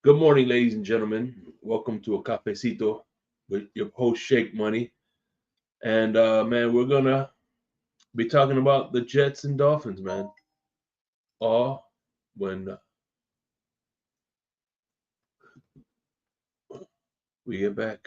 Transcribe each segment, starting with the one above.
Good morning, ladies and gentlemen. Welcome to a Cafecito with your host, Shake Money. And man, we're gonna be talking about the Jets and Dolphins, man. All when we get back.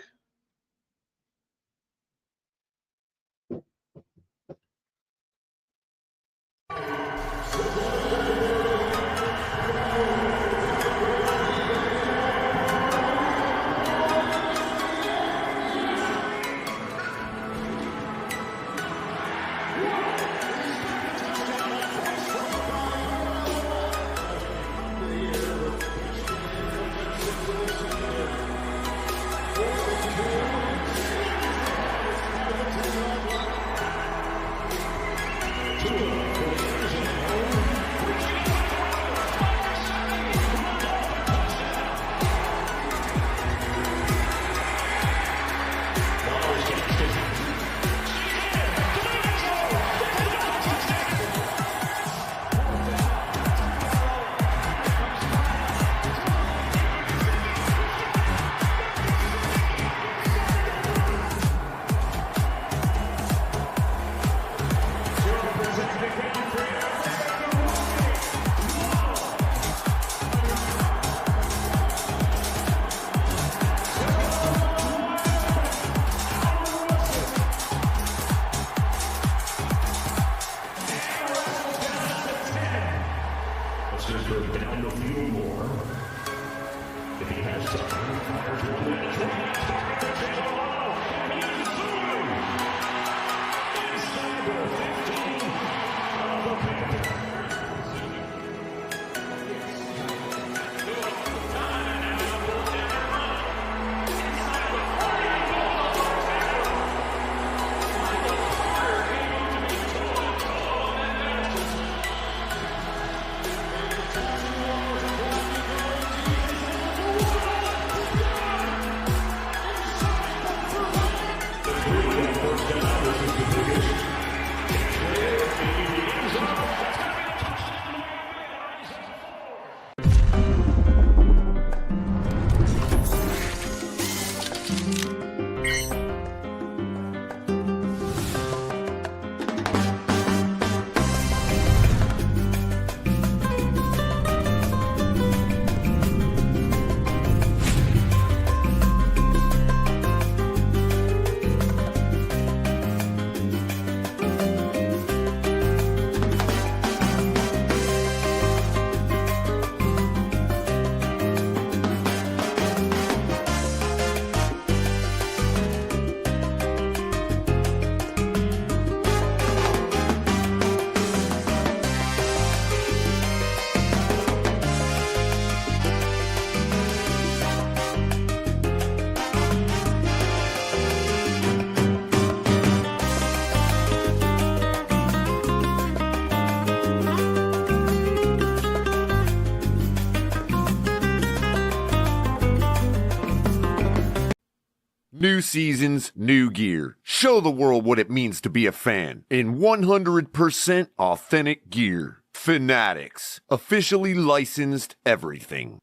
New seasons, new gear. Show the world what it means to be a fan in 100% authentic gear. Fanatics, officially licensed everything.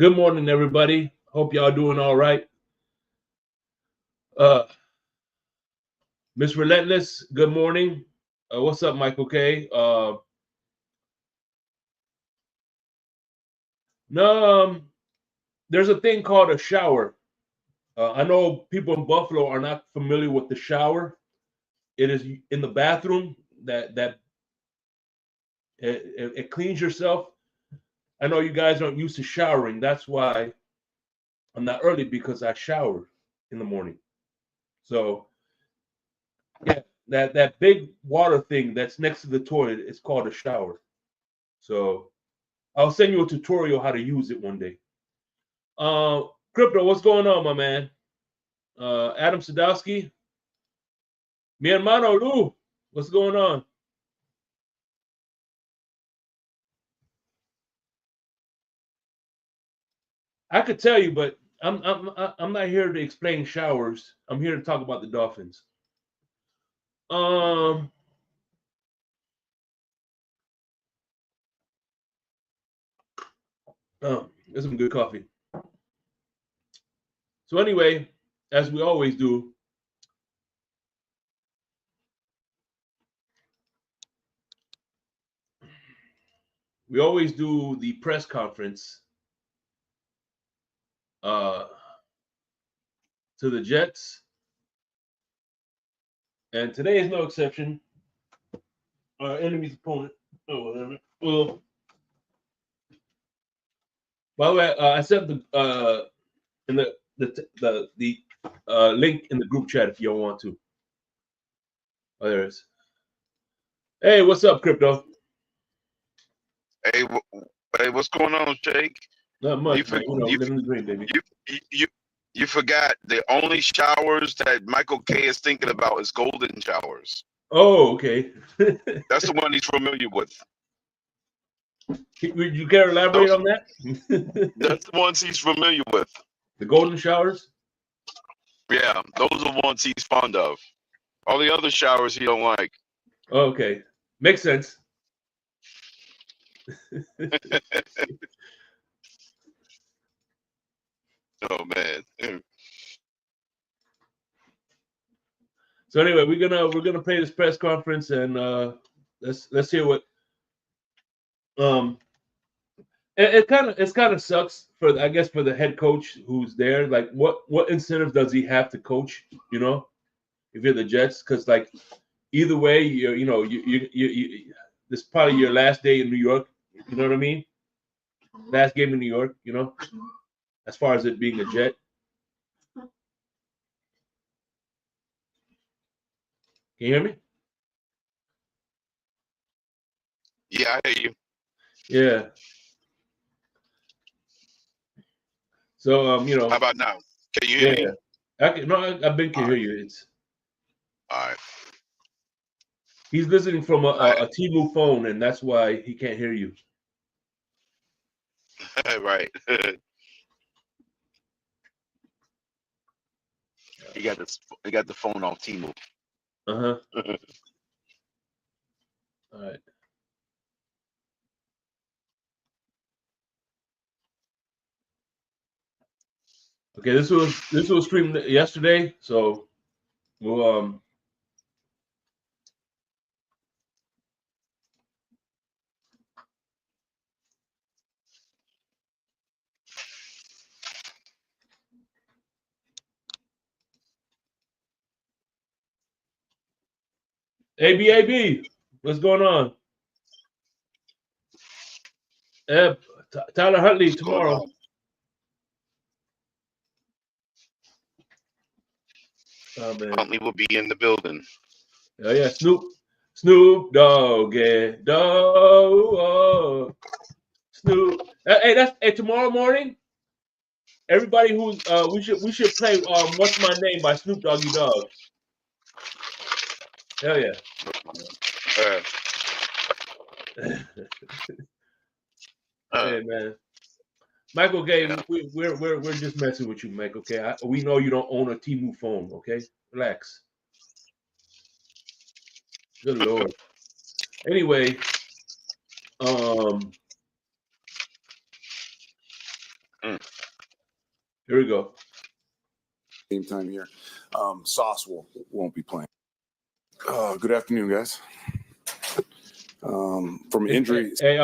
Good morning, everybody. Hope y'all doing all right. Miss Relentless, good morning. What's up, Michael K? No, there's a thing called a shower. I know people in Buffalo are not familiar with the shower. It is in the bathroom that it cleans yourself. I know you guys aren't used to showering. That's why I'm not early, because I shower in the morning. So yeah, that big water thing that's next to the toilet is called a shower. So I'll send you a tutorial how to use it one day. Crypto, what's going on, my man? Adam Sadowski, mi hermano Lou, what's going on? I could tell you, but I'm not here to explain showers. I'm here to talk about the Dolphins. There's some good coffee. So anyway, as we always do, we always do the press conference to the Jets, and today is no exception. Our enemy's opponent. Oh, whatever. Well, by the way, I sent the in the link in the group chat if you want to. Oh, there it is. Hey, what's up, Crypto? Hey, what's going on, Jake? Not much, man. Living the dream, baby. You forgot the only showers that Michael K is thinking about is golden showers. Oh, okay. That's the one he's familiar with. Would you care to elaborate on that? That's the ones he's familiar with. The golden showers? Yeah, those are the ones he's fond of. All the other showers he don't like. Okay. Makes sense. Oh man. So anyway, we're gonna play this press conference, and let's hear what it kind of sucks for, I guess, for the head coach who's there. Like, what incentive does he have to coach? If you're the Jets, because like either way, you this is probably your last day in New York. You know what I mean? Last game in New York. As far as it being a Jet. Can you hear me? Yeah, I hear you. Yeah. So How about now? Can you hear me? I've been can hear you. It's all right. He's listening from a T-Mobile phone, and that's why he can't hear you. Right. He got the phone off T-Mobile. All right. Okay, this was streamed yesterday, so we'll ABAB, what's going on? Tyler Huntley tomorrow. Oh man, Huntley will be in the building. Oh yeah, Snoop Dogg, yeah, Dogg, Snoop. Hey, tomorrow morning. Everybody who's we should play What's My Name by Snoop Doggy Dogg. Hell yeah. Hey man, Michael K, yeah. we're just messing with you, Michael K. We know you don't own a T-Mobile phone, okay? Relax. Good Lord. Anyway, Here we go. Game time here. Sauce won't be playing. Good afternoon, guys. From injury. Hey,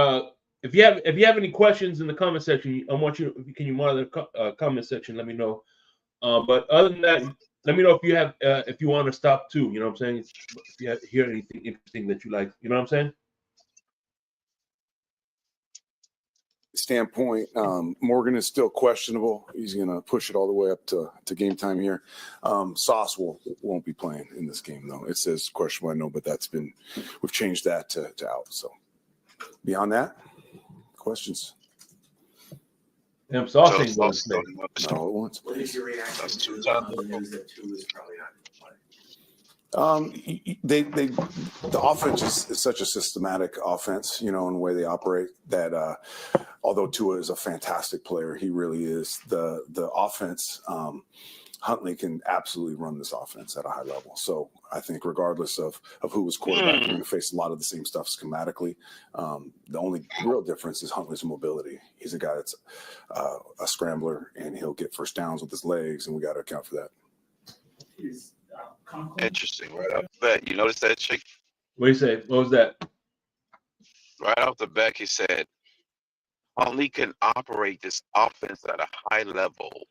if you have any questions in the comment section, I want you. Can you monitor the comment section? Let me know. But other than that, let me know if you want to stop too. You know what I'm saying? If you hear anything interesting that you like, you know what I'm saying? Standpoint, Morgan is still questionable. He's going to push it all the way up to game time here. Sauce won't be playing in this game, though. It says questionable, I know, but we've changed that to out. So beyond that, questions? Damn, Sauce ain't going to play. Not all at once. What is your reaction to the news that Tua is probably not going to play? The offense is such a systematic offense, in the way they operate that although Tua is a fantastic player, he really is the offense. Huntley can absolutely run this offense at a high level. So I think regardless of who was quarterback, you're going to face a lot of the same stuff schematically. The only real difference is Huntley's mobility. He's a guy that's a scrambler, and he'll get first downs with his legs, and we got to account for that. Interesting. Right off the bat, you notice that, Chick? What do you say? What was that? Right off the back, he said, Huntley can operate this offense at a high level.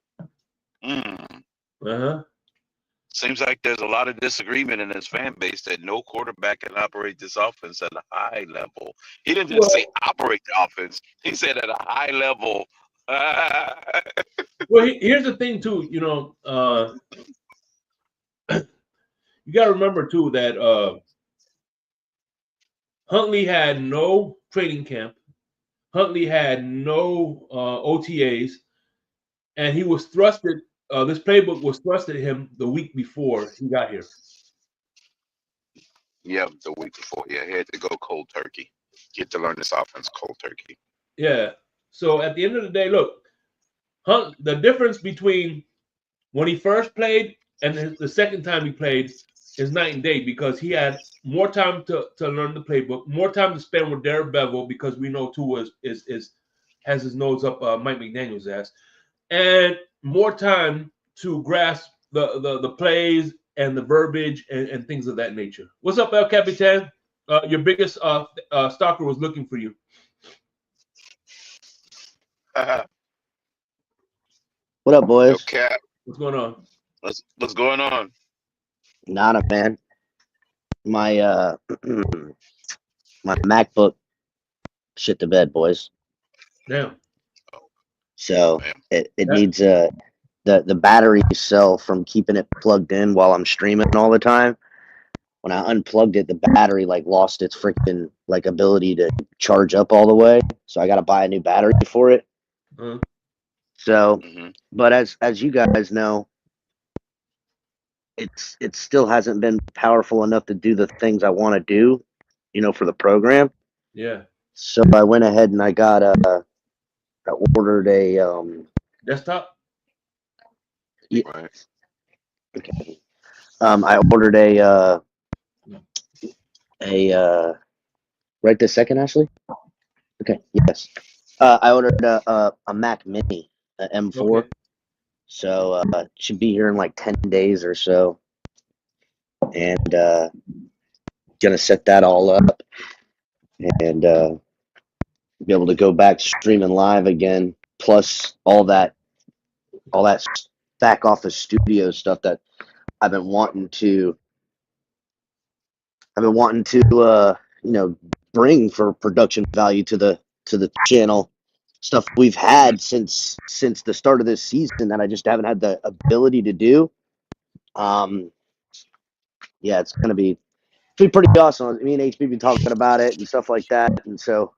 Seems like there's a lot of disagreement in his fan base that no quarterback can operate this offense at a high level. He didn't just say operate the offense. He said at a high level. Well, here's the thing, too. You got to remember, too, that Huntley had no training camp. Huntley had no OTAs. And he was thrusted. This playbook was thrusted him the week before he got here. Yeah, the week before. Yeah, he had to go cold turkey. Get to learn this offense cold turkey. Yeah. So at the end of the day, look, the difference between when he first played and the second time he played is night and day, because he had more time to learn the playbook, more time to spend with Derek Bevel, because we know Tua has his nose up Mike McDaniel's ass, and more time to grasp the plays and the verbiage and things of that nature. What's up, El Capitan? Your biggest stalker was looking for you. What up, boys? Yo, Cap. What's going on? What's going on? Nada, man. My my MacBook shit the bed, boys. Damn. So Man. it needs the battery cell from keeping it plugged in while I'm streaming all the time. When I unplugged it, the battery lost its freaking ability to charge up all the way. So I got to buy a new battery for it. So, but as you guys know, it still hasn't been powerful enough to do the things I want to do, for the program. Yeah. So I went ahead and I ordered a desktop. Yeah. Right. Okay. I ordered a right this second, Ashley. Okay. Yes. I ordered a Mac Mini, an M4. Okay. So it should be here in 10 days or so, and gonna set that all up and be able to go back to streaming live again. Plus all that back office studio stuff that I've been wanting to bring for production value to the channel. Stuff we've had since the start of this season that I just haven't had the ability to do. Yeah, it's gonna be pretty awesome. Me and HB been talking about it and stuff like that, and so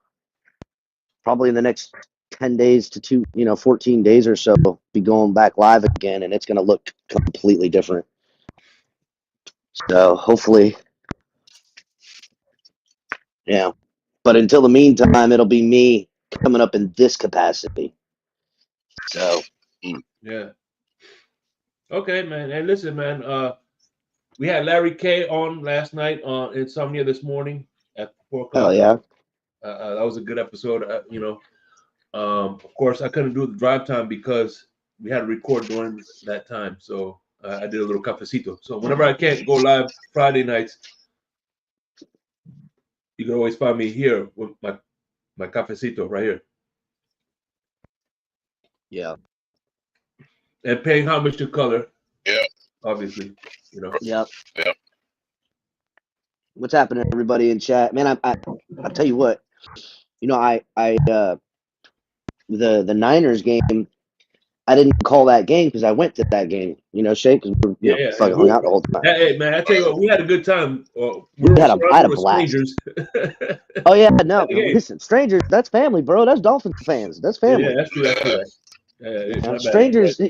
probably in the next 10 days to 14 days or so, be going back live again, and it's gonna look completely different. So hopefully, yeah. But until the meantime, it'll be me coming up in this capacity. So yeah. Okay, man. And listen, man. We had Larry K on last night on Insomnia this morning at 4 o'clock. Oh yeah. That was a good episode. Of course, I couldn't do the drive time because we had to record during that time. So I did a little cafecito. So whenever I can't go live Friday nights, you can always find me here with my cafecito right here. Yeah. And paying homage to color. Yeah. Obviously, you know. Yep. Yeah. What's happening, everybody in chat? Man, I tell you what, the Niners game, I didn't call that game because I went to that game. Shake, because we Yeah. fucking hung out the whole time. Hey, man, I tell you what, we had a good time. We I were had surrounded a with blast. strangers. Oh yeah, no, At the game. listen, strangers, that's family, bro. That's Dolphin fans. That's family. Yeah, that's true. That's true. It's my bad. Strangers,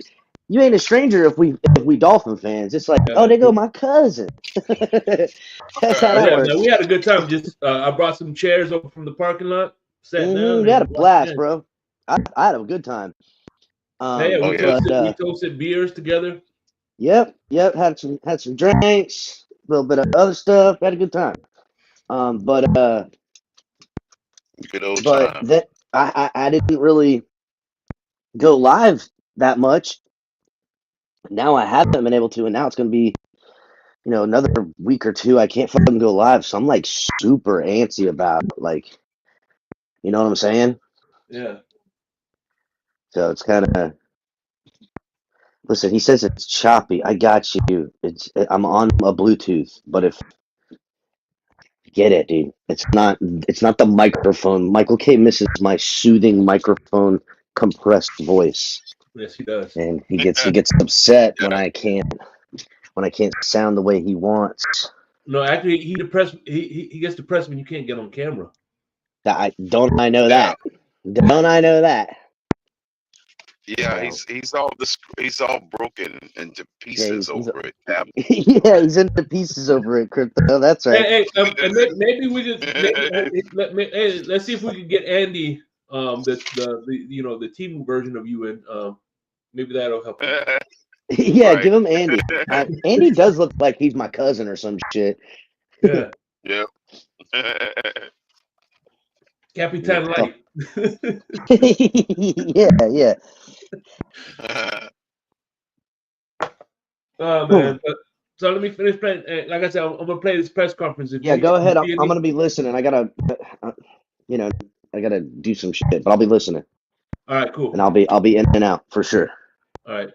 you ain't a stranger if we Dolphin fans. It's like, Yeah, oh, they go my cousin. That's how that yeah, works. man, we had a good time. Just I brought some chairs over from the parking lot, sat down, We had a and watched blast, the game. bro. I had a good time. Yeah, we But toasted beers together. yep, had some drinks, a little bit of other stuff. Had a good time. Good old But time. that I didn't really go live that much. Now I haven't been able to, and now it's going to be, another week or two. I can't fucking go live, so I'm like super antsy about it, like, you know what I'm saying? Yeah. So it's kind of. Listen, he says it's choppy. I got you. I'm on a Bluetooth, but if get it, dude, it's not the microphone. Michael K misses my soothing microphone compressed voice, Yes, he does. and he gets upset Yeah. when I can't sound the way he wants. No, actually, he depressed. He gets depressed when you can't get on camera. Don't I know that? Don't I know that? Yeah, Well, he's all broken into pieces over it. yeah, he's into pieces over it, Crypto. That's right. Hey, and maybe we could let's see if we could get Andy, the team version of you, and maybe that'll help you. Yeah, Right. give him Andy. Andy does look like he's my cousin or some shit. Yeah. Yeah. Capitan Light. Yeah. Oh man. So let me finish playing. Like I said, I'm gonna play this press conference. Yeah, go ahead. I'm gonna be listening. I gotta do some shit, but I'll be listening. All right, cool. And I'll be in and out for sure. All right.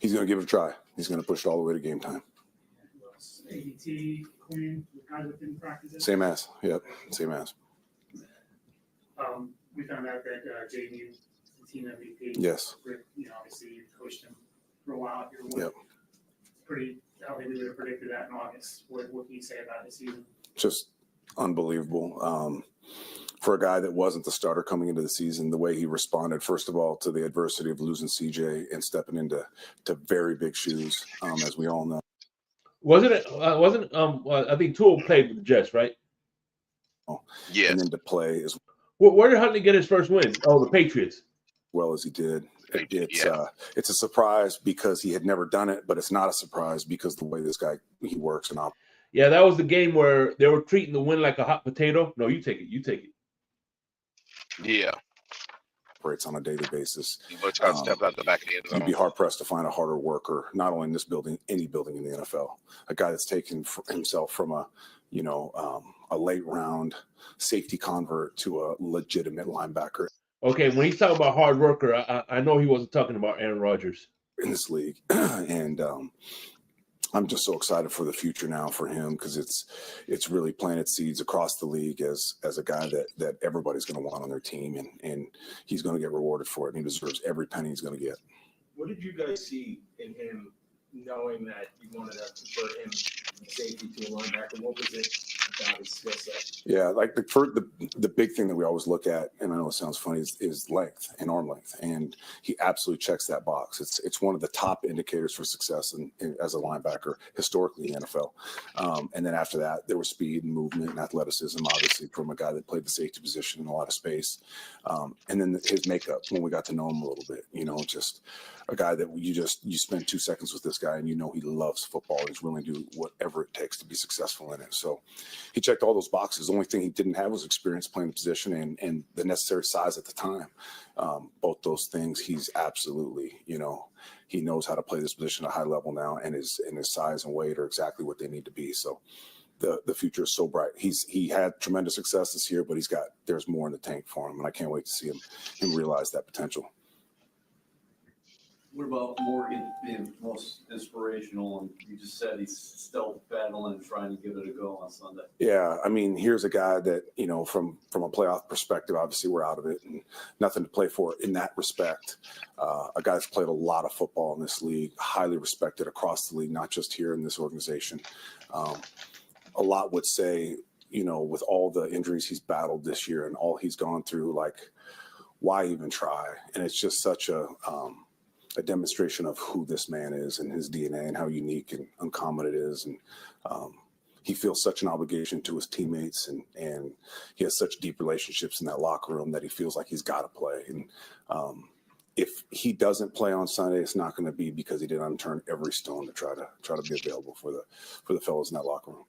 He's going to give it a try. He's going to push it all the way to game time. ADT, Queen, the guys that didn't practice it. Same as. Yep. Same as. We found out that JV, the team MVP. Yes. Obviously you coached him for a while. Yep. Pretty healthy. We would have predicted that in August. What can you say about the season? Just unbelievable. For a guy that wasn't the starter coming into the season, the way he responded, first of all, to the adversity of losing CJ and stepping into very big shoes, as we all know. I think Tua played with the Jets, right? Yes. And then to play as Where did Huntley get his first win? Oh, the Patriots. well as he did. It's a surprise because he had never done it, but it's not a surprise because the way this guy he works and operates. Yeah, that was the game where they were treating the win like a hot potato. No, you take it. You take it. Yeah. Operates on a daily basis. Step out the back of the end zone. You'd be hard pressed to find a harder worker, not only in this building, any building in the NFL. A guy that's taken himself from a late round safety convert to a legitimate linebacker. Okay, when he's talking about hard worker, I know he wasn't talking about Aaron Rodgers in this league, and I'm just so excited for the future now for him because it's really planted seeds across the league as a guy that everybody's going to want on their team, and he's going to get rewarded for it. And he deserves every penny he's going to get. What did you guys see in him, knowing that you wanted to convert him from safety to a linebacker? What was it about his skill set? Yeah, like the big thing that we always look at, and I know it sounds funny, is length and arm length, and he absolutely checks that box. It's one of the top indicators for success as a linebacker historically in the NFL. And then after that, there was speed and movement and athleticism, obviously from a guy that played the safety position in a lot of space. And then his makeup when we got to know him a little bit, just a guy that you spend 2 seconds with this guy and he loves football. He's willing to do whatever whatever it takes to be successful in it. So he checked all those boxes. The only thing he didn't have was experience playing the position and the necessary size at the time. Both those things, he's absolutely, he knows how to play this position at a high level now, and his size and weight are exactly what they need to be. So the future is so bright. He had tremendous success this year, but there's more in the tank for him, and I can't wait to see him realize that potential. What about Morgan being most inspirational? And you just said he's still battling, trying to give it a go on Sunday. Yeah, I mean, here's a guy that, from a playoff perspective, obviously we're out of it and nothing to play for in that respect. A guy that's played a lot of football in this league, highly respected across the league, not just here in this organization. A lot would say, with all the injuries he's battled this year and all he's gone through, like, why even try? And it's just such a demonstration of who this man is and his DNA and how unique and uncommon it is. And he feels such an obligation to his teammates, and he has such deep relationships in that locker room that he feels like he's got to play. And if he doesn't play on Sunday, it's not going to be because he didn't turn every stone to try to be available for the fellows in that locker room.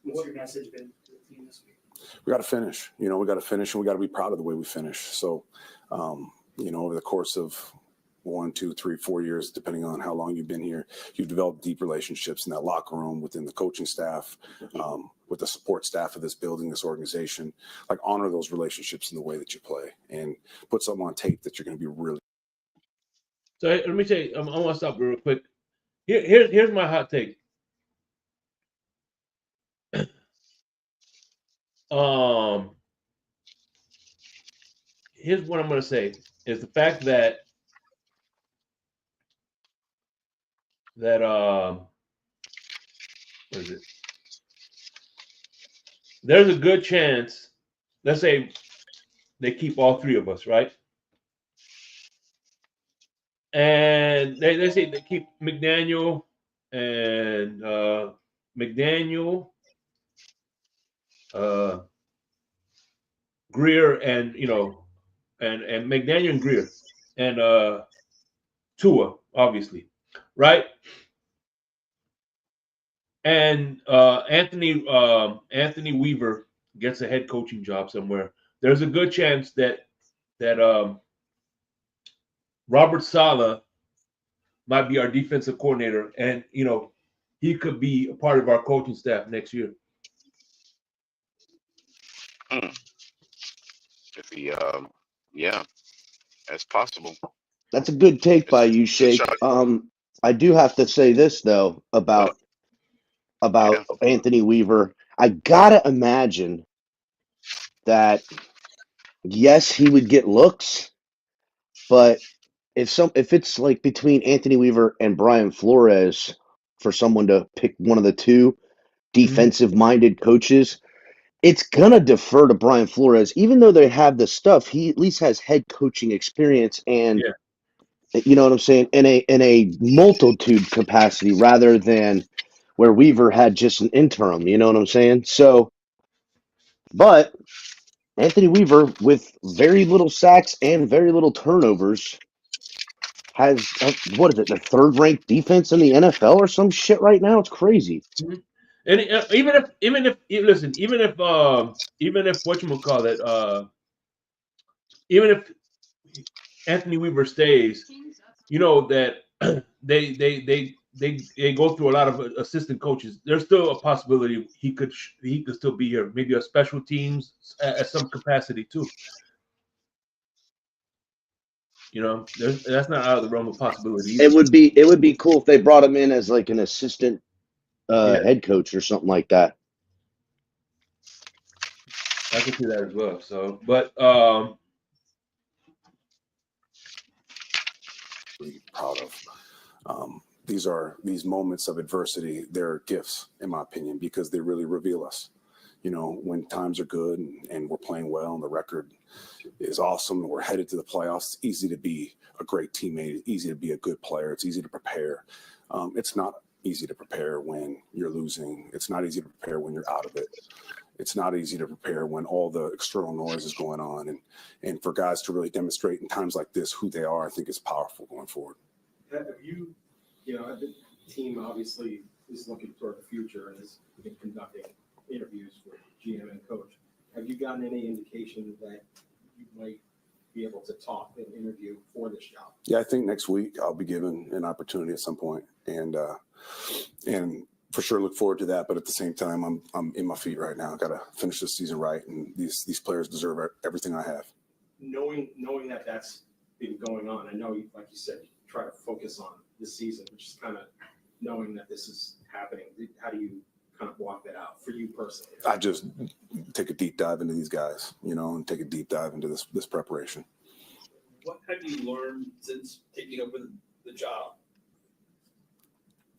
What's your message been to the team this week? We got to finish. We got to finish, and we got to be proud of the way we finish. So, over the course of 1, 2, 3, 4 years, depending on how long you've been here, you've developed deep relationships in that locker room, within the coaching staff, with the support staff of this building, this organization. Like, honor those relationships in the way that you play, and put something on tape that you're going to be really. So let me tell you, I want to stop real quick. Here's my hot take. Here's what I'm going to say is the fact that what is it? There's a good chance, let's say they keep all three of us, right? And they say they keep McDaniel and Greer, and and McDaniel and Greer and Tua, obviously, right? And Anthony Weaver gets a head coaching job somewhere. There's a good chance that Robert Saleh might be our defensive coordinator, and he could be a part of our coaching staff next year. If he, yeah, that's possible. That's a good take by you, Shake. I do have to say this though about Anthony Weaver. I gotta imagine that yes, he would get looks, but if it's like between Anthony Weaver and Brian Flores for someone to pick one of the two defensive-minded coaches, it's gonna defer to Brian Flores, even though they have the stuff. He at least has head coaching experience, and you know what I'm saying, in a multitude capacity, rather than where Weaver had just an interim. You know what I'm saying? So, but Anthony Weaver, with very little sacks and very little turnovers, has what is it, the third-ranked defense in the NFL or some shit right now? It's crazy. And even if whatchamacallit, even if Anthony Weaver stays, that they go through a lot of assistant coaches. There's still a possibility he could still be here, maybe a special teams at some capacity too. That's not out of the realm of possibility either. It would be cool if they brought him in as like an assistant head coach or something like that. I can see that as well. So, but really proud of. These moments of adversity, they're gifts, in my opinion, because they really reveal us. When times are good and we're playing well and the record is awesome and we're headed to the playoffs, it's easy to be a great teammate. It's easy to be a good player. It's easy to prepare. It's not easy to prepare when you're losing. It's not easy to prepare when you're out of it. It's not easy to prepare when all the external noise is going on. And for guys to really demonstrate in times like this who they are, I think is powerful going forward. Have you, the team obviously is looking toward the future and has been conducting interviews with GM and coach. Have you gotten any indication that you might be able to talk and interview for this job? Yeah, I think next week I'll be given an opportunity at some point, and for sure look forward to that. But at the same time, I'm in my feet right now. Got to finish this season right, and these players deserve everything I have. Knowing that that's been going on, I know, like you said, you try to focus on this season, which is kind of knowing that this is happening. How do you kind of block that out for you personally? I just take a deep dive into these guys, and take a deep dive into this preparation. What have you learned since taking over the job,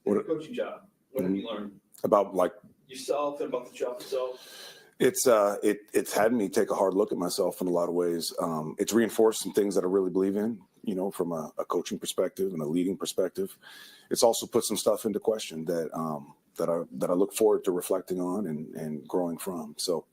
the coaching job? What have you learned about yourself and about the job itself? It's had me take a hard look at myself in a lot of ways. It's reinforced some things that I really believe in, from a coaching perspective and a leading perspective. It's also put some stuff into question that I look forward to reflecting on and growing from. So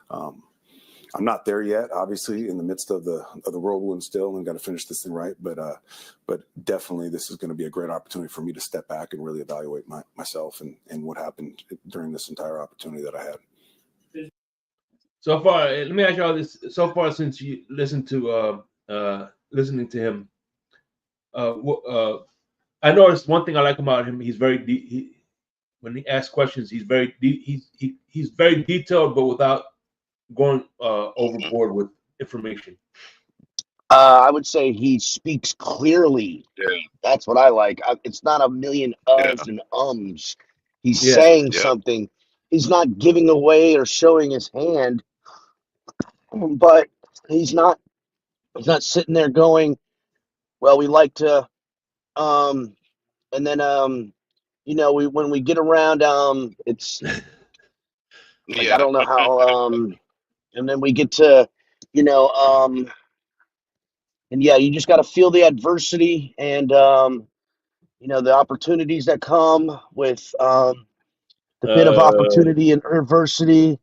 I'm not there yet, obviously, in the midst of the whirlwind still, and got to finish this thing right. But definitely, this is going to be a great opportunity for me to step back and really evaluate myself and what happened during this entire opportunity that I had. So far, let me ask you all this. So far, since you listened to listening to him, I noticed one thing I like about him. He's very deep. When he asks questions, he's very he's very detailed, but without going overboard with information. I would say he speaks clearly. Yeah. That's what I like. It's not a million uhs and ums. He's saying something. He's not giving away or showing his hand, but he's not sitting there going, well, we like to, and then, when we get around, it's like, I don't know how, and then we get to, and yeah, you just got to feel the adversity and, the opportunities that come with the bit of opportunity and adversity.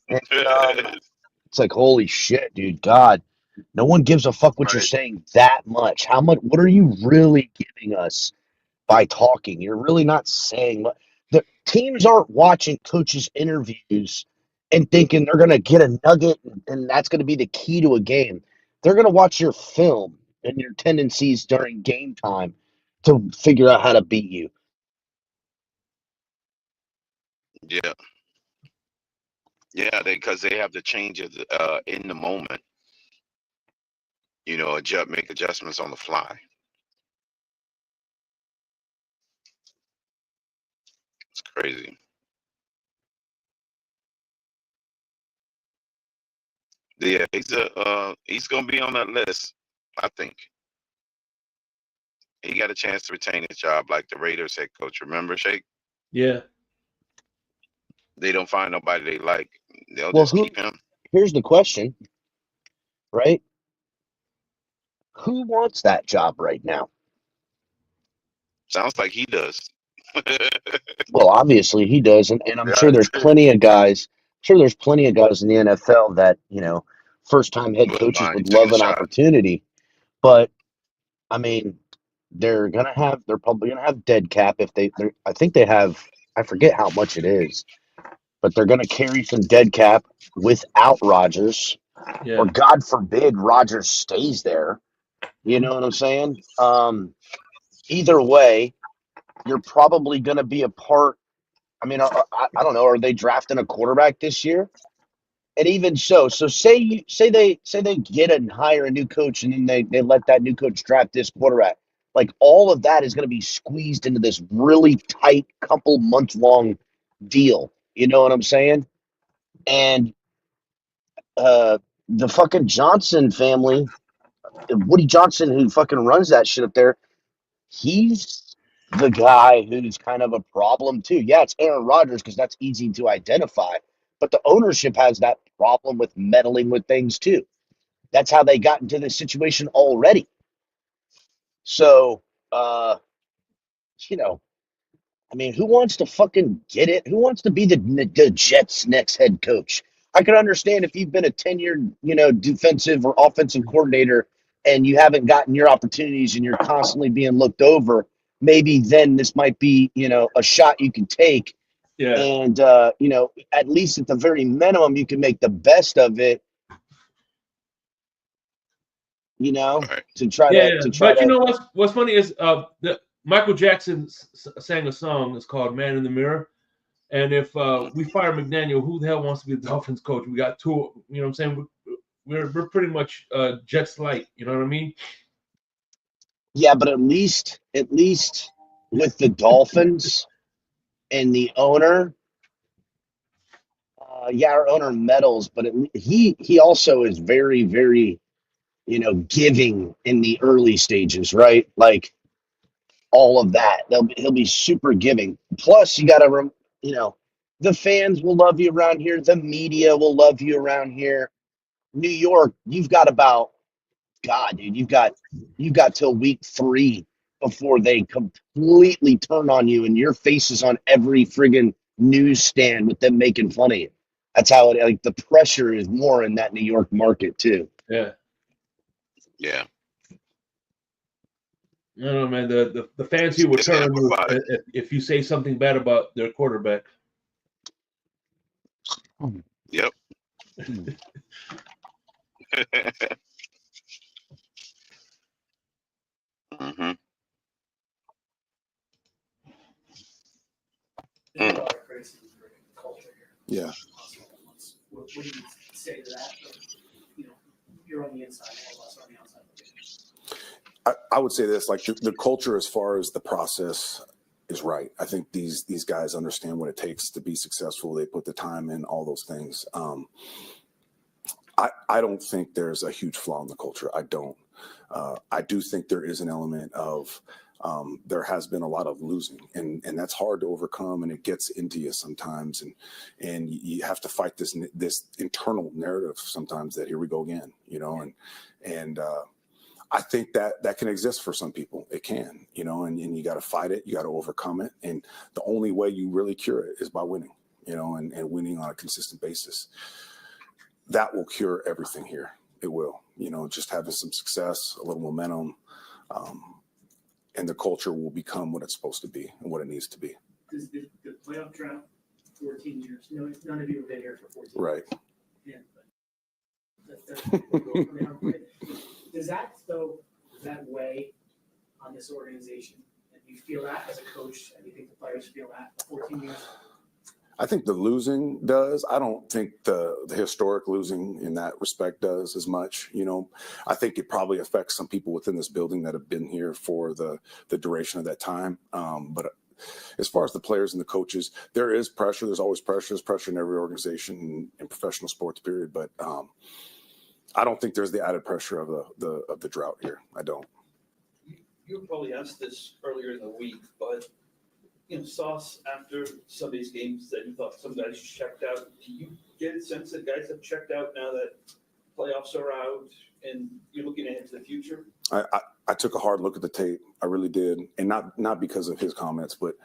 And it's like, holy shit, dude, God, no one gives a fuck what you're saying that much. What are you really giving us by talking? You're really not saying what. The teams aren't watching coaches' interviews and thinking they're going to get a nugget and that's going to be the key to a game. They're going to watch your film and your tendencies during game time to figure out how to beat you. Because they have to change it in the moment. Make adjustments on the fly. It's crazy. Yeah, he's gonna be on that list. I think he got a chance to retain his job, like the Raiders head coach. Remember, Shake? Yeah. They don't find nobody they like. They'll just keep him. Here's the question, right? Who wants that job right now? Sounds like he does. Well, obviously he does, and I'm sure there's plenty of guys. In the NFL that first-time head coaches would love an opportunity, but I mean, they're probably gonna have dead cap if I think they have. I forget how much it is, but they're gonna carry some dead cap without Rodgers, or God forbid Rodgers stays there. You know what I'm saying? Either way, you're probably gonna be a part. I mean, I don't know. Are they drafting a quarterback this year? And even so say they get and hire a new coach, and then they let that new coach draft this quarterback. Like, all of that is going to be squeezed into this really tight couple month long deal. You know what I'm saying? And the fucking Johnson family, Woody Johnson, who fucking runs that shit up there, he's the guy who's kind of a problem too. Yeah, it's Aaron Rodgers because that's easy to identify, but the ownership has that problem with meddling with things too. That's how they got into this situation already. So, I mean, who wants to fucking get it? Who wants to be the Jets' next head coach? I can understand if you've been a tenured, defensive or offensive coordinator and you haven't gotten your opportunities and you're constantly being looked over. maybe then this might be, a shot you can take. Yeah. And, at least at the very minimum, you can make the best of it, Right. to try Yeah. But you to, know what's funny is the Michael Jackson sang a song. It's called "Man in the Mirror." And if we fire McDaniel, who the hell wants to be the Dolphins coach? We got two. You know what I'm saying? We're pretty much Jets light. You know what I mean? yeah, but at least with the Dolphins and the owner, our owner meddles, but he also is very, very, giving in the early stages, right? Like all of that. He'll be super giving. Plus, you got to, the fans will love you around here. The media will love you around here. New York, you've got about, God, dude, you've got till week 3 before they completely turn on you, and your face is on every friggin' newsstand with them making fun of you. That's how it, like, the pressure is more in that New York market too. Yeah. Yeah. No, man. The fans here will It's turn on you amplified. if you say something bad about their quarterback. Yep. Mm-hmm. There's a lot of criticism for the culture here. Yeah. What do you say to that? You're on the inside, all of us on the outside. I would say this, like the culture as far as the process is right. I think these guys understand what it takes to be successful. They put the time in, all those things. I don't think there's a huge flaw in the culture. I don't. I do think there is an element of there has been a lot of losing, and that's hard to overcome, and it gets into you sometimes, and you have to fight this internal narrative sometimes that here we go again, and I think that can exist for some people. It can, and you got to fight it. You got to overcome it. And the only way you really cure it is by winning, and winning on a consistent basis. That will cure everything here. It will, just having some success, a little momentum, and the culture will become what it's supposed to be and what it needs to be. Does the playoff drought, 14 years, none of you have been here for 14 years. Right. Yeah, does that weigh on this organization? And you feel that as a coach, and you think the players feel that 14 years? I think the losing does. I don't think the historic losing in that respect does as much. I think it probably affects some people within this building that have been here for the duration of that time. But as far as the players and the coaches, there is pressure. There's always pressure. There's pressure in every organization in professional sports, period. But I don't think there's the added pressure of the drought here. I don't. You probably asked this earlier in the week, but Sauce, after some of these games that you thought some guys checked out, do you get a sense that guys have checked out now that playoffs are out and you're looking ahead to the future? I took a hard look at the tape. I really did. And not because of his comments, but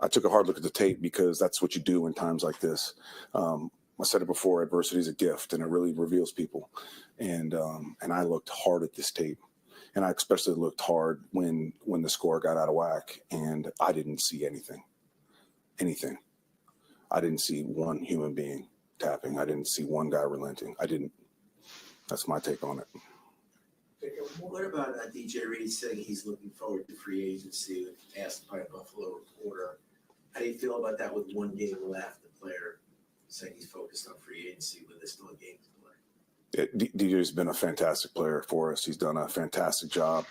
I took a hard look at the tape because that's what you do in times like this. I said it before, adversity is a gift and it really reveals people. And I looked hard at this tape. And I especially looked hard when the score got out of whack, and I didn't see anything. I didn't see one human being tapping. I didn't see one guy relenting. I didn't. That's my take on it. What about DJ Reed saying he's looking forward to free agency, asked by a Buffalo reporter? How do you feel about that with one game left, the player saying he's focused on free agency when there's still a game to play? DJ's been a fantastic player for us. He's done a fantastic job.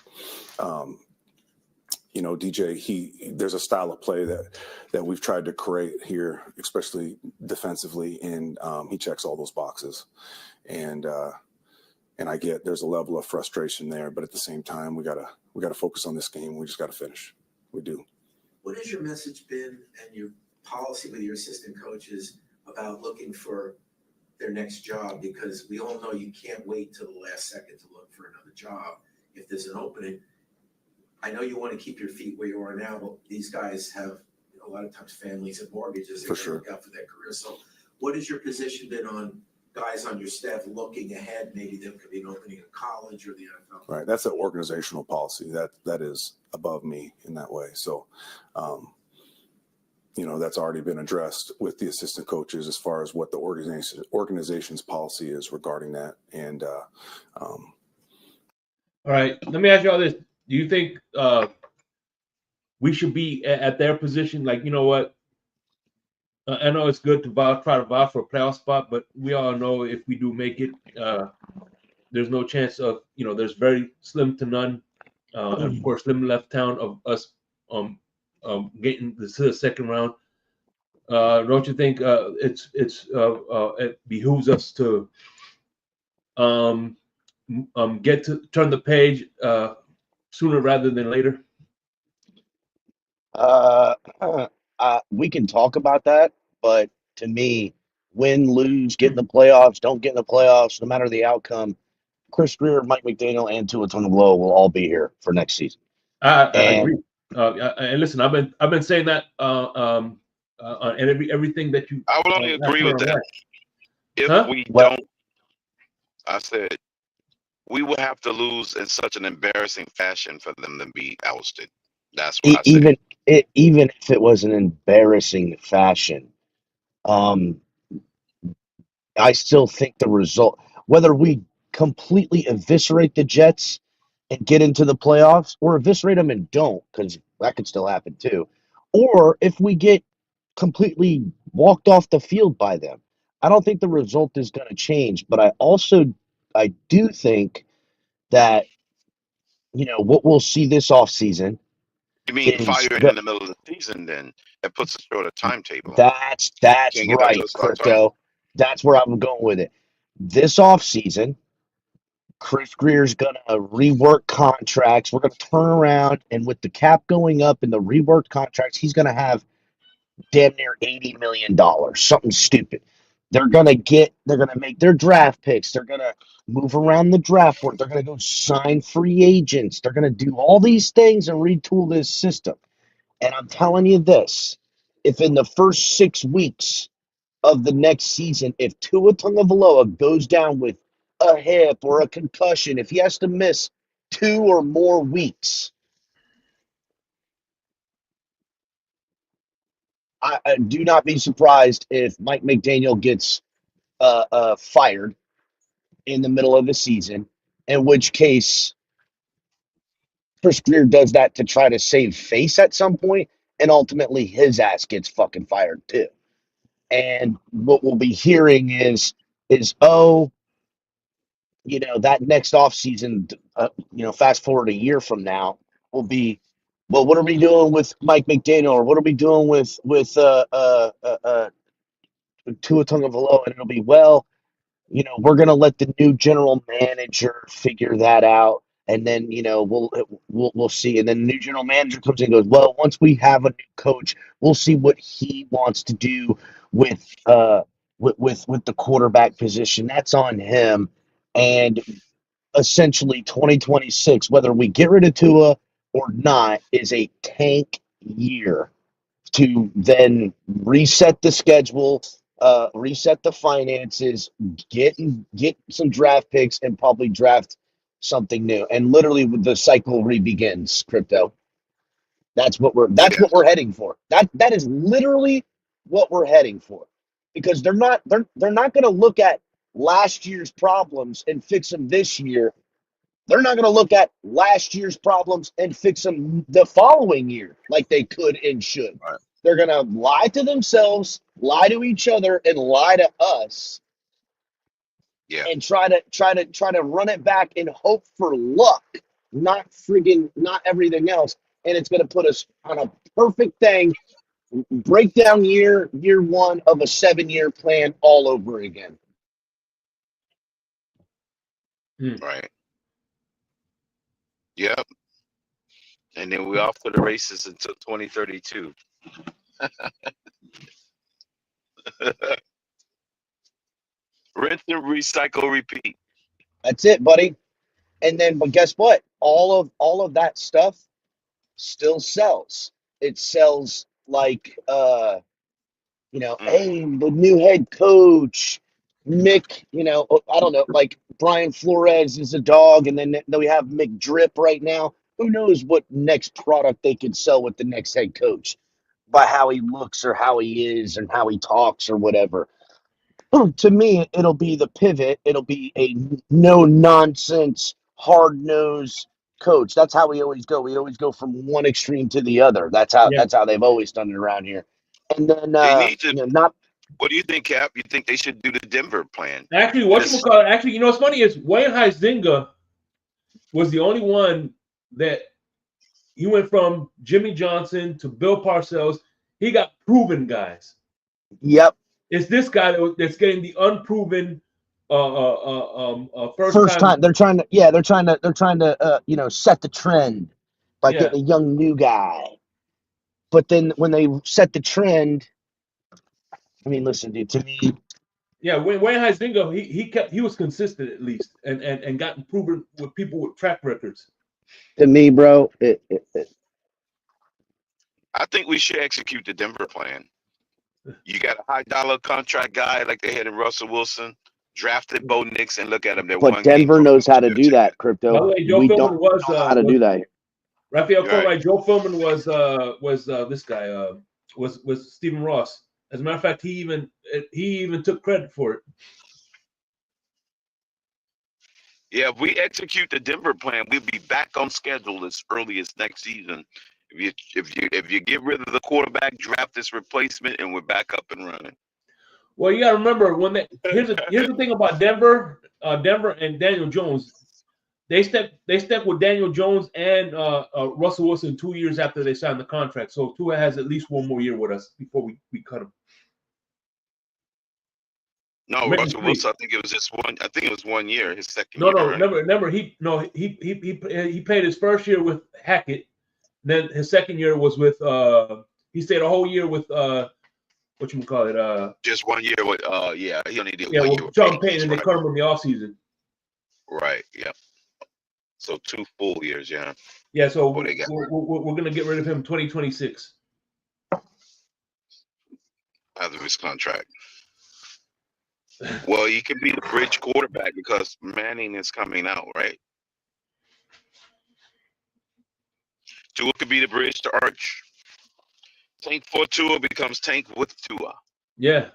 DJ, there's a style of play that we've tried to create here, especially defensively, and he checks all those boxes. And I get there's a level of frustration there, but at the same time, we gotta focus on this game. We just gotta finish. We do. What has your message been and your policy with your assistant coaches about looking for their next job? Because we all know you can't wait till the last second to look for another job if there's an opening. I know you want to keep your feet where you are now, but these guys have a lot of times families and mortgages. For sure. Look out for their career. So what has your position been on guys on your staff looking ahead, maybe there could be an opening in college or the NFL. Right. That's an organizational policy that is above me in that way. So, that's already been addressed with the assistant coaches as far as what the organization's policy is regarding that. And, All right, let me ask you all this. Do you think we should be at their position? Like, you know what? I know it's good to try to vie for a playoff spot, but we all know if we do make it, there's no chance of, there's very slim to none, and of course, slim left town of us getting to the second round. Don't you think it behooves us to get to turn the page sooner rather than later? We can talk about that, but to me, win, lose, get in the playoffs, don't get in the playoffs, no matter the outcome, Chris Greer, Mike McDaniel, and Tua Tagovailoa will all be here for next season. I agree. And listen, I've been saying that and everything that you. I would only agree with that. If we Well, don't, I said we will have to lose in such an embarrassing fashion for them to be ousted. That's what I said. Even if it was an embarrassing fashion, I still think the result, whether we completely eviscerate the Jets and get into the playoffs, or eviscerate them and don't, because that could still happen too, or if we get completely walked off the field by them, I don't think the result is going to change. But I do think that what we'll see this offseason You mean is firing in the middle of the season? Then it puts us short of timetable. that's Can't get that right, to us on time. Crypto. That's where I'm going with it. This offseason, Chris Greer's going to rework contracts. We're going to turn around, and with the cap going up and the reworked contracts, he's going to have damn near $80 million, something stupid. They're going to make their draft picks. They're going to move around the draft board. They're going to go sign free agents. They're going to do all these things and retool this system. And I'm telling you this, if in the first 6 weeks of the next season, if Tua Tagovailoa goes down with a hip or a concussion, if he has to miss 2 or more weeks, I do not be surprised if Mike McDaniel gets fired in the middle of the season, in which case Chris Greer does that to try to save face at some point, and ultimately his ass gets fucking fired too. And what we'll be hearing is that next offseason, fast forward a year from now, will be, well, what are we doing with Mike McDaniel, or what are we doing with Tua Tagovailoa? And it'll be, well, we're going to let the new general manager figure that out, and then we'll see. And then the new general manager comes in and goes, well, once we have a new coach, we'll see what he wants to do with the quarterback position. That's on him. And essentially 2026, whether we get rid of Tua or not, is a tank year to then reset the schedule, reset the finances, get some draft picks, and probably draft something new. And literally, the cycle re-begins. Crypto. That's what we're heading for. That is literally what we're heading for, because they're not going to look at last year's problems and fix them this year. They're not going to look at last year's problems and fix them the following year like they could and should. Right. They're going to lie to themselves, lie to each other, and lie to us. Yeah. And try to run it back and hope for luck, not everything else. And it's going to put us on a perfect thing, breakdown year 1 of a 7-year plan all over again. Right. Yep. And then we're off to the races until 2032. Rinse and recycle, repeat. That's it, buddy. And then, but guess what? All of that stuff still sells. It sells like, hey, the new head coach, Mick, I don't know, like Brian Flores is a dog, and then we have Mick Drip right now. Who knows what next product they could sell with the next head coach by how he looks or how he is and how he talks or whatever. To me, it'll be the pivot. It'll be a no nonsense, hard nosed coach. That's how we always go. We always go from one extreme to the other. That's how Yeah. they've always done it around here. And then They need to. not What do you think, Cap? You think they should do the Denver plan? Actually, actually, what's funny is Wayne Huizenga was the only one that he went from Jimmy Johnson to Bill Parcells. He got proven guys. Yep. It's this guy that's getting the unproven First time. They're trying to set the trend by getting a young new guy. But then when they set the trend, I mean, listen, dude, to me. Yeah, Wayne Huizenga, he was consistent at least and got proven with people with track records. To me, bro, I think we should execute the Denver plan. You got a high dollar contract guy like they had in Russell Wilson, drafted Bo Nix, and look at him. But Denver knows how to do that, Crypto. We don't know how to do that. Raphael Corey, Joe Philman was this guy was Stephen Ross. As a matter of fact, he even took credit for it. Yeah, if we execute the Denver plan, we'll be back on schedule as early as next season. If you get rid of the quarterback, draft this replacement, and we're back up and running. Well, you got to remember here's the thing about Denver and Daniel Jones. They stuck with Daniel Jones and Russell Wilson 2 years after they signed the contract. So Tua has at least one more year with us before we cut him. No, Russell Wilson. I think it was just one. I think it was 1 year. His second year. Right? Remember, he played his first year with Hackett. Then his second year was with he stayed a whole year with just 1 year with he only did 1 year with John Payton, and they cut him in the offseason. Right. Yeah. So 2 full years. Yeah. Yeah. So we're gonna get rid of him 2026 out of his contract. Well, he can be the bridge quarterback because Manning is coming out, right? Tua could be the bridge to Arch. Tank for Tua becomes Tank with Tua. Yeah.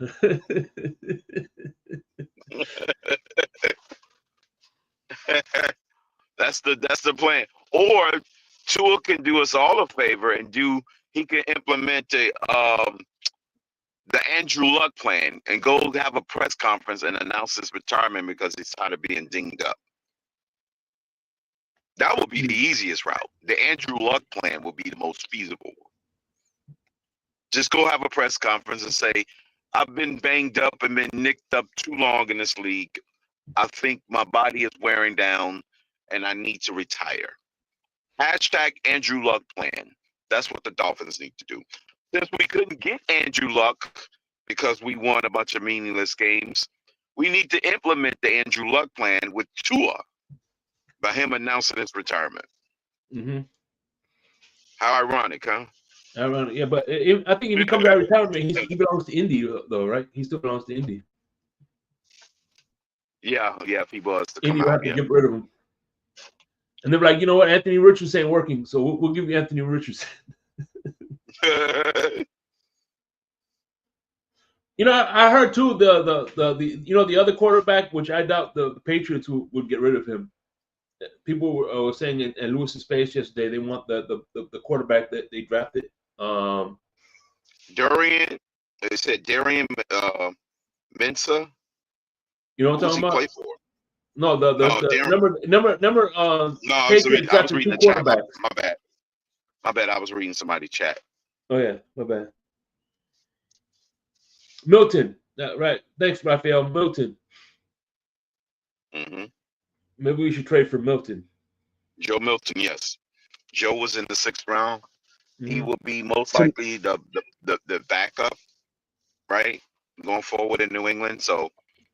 That's the plan. Or Tua can do us all a favor and he can implement the Andrew Luck plan and go have a press conference and announce his retirement because he's tired of being dinged up. That would be the easiest route. The Andrew Luck plan would be the most feasible. Just go have a press conference and say, I've been banged up and been nicked up too long in this league. I think my body is wearing down and I need to retire. Hashtag Andrew Luck plan. That's what the Dolphins need to do. Since we couldn't get Andrew Luck because we won a bunch of meaningless games, we need to implement the Andrew Luck plan with Tua by him announcing his retirement. Mm-hmm. How ironic, huh? Ironic, yeah. But I think if he comes out of retirement, he belongs to Indy, though, right? He still belongs to Indy. Yeah, if he was to Indy come will out, have to get rid of him. And they're like, you know what? Anthony Richardson ain't working, so we'll give you Anthony Richardson. I heard too the other quarterback, which I doubt the Patriots would get rid of him. People were saying in Lewis's space yesterday they want the quarterback that they drafted. Darian, they said Darian Mensah. You know what I'm talking about? Play for? No, number. No, I was reading the chat. My bad. I was reading somebody's chat. Oh yeah, my bad. Milton, right? Thanks, Raphael. Milton. Mm-hmm. Maybe we should trade for Milton. Joe Milton, yes. Joe was in the 6th round. Mm-hmm. He will be most likely the backup, right? Going forward in New England. So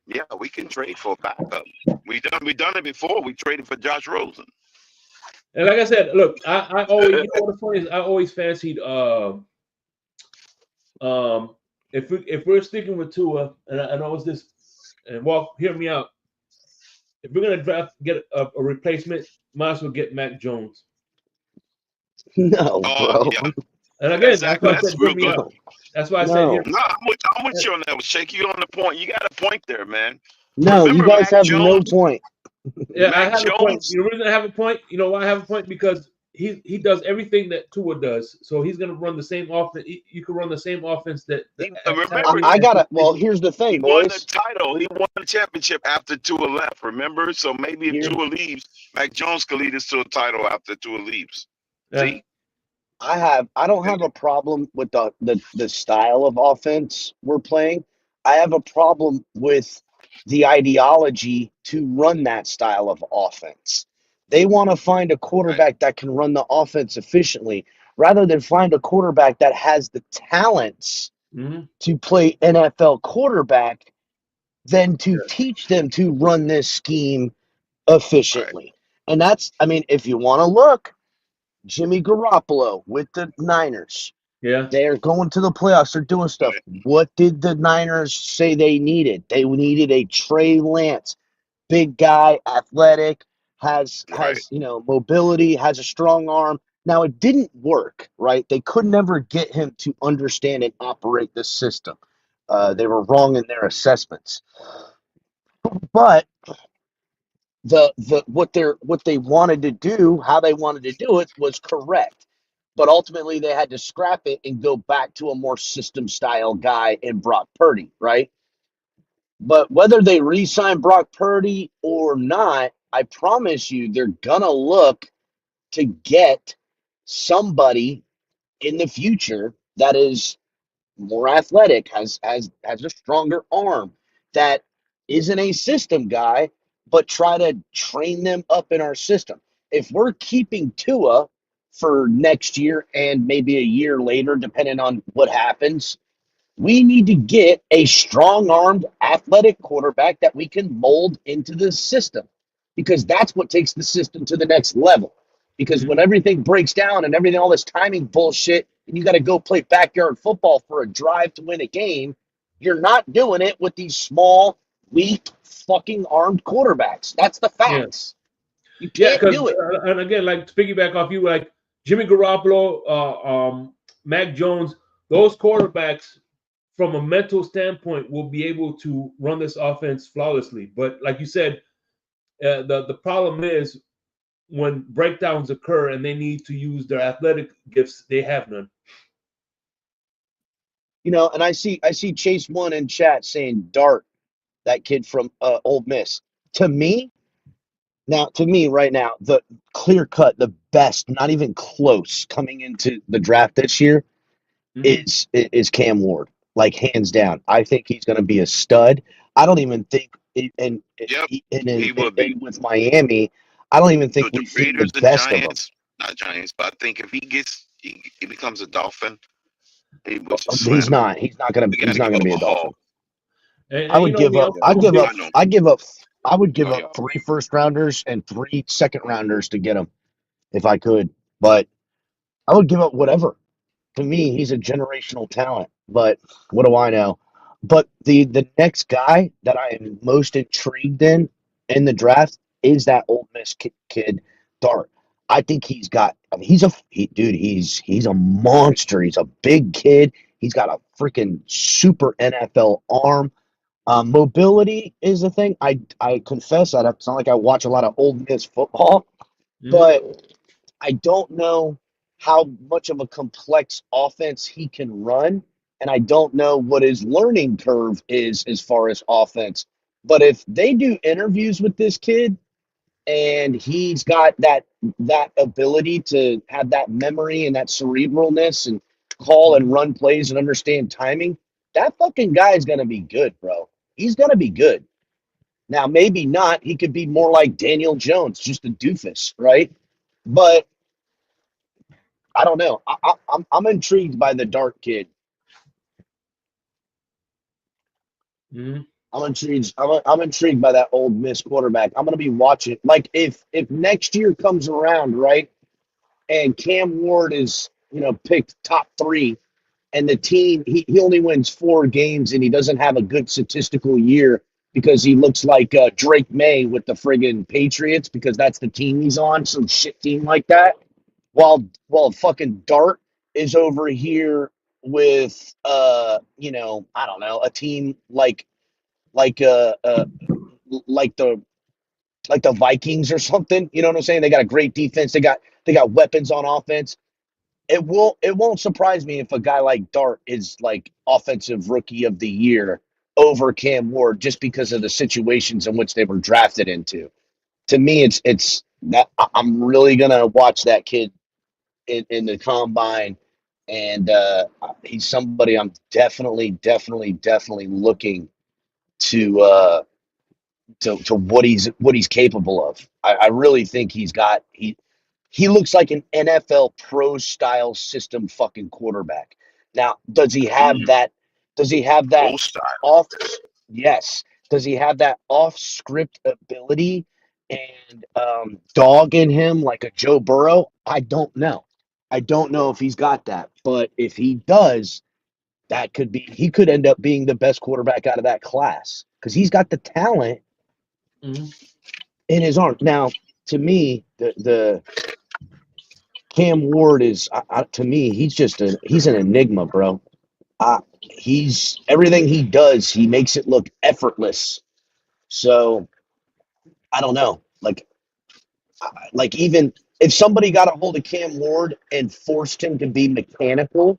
yeah, we can trade for a backup. We done it before. We traded for Josh Rosen. And like I said, look, I always what's funny is I always fancied if we're sticking with Tua, and I know it's this And well, hear me out. If we're gonna get a replacement, might as well get Mac Jones. No, Oh bro. yeah, And again, that's exactly. why I That's said hear real me good. out. That's why I said No. hear. No, I'm with you on that. Shake you on the point. You got a point there, man. No, you Remember guys Mac have no Jones? point. Yeah, I Mac have a point. Jones. The reason I have a point, you know why I have a point? Because he does everything that Tua does. So he's gonna run the same offense. You can run the same offense that Remember, I gotta. Well, here's the he thing, won the boys. title. He won the championship after Tua left. Remember, so maybe if Here, Tua leaves, Mac Jones could lead us to a title after Tua leaves. Yeah. See? I don't have a problem with the style of offense we're playing. I have a problem with the ideology to run that style of offense. They want to find a Right. quarterback that can run the offense efficiently rather than find a quarterback that has the talents Mhm. to play NFL quarterback than to Yeah. teach them to run this scheme Right. efficiently. And that's, I mean, if you want to look, Jimmy Garoppolo with the Niners. Yeah. They're going to the playoffs. They're doing stuff. What did the Niners say they needed? They needed a Trey Lance, big guy, athletic, Right. mobility, has a strong arm. Now it didn't work, right? They could never get him to understand and operate the system. They were wrong in their assessments. But what they wanted to do, how they wanted to do it was correct. But ultimately they had to scrap it and go back to a more system style guy in Brock Purdy, right? But whether they re-sign Brock Purdy or not, I promise you they're gonna look to get somebody in the future that is more athletic, has a stronger arm, that isn't a system guy, but try to train them up in our system. If we're keeping Tua for next year and maybe a year later, depending on what happens, we need to get a strong armed, athletic quarterback that we can mold into the system because that's what takes the system to the next level. Because when Mhm. everything breaks down and everything, all this timing bullshit, and you got to go play backyard football for a drive to win a game, you're not doing it with these small, weak, fucking armed quarterbacks. That's the Yeah. facts. You Yeah. can't Because do it. and again, like to piggyback off you, like Jimmy Garoppolo, Mac Jones, those quarterbacks from a mental standpoint will be able to run this offense flawlessly. But like you said, the problem is when breakdowns occur and they need to use their athletic gifts, they have none. And I see Chase One in chat saying Dart, that kid from Old Miss. To me, right now, the clear cut, the best, not even close, coming into the draft this year Mhm. is Cam Ward, like hands down. I think he's going to be a stud. I don't even think, Yep. He would be. and with Miami, I don't even think With the we've seen the Raiders and best of him. Giants, not Giants, but I think if he becomes a Dolphin, which is He's slim, not. He's not going to. we got He's to not give going to up be a a Dolphin. haul. I And you would know give me, up. I'm a big. I know. I would give Oh, up yeah. 3 first rounders and 3 second rounders to get him if I could. But I would give up whatever. To me, he's a generational talent. But what do I know? But the next guy that I am most intrigued in the draft is that Old Miss kid, Dart. I think he's got. I mean, dude. He's a monster. He's a big kid. He's got a freaking super NFL arm. Mobility is a thing. I confess that it's not like I watch a lot of Old Miss football, Mhm. but I don't know how much of a complex offense he can run, and I don't know what his learning curve is as far as offense. But if they do interviews with this kid and he's got that ability to have that memory and that cerebralness and call and run plays and understand timing, that fucking guy is gonna be good, bro. He's gonna be good. Now, maybe not. He could be more like Daniel Jones, just a doofus, right? But I don't know. I'm intrigued by the Dart kid. Mhm. I'm intrigued by that Old Miss quarterback. I'm gonna be watching. Like if next year comes around, right, and Cam Ward is picked top 3, and the team he only wins 4 games and he doesn't have a good statistical year, because he looks like Drake May with the friggin' Patriots because that's the team he's on, some shit team like that. While fucking Dart is over here with I don't know, a team like like the like the Vikings or something. You know what I'm saying? They got a great defense. They got weapons on offense. It won't surprise me if a guy like Dart is like offensive rookie of the year over Cam Ward just because of the situations in which they were drafted into. To me, it's that I'm really gonna watch that kid in the combine, and he's somebody I'm definitely looking to what he's capable of. I really think he looks like an NFL pro style system fucking quarterback. Now, does he have that? Does he have that Pro style. off? Yes. Does he have that off script ability and dog in him like a Joe Burrow? I don't know. I don't know if he's got that, but if he does, he could end up being the best quarterback out of that class because he's got the talent Mhm. in his arm. Now, to me, the Cam Ward is to me he's an enigma, bro. He's everything he does, he makes it look effortless. So I don't know, like even if somebody got a hold of Cam Ward and forced him to be mechanical,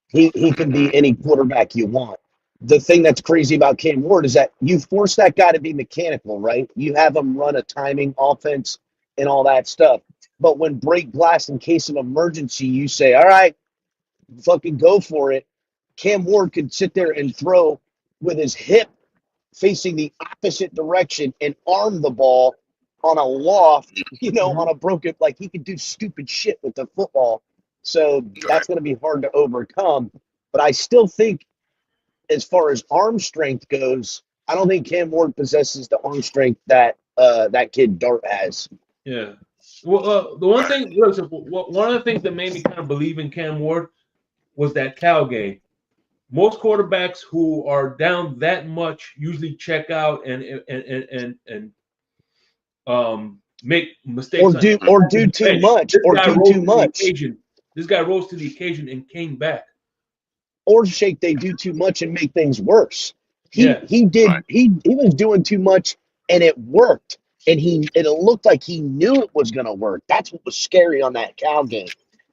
he can be any quarterback you want. The thing that's crazy about Cam Ward is that you force that guy to be mechanical, right? You have him run a timing offense and all that stuff. But when break glass in case of emergency, you say, all right, fucking go for it. Cam Ward could sit there and throw with his hip facing the opposite direction and arm the ball on a loft, on a broken, like he could do stupid shit with the football. So that's going to be hard to overcome. But I still think, as far as arm strength goes, I don't think Cam Ward possesses the arm strength that that kid Dart has. Yeah. Well, the one thing, look, so one of the things that made me kind of believe in Cam Ward was that Cal game. Most quarterbacks who are down that much usually check out and make mistakes Or do too much. This Or guy do rose too to the much. occasion. This guy rose to the occasion and came back. Or Shake, they do too much and make things worse. He Yeah. he did he was doing too much and it worked. And it looked like he knew it was gonna work. That's what was scary on that Cal game.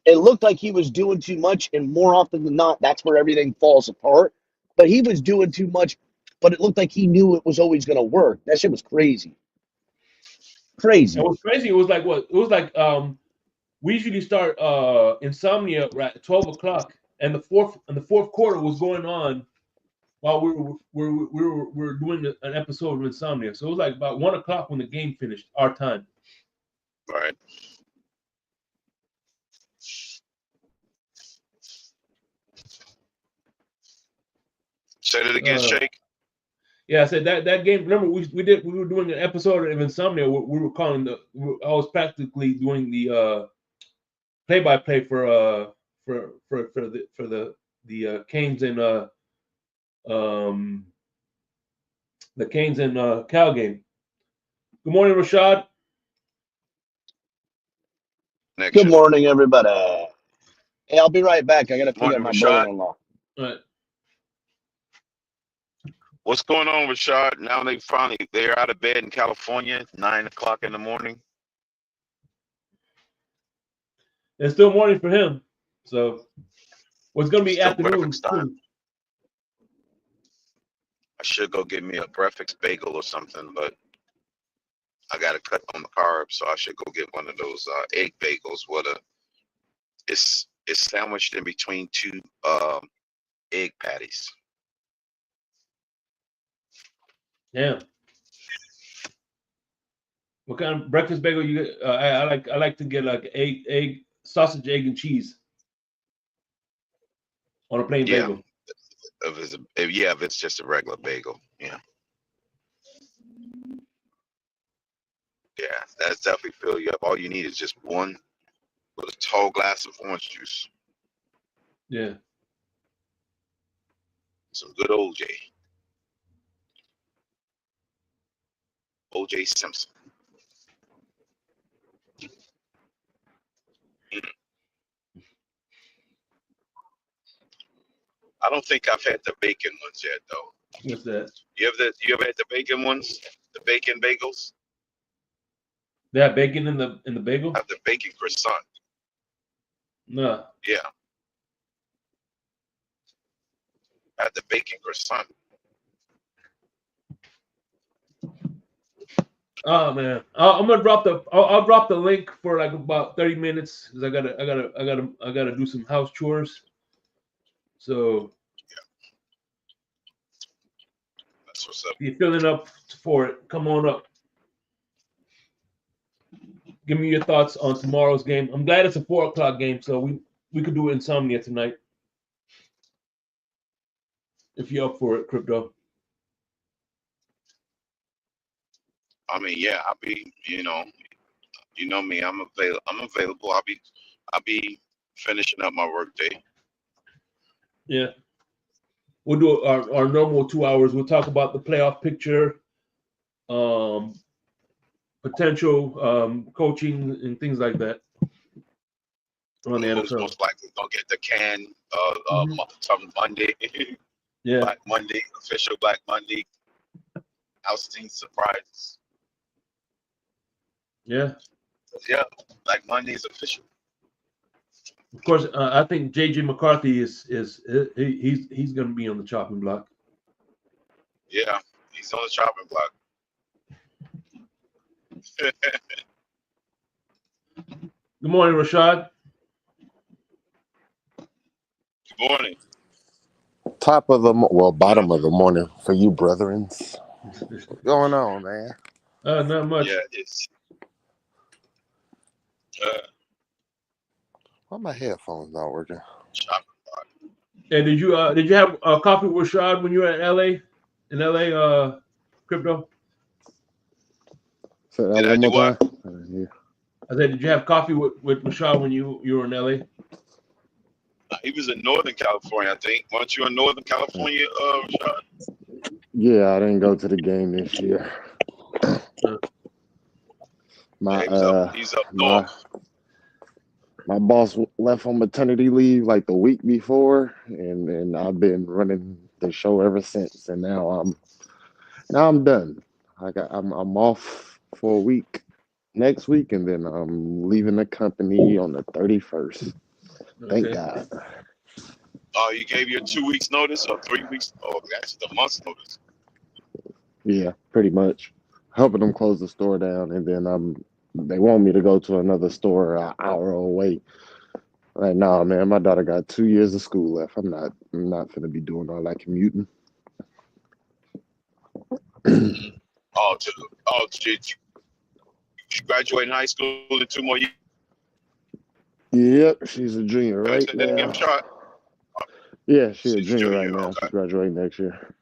It looked like he was doing too much, and more often than not, that's where everything falls apart. But he was doing too much, but it looked like he knew it was always gonna work. That shit was crazy. And Crazy. what's crazy, it was like what? It was like we usually start Insomnia right at 12 o'clock, and the fourth quarter was going on while we were doing an episode of Insomnia. So it was like about 1 o'clock when the game finished, our time. Right. Say it again, Shake. Yeah, I said that game. Remember, we were doing an episode of Insomnia. We were calling I was practically doing the play-by-play for the Canes and the Canes and Cal game. Good morning, Rashad. Good morning, everybody. Hey, I'll be right back. I gotta pick up Morning, my Rashad. brother-in-law. All right. What's going on, Rashad? Now they're out of bed in California, 9 o'clock in the morning. It's still morning for him, so it's going to be Still afternoon breakfast time. soon. I should go get me a breakfast bagel or something, but I got to cut on the carbs, so I should go get one of those egg bagels. It's sandwiched in between two egg patties. Yeah. What kind of breakfast bagel you get? I like to get like egg, sausage, egg, and cheese on a plain bagel. If it's just a regular bagel, yeah, that's definitely fill you up. All you need is just one with a tall glass of orange juice. Yeah. Some good old J. O.J. Simpson. I don't think I've had the bacon ones yet, though. What's that? You ever had the bacon ones? The bacon bagels? They have bacon in the bagel? I have the bacon croissant. No. Yeah. I have the bacon croissant. Oh man, I'm gonna drop the. I'll drop the link for like about 30 minutes because I gotta do some house chores. So That's what's up. if you're filling up for it, come on up. Give me your thoughts on tomorrow's game. I'm glad it's a 4:00 game, so we could do Insomnia tonight. If you're up for it, Crypto. I mean, yeah, I'll be. You know me. I'm available. I'll be finishing up my work day. Yeah. We'll do our normal 2 hours. We'll talk about the playoff picture, potential coaching and things like that. On the Who's NFL. most likely gonna get the can Monday? Yeah. Black Monday, official Black Monday. Housing surprises. Yeah. Yeah, Black Monday is official. Of course, I think J.J. McCarthy he's going to be on the chopping block. Yeah, he's on the chopping block. Good morning, Rashad. Good morning. Bottom of the morning for you, brethren. What's going on, man? Not much. Yeah, it's. Why my headphones not working? Chopping block. And did you have a coffee with Rashad when you were at LA? In LA, Crypto? Say that Did I one do more what? time. I said, did you have coffee with Rashad when you were in LA? He was in Northern California, I think. Weren't you in Northern California, Rashad? Yeah, I didn't go to the game this year. He's up north. My boss left on maternity leave like the week before, and I've been running the show ever since. And now I'm done. I'm off for a week next week, and then I'm leaving the company on the 31st. Thank Okay. God. Oh, you gave your 2 weeks notice or 3 weeks? Oh, that's the month's notice. Yeah, pretty much. Helping them close the store down, and then they want me to go to another store an hour away. Like, nah, man, my daughter got 2 years of school left. I'm not gonna be doing all that commuting. Did you graduate in high school in 2 more years? Yep, she's a junior right Say that again, now. Shot. Yeah, she's a She's junior right junior, now. okay. She's graduating next year.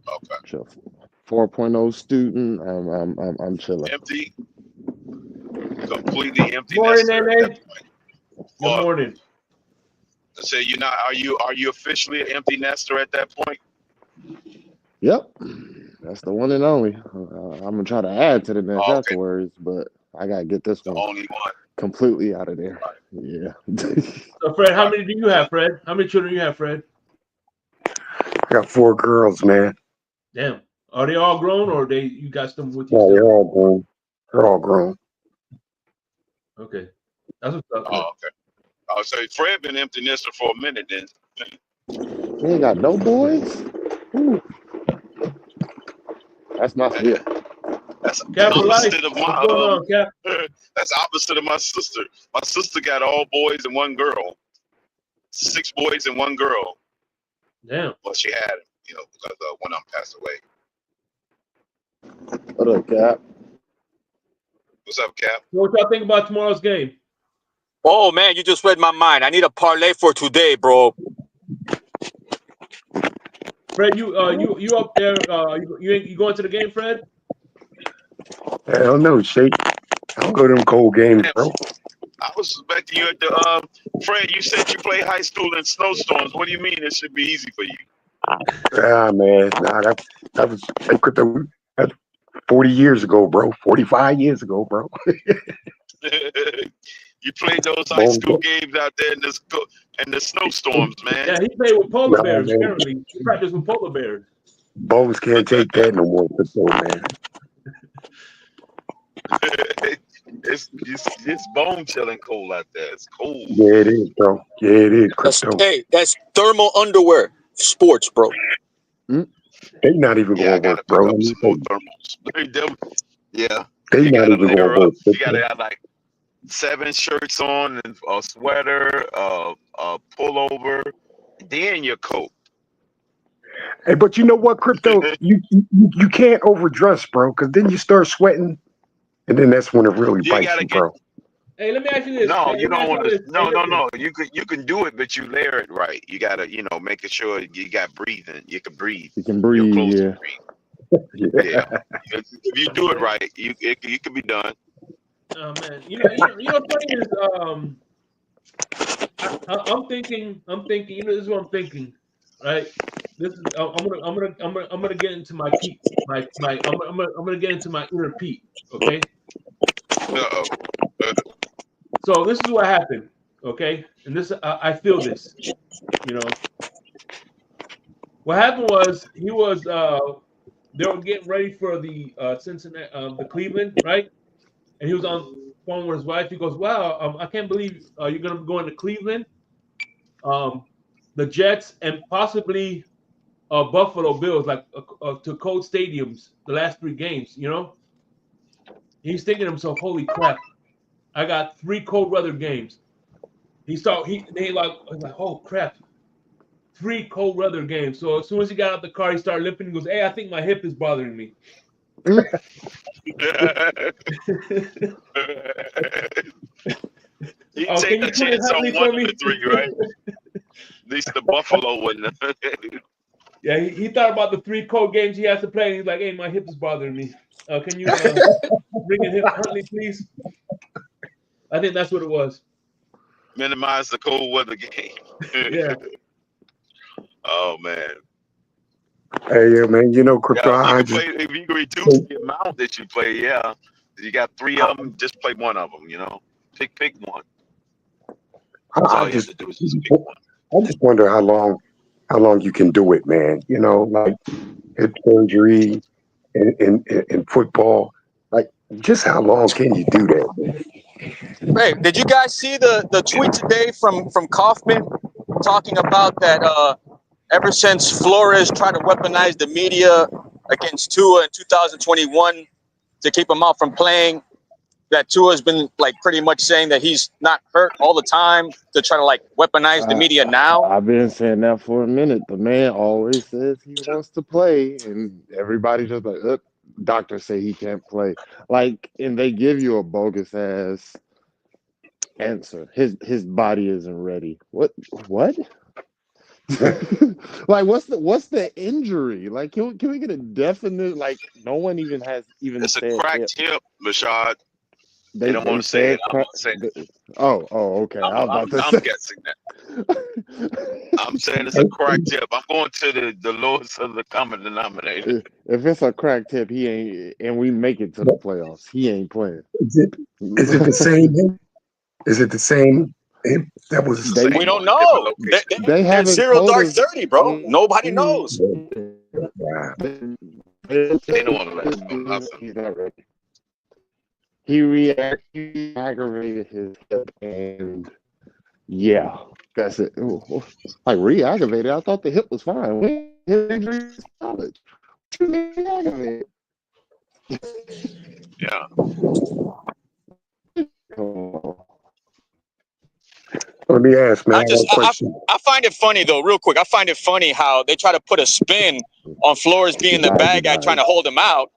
Okay. So 4.0 student. I'm chilling. Empty. Completely empty Morning, nester Nene. at that point. Good morning. So you're not? Are you officially an empty nester at that point? Yep, that's the one and only. I'm gonna try to add to the nest afterwards, but I gotta get this The one only one. completely out of there. Right. Yeah. So, Fred, how many do you have, Fred? How many children do you have, Fred? I got 4 girls, man. Damn. Are they all grown, or you got them with you? Yeah, still? they're all grown. They're all grown. Okay. That's what's up. Oh, okay. Oh, so Fred been empty nester for a minute then. You ain't got no boys? Ooh. That's my fear. That's Cap for life. opposite of What's going my on, Cap? that's opposite of my sister. My sister got all boys and 1 girl. 6 boys and 1 girl. Damn. Well, she had him, because one of them passed away. What up, Cap? What's up, Cap? What y'all think about tomorrow's game? Oh man, you just read my mind. I need a parlay for today, bro. Fred, you up there? You going to the game, Fred? Hell no, Shake. I don't go to them cold games, bro. I was expecting you at the Fred, you said you play high school in snowstorms. What do you mean it should be easy for you? Man, nah, that was that's 40 years ago, bro. 45 years ago, bro. You played those high Bones, school games out there in the snowstorms, man. Yeah, he played with polar nah, bears. man. Apparently, he practiced with polar bears. Bones can't take that no more, crypto, man. It's bone chilling cold out there. It's cold. Yeah, it is, bro. Yeah, it is, crypto. That's thermal underwear sports, bro. They not even Yeah, I going to work, gotta pick bro. up Let me some tell more you. thermals. Yeah, They you not gotta even going to layer work. up. You gotta have like 7 shirts on, and a sweater, a pullover, then your coat. Hey, but you know what, crypto? You can't overdress, bro, because then you start sweating, and then that's when it really You bites gotta you, get. bro. Hey, let me ask you this. No, Hey, you let me don't ask want you to. this. Hey, No, no, listen. no. You can do it, but you layer it right. You gotta, making sure you got breathing. You can breathe. You can Your breathe, clothes yeah. can breathe. Yeah. If you do it right, it can be done. Oh man, what's funny is I'm thinking. This is what I'm thinking, right? This is I'm gonna get into my peak. I'm gonna get into my inner peak. Okay. Uh-oh. So this is what happened. Okay, and this I feel this. What happened was they were getting ready for the Cincinnati, the Cleveland, right? And he was on the phone with his wife. He goes, "Wow, I can't believe you're going to be going to Cleveland, the Jets, and possibly Buffalo Bills, like to cold stadiums the last 3 games." He's thinking to himself, "Holy crap, I got 3 cold weather games." He's like, "Oh crap, 3 cold weather games." So as soon as he got out the car, he started limping. He goes, "Hey, I think my hip is bothering me." You Oh, take can you a put it chance on Huntley one for of the me? 3, right? At least the Buffalo one. Yeah, he thought about the 3 cold games he has to play, and he's like, "Hey, my hip is bothering me. Can you bring in Huntley, please?" I think that's what it was. Minimize the cold weather game. Yeah. Oh man. Hey, yeah, man. Crypto. Yeah, you I can just play if you can reduce the amount that you play. Yeah, you got 3 of them. Just play one of them. Pick one. That's I all you have just to do is just pick one. I just wonder how long you can do it, man. Like hip surgery in football. Like, just how long can you do that, man? Hey, did you guys see the tweet today from Kaufman talking about that? Ever since Flores tried to weaponize the media against Tua in 2021 to keep him out from playing, that Tua's been like pretty much saying that he's not hurt all the time to try to like weaponize the media now. I've been saying that for a minute. The man always says he wants to play, and everybody just like, doctors say he can't play. Like, and they give you a bogus ass answer. His body isn't ready. What? Like, what's the injury? Like, can we get a definite? Like, no one even has It's a said hip. cracked hip, Rashad. They don't They want to say said it. I'm not saying it. Oh, okay. I was about to I'm say. guessing that. I'm saying it's a cracked hip. I'm going to the lowest of the common denominator. If it's a cracked hip, he ain't, and we make it to the playoffs, he ain't playing. Is it the same hip? Is it the same hip that was? We don't know. They There's haven't zero told dark us 30, bro. Nobody knows. They don't want to let us know nothing. He's not ready. He aggravated his hip, and yeah, that's it. Like, re-aggravated? I thought the hip was fine. His injury is solid. Re-aggravated. Yeah. Let me ask, man. I got a question. I find it funny though, real quick. I find it funny how they try to put a spin on Flores being the bad guy, trying to hold him out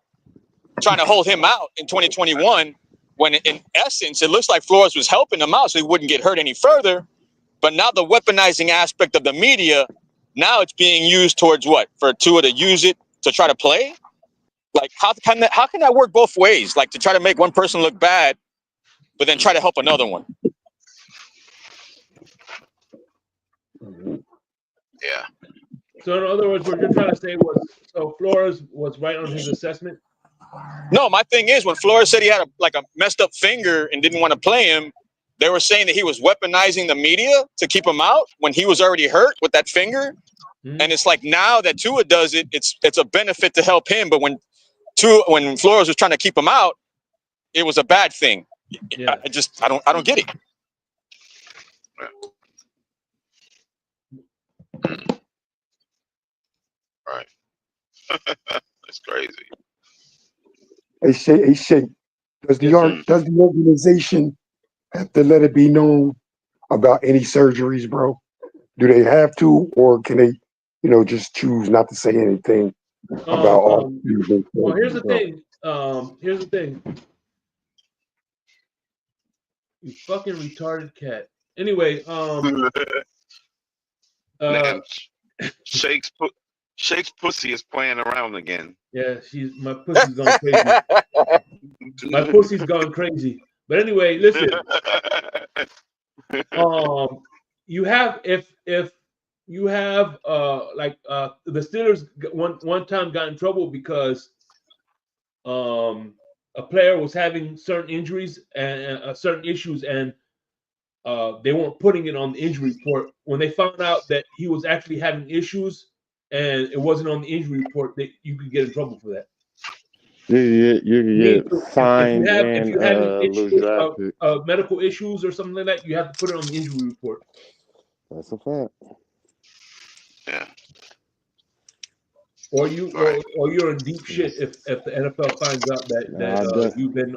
in 2021. When in essence, it looks like Flores was helping him out so he wouldn't get hurt any further. But now the weaponizing aspect of the media, now it's being used towards what? For Tua to use it to try to play? Like, how can that work both ways? Like, to try to make one person look bad, but then try to help another one. Yeah. So in other words, what you're trying to say was, so Flores was right on his assessment. No, my thing is when Flores said he had a messed up finger and didn't want to play him, they were saying that he was weaponizing the media to keep him out when he was already hurt with that finger. And it's like now that Tua does it, it's a benefit to help him. But when Flores was trying to keep him out, it was a bad thing. Yeah. I don't get it. Right. That's crazy. Hey, Shake. Does the organization have to let it be known about any surgeries, bro? Do they have to, or can they, just choose not to say anything about all? Well, here's the thing. Here's the thing. You fucking retarded cat. Anyway, Man, Shake's pussy is playing around again. Yeah, my pussy's gone crazy. My pussy's gone crazy. But anyway, listen. You have if you have the Steelers one time got in trouble because a player was having certain injuries and certain issues, and they weren't putting it on the injury report. When they found out that he was actually having issues and it wasn't on the injury report, you could get in trouble for that. You get fined if you have issues, drafted. medical issues or something like that, you have to put it on the injury report. That's a fact. Yeah. Or you're in deep shit if the NFL finds out that you've been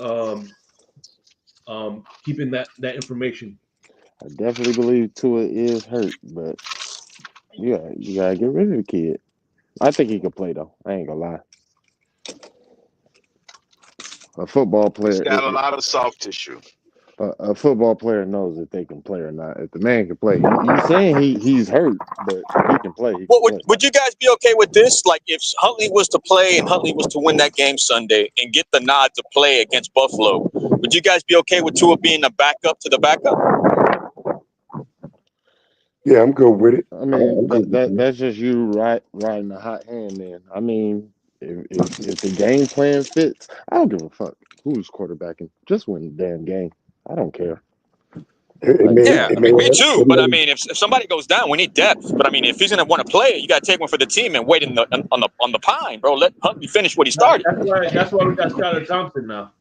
keeping that information. I definitely believe Tua is hurt, but you gotta get rid of the kid. I think he could play though. I ain't gonna lie. A football player. He's got a lot of soft tissue. A football player knows if they can play or not. If the man can play, you're saying he's hurt, but he can play. Would you guys be okay with this? Like if Huntley was to play and Huntley was to win that game Sunday and get the nod to play against Buffalo, would you guys be okay with Tua being a backup to the backup? Yeah, I'm good with it. I mean, that's just you riding a hot hand. Then I mean, if the game plan fits, I don't give a fuck who's quarterbacking. Just win the damn game. I don't care. Me too. But I mean, if somebody goes down, we need depth. But I mean, if he's gonna want to play, you got to take one for the team and wait on the pine, bro. Let Huntley finish what he started. That's why we got Skylar Thompson now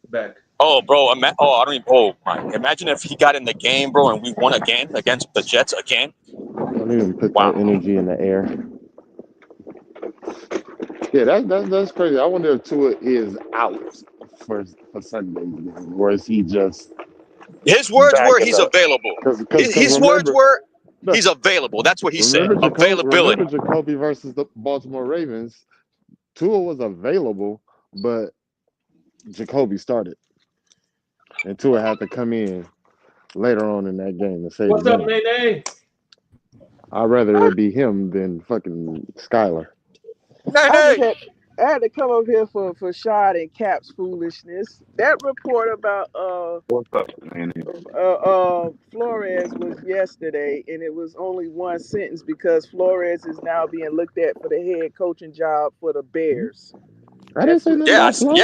back. Oh, bro. Imagine if he got in the game, bro, and we won again against the Jets again. Don't even put that energy in the air. Yeah, that's crazy. I wonder if Tua is out for Sunday, or is he just? His words were he's available. His words were he's available. That's what he said. Availability. Remember Jacoby versus the Baltimore Ravens? Tua was available, but Jacoby started, and Tua had to come in later on in that game to save. What's up, Nene? I'd rather it be him than fucking Skylar. I had to come up here for Shad and Cap's foolishness. That report about Flores was yesterday, and it was only one sentence because Flores is now being looked at for the head coaching job for the Bears. I didn't say nothing.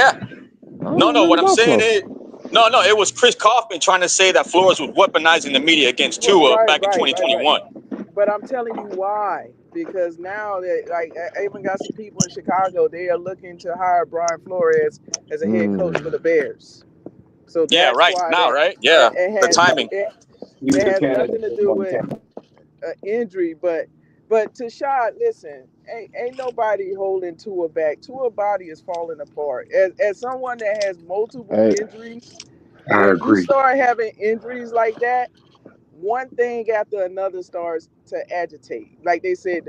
No. What I'm saying is, it was Chris Kaufman trying to say that Flores was weaponizing the media against Tua back in 2021. Right. But I'm telling you why. Because now that I even got some people in Chicago, they are looking to hire Brian Flores as a head coach for the Bears. So that's right why now, right? Yeah, the timing. It has nothing to do with injury, but to Shad, listen, ain't nobody holding Tua back. Tua body is falling apart. As someone that has multiple injuries, when you start having injuries like that, one thing after another starts to agitate. Like they said,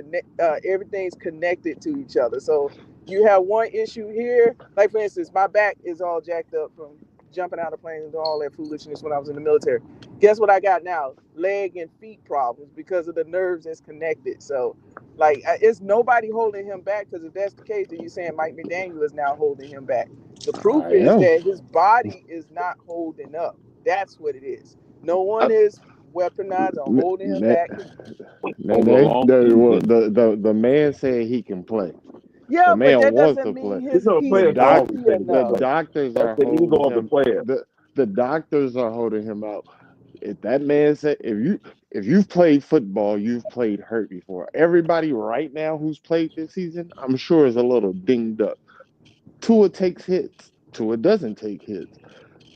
everything's connected to each other. So you have one issue here. Like for instance, my back is all jacked up from jumping out of planes and all that foolishness when I was in the military. Guess what I got now? Leg and feet problems because of the nerves that's connected. So it's nobody holding him back, because if that's the case, then you're saying Mike McDaniel is now holding him back. The proof is that his body is not holding up. That's what it is. No one is weaponized and N- holding him n- back. over a long season. the man said he can play. Yeah, The but man that wants doesn't to play. mean You know, he's players always healthy say he can The enough. play. doctors That's are the holding ego of the him. player. The doctors are holding him out. If that man said, if you've played football, you've played hurt before. Everybody right now who's played this season, I'm sure is a little dinged up. Tua takes hits. Tua doesn't take hits.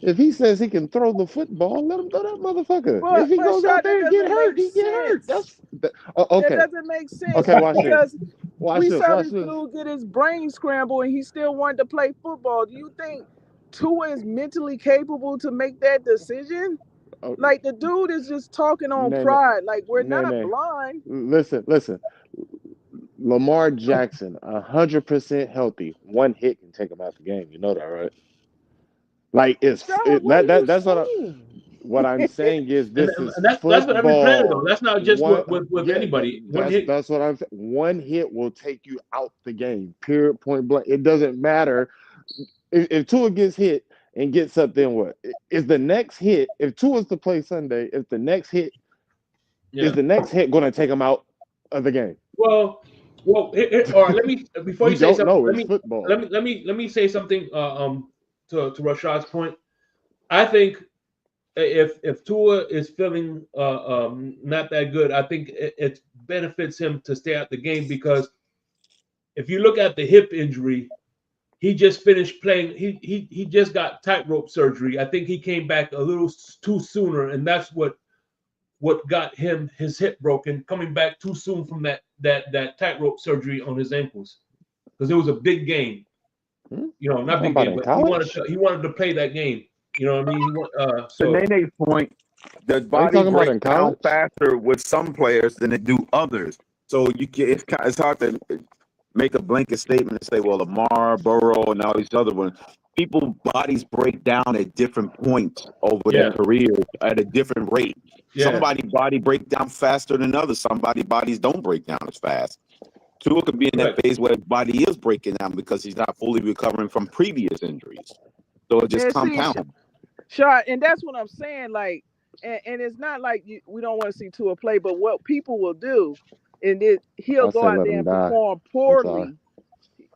If he says he can throw the football, let him throw that motherfucker. If he But goes out shot, there that and get doesn't hurt, make he get hurt. sense. That Okay. doesn't make sense Okay, watch this. because Watch we this. saw Watch this this. dude get his brain scrambled and he still wanted to play football. Do you think Tua is mentally capable to make that decision? Oh, Like the dude is just talking on Nene, pride. Like we're not Nene. blind. Listen. Lamar Jackson, 100% healthy. One hit can take him out the game. You know that, right? Like What are you that's saying? what I'm saying is And, this is and that's for every player though. football. That's not just One with yeah, anybody. One hit. that's what I'm saying. One hit will take you out the game. Period. Point blank. It doesn't matter if Tua gets hit and gets up. Then what? Is the next hit? If Tua's to play Sunday, if the next hit is the next hit going to take him out of the game? Well, all right. Let me before We you say don't something. know. It's football. Let me say something. To Rashad's point, I think if Tua is feeling not that good, I think it benefits him to stay out the game because if you look at the hip injury, he just finished playing. He just got tightrope surgery. I think he came back a little too sooner, and that's what got him his hip broken, coming back too soon from that tightrope surgery on his ankles, because it was a big game. You know, not big game, but he wanted to play that game. You know what I mean? To Nene's point, the Are you body talking about breaks in down college? faster with some players than it do others. So it's hard to make a blanket statement and say, well, Lamar, Burrow, and all these other ones. People's bodies break down at different points over their careers at a different rate. Somebody's body break down faster than others. Somebody's bodies don't break down as fast. Tua could be in that phase where his body is breaking down because he's not fully recovering from previous injuries. So it just compounds. Sure, and that's what I'm saying. Like, and it's not like we don't want to see Tua play, but what people will do, and he'll I go said out let there him and die. perform I'm sorry. poorly.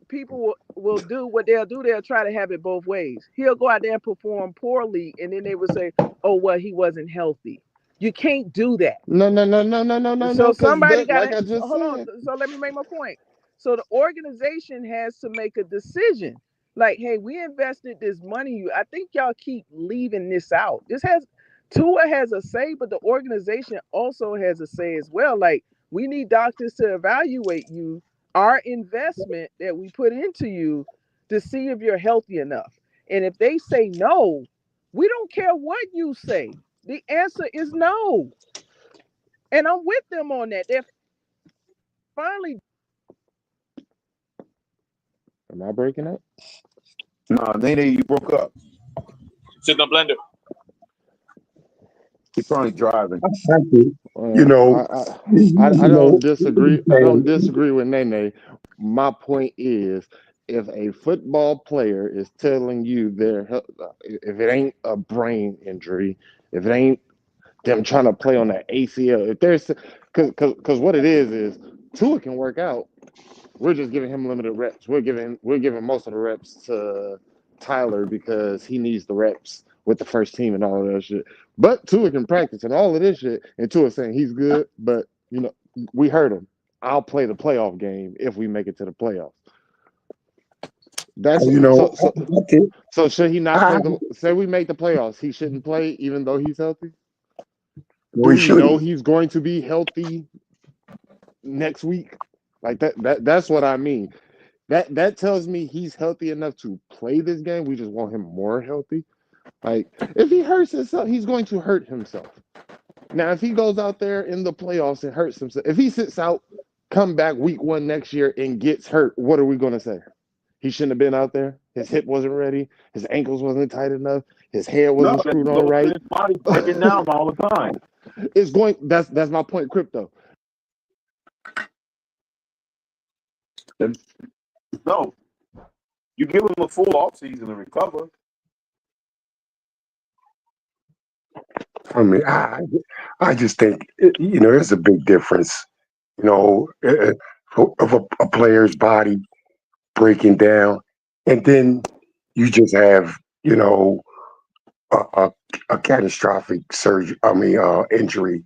People will do what they'll do. They'll try to have it both ways. He'll go out there and perform poorly, and then they will say, "Oh, well, he wasn't healthy." You can't do that. No. So somebody got Like to I just hold on. said. So let me make my point. So the organization has to make a decision. Like, hey, we invested this money. I think y'all keep leaving this out. Tua has a say, but the organization also has a say as well. Like, we need doctors to evaluate you, our investment that we put into you, to see if you're healthy enough. And if they say no, we don't care what you say. The answer is no. And I'm with them on that. They're finally. Am I breaking up? No, Nene, you broke up. Sitting on blender. He's probably driving. You know, I don't disagree. I don't disagree with Nene. My point is, if a football player is telling you if it ain't a brain injury, if it ain't them trying to play on that ACL, if there's because what it is Tua can work out. We're just giving him limited reps. We're giving most of the reps to Tyler because he needs the reps with the first team and all of that shit. But Tua can practice and all of this shit. And Tua saying he's good, but we heard him. I'll play the playoff game if we make it to the playoffs. That's so should he not play say we make the playoffs, he shouldn't play even though he's healthy? Do we know he's going to be healthy next week? Like that's what I mean. That tells me he's healthy enough to play this game. We just want him more healthy. Like if he hurts himself, he's going to hurt himself. Now, if he goes out there in the playoffs and hurts himself, if he sits out, come back week 1 next year and gets hurt, what are we going to say? He shouldn't have been out there. His hip wasn't ready. His ankles wasn't tight enough. His hair wasn't screwed on right. His body's breaking down all the time. It's going. That's my point. Crypto. No, you give him a full off season to recover. I mean, I just think there's a big difference, of a player's body breaking down, and then you just have a, a, a catastrophic surgery. I mean, injury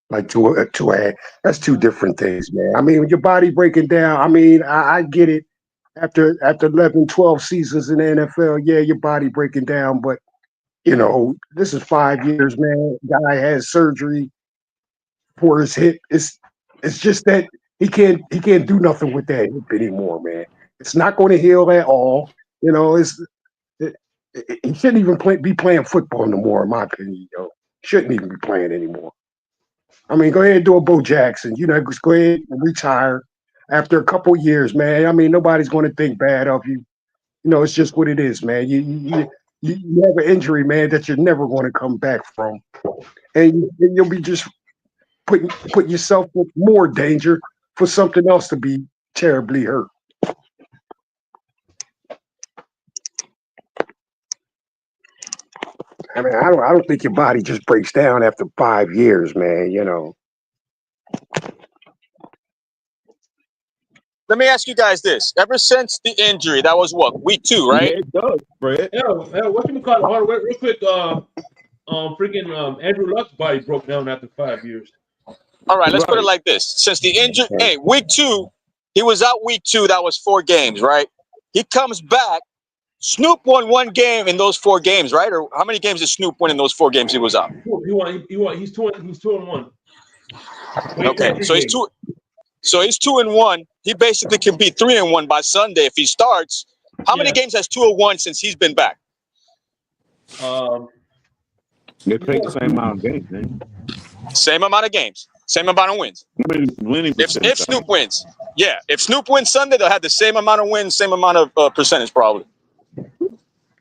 like to a head. That's two different things, man. I mean, when your body breaking down, I mean, I get it. After 11, 12 seasons in the NFL, yeah, your body breaking down, but this is 5 years, man. Guy has surgery for his hip. It's just that he can't do nothing with that hip anymore, man. It's not going to heal at all. It, he shouldn't even be playing football no more, in my opinion. Shouldn't even be playing anymore. I mean, go ahead and do a Bo Jackson. Just go ahead and retire after a couple years, man. I mean, nobody's going to think bad of you. It's just what it is, man. You have an injury, man, that you're never going to come back from, and you'll be just put yourself in more danger for something else to be terribly hurt. I mean, I don't think your body just breaks down after 5 years, man. Let me ask you guys this. Ever since the injury, that was what, week 2, right? Yeah, it does, Fred. Yeah, what you call it? Hold on, real quick. Freaking Andrew Luck's body broke down after 5 years. All right, let's put it like this. Since the injury, hey, week 2, he was out week 2. That was 4 games, right? He comes back. Snoop won 1 game in those 4 games, right? Or how many games did Snoop win in those 4 games he was out? He won. He's 2-1. Okay, so he's 2-1. He basically can be 3-1 by Sunday if he starts. How many games has 2-1 since he's been back? They played the same amount of games, man. Same amount of games, same amount of wins. Winning if Snoop wins, yeah. If Snoop wins Sunday, they'll have the same amount of wins, same amount of percentage, probably.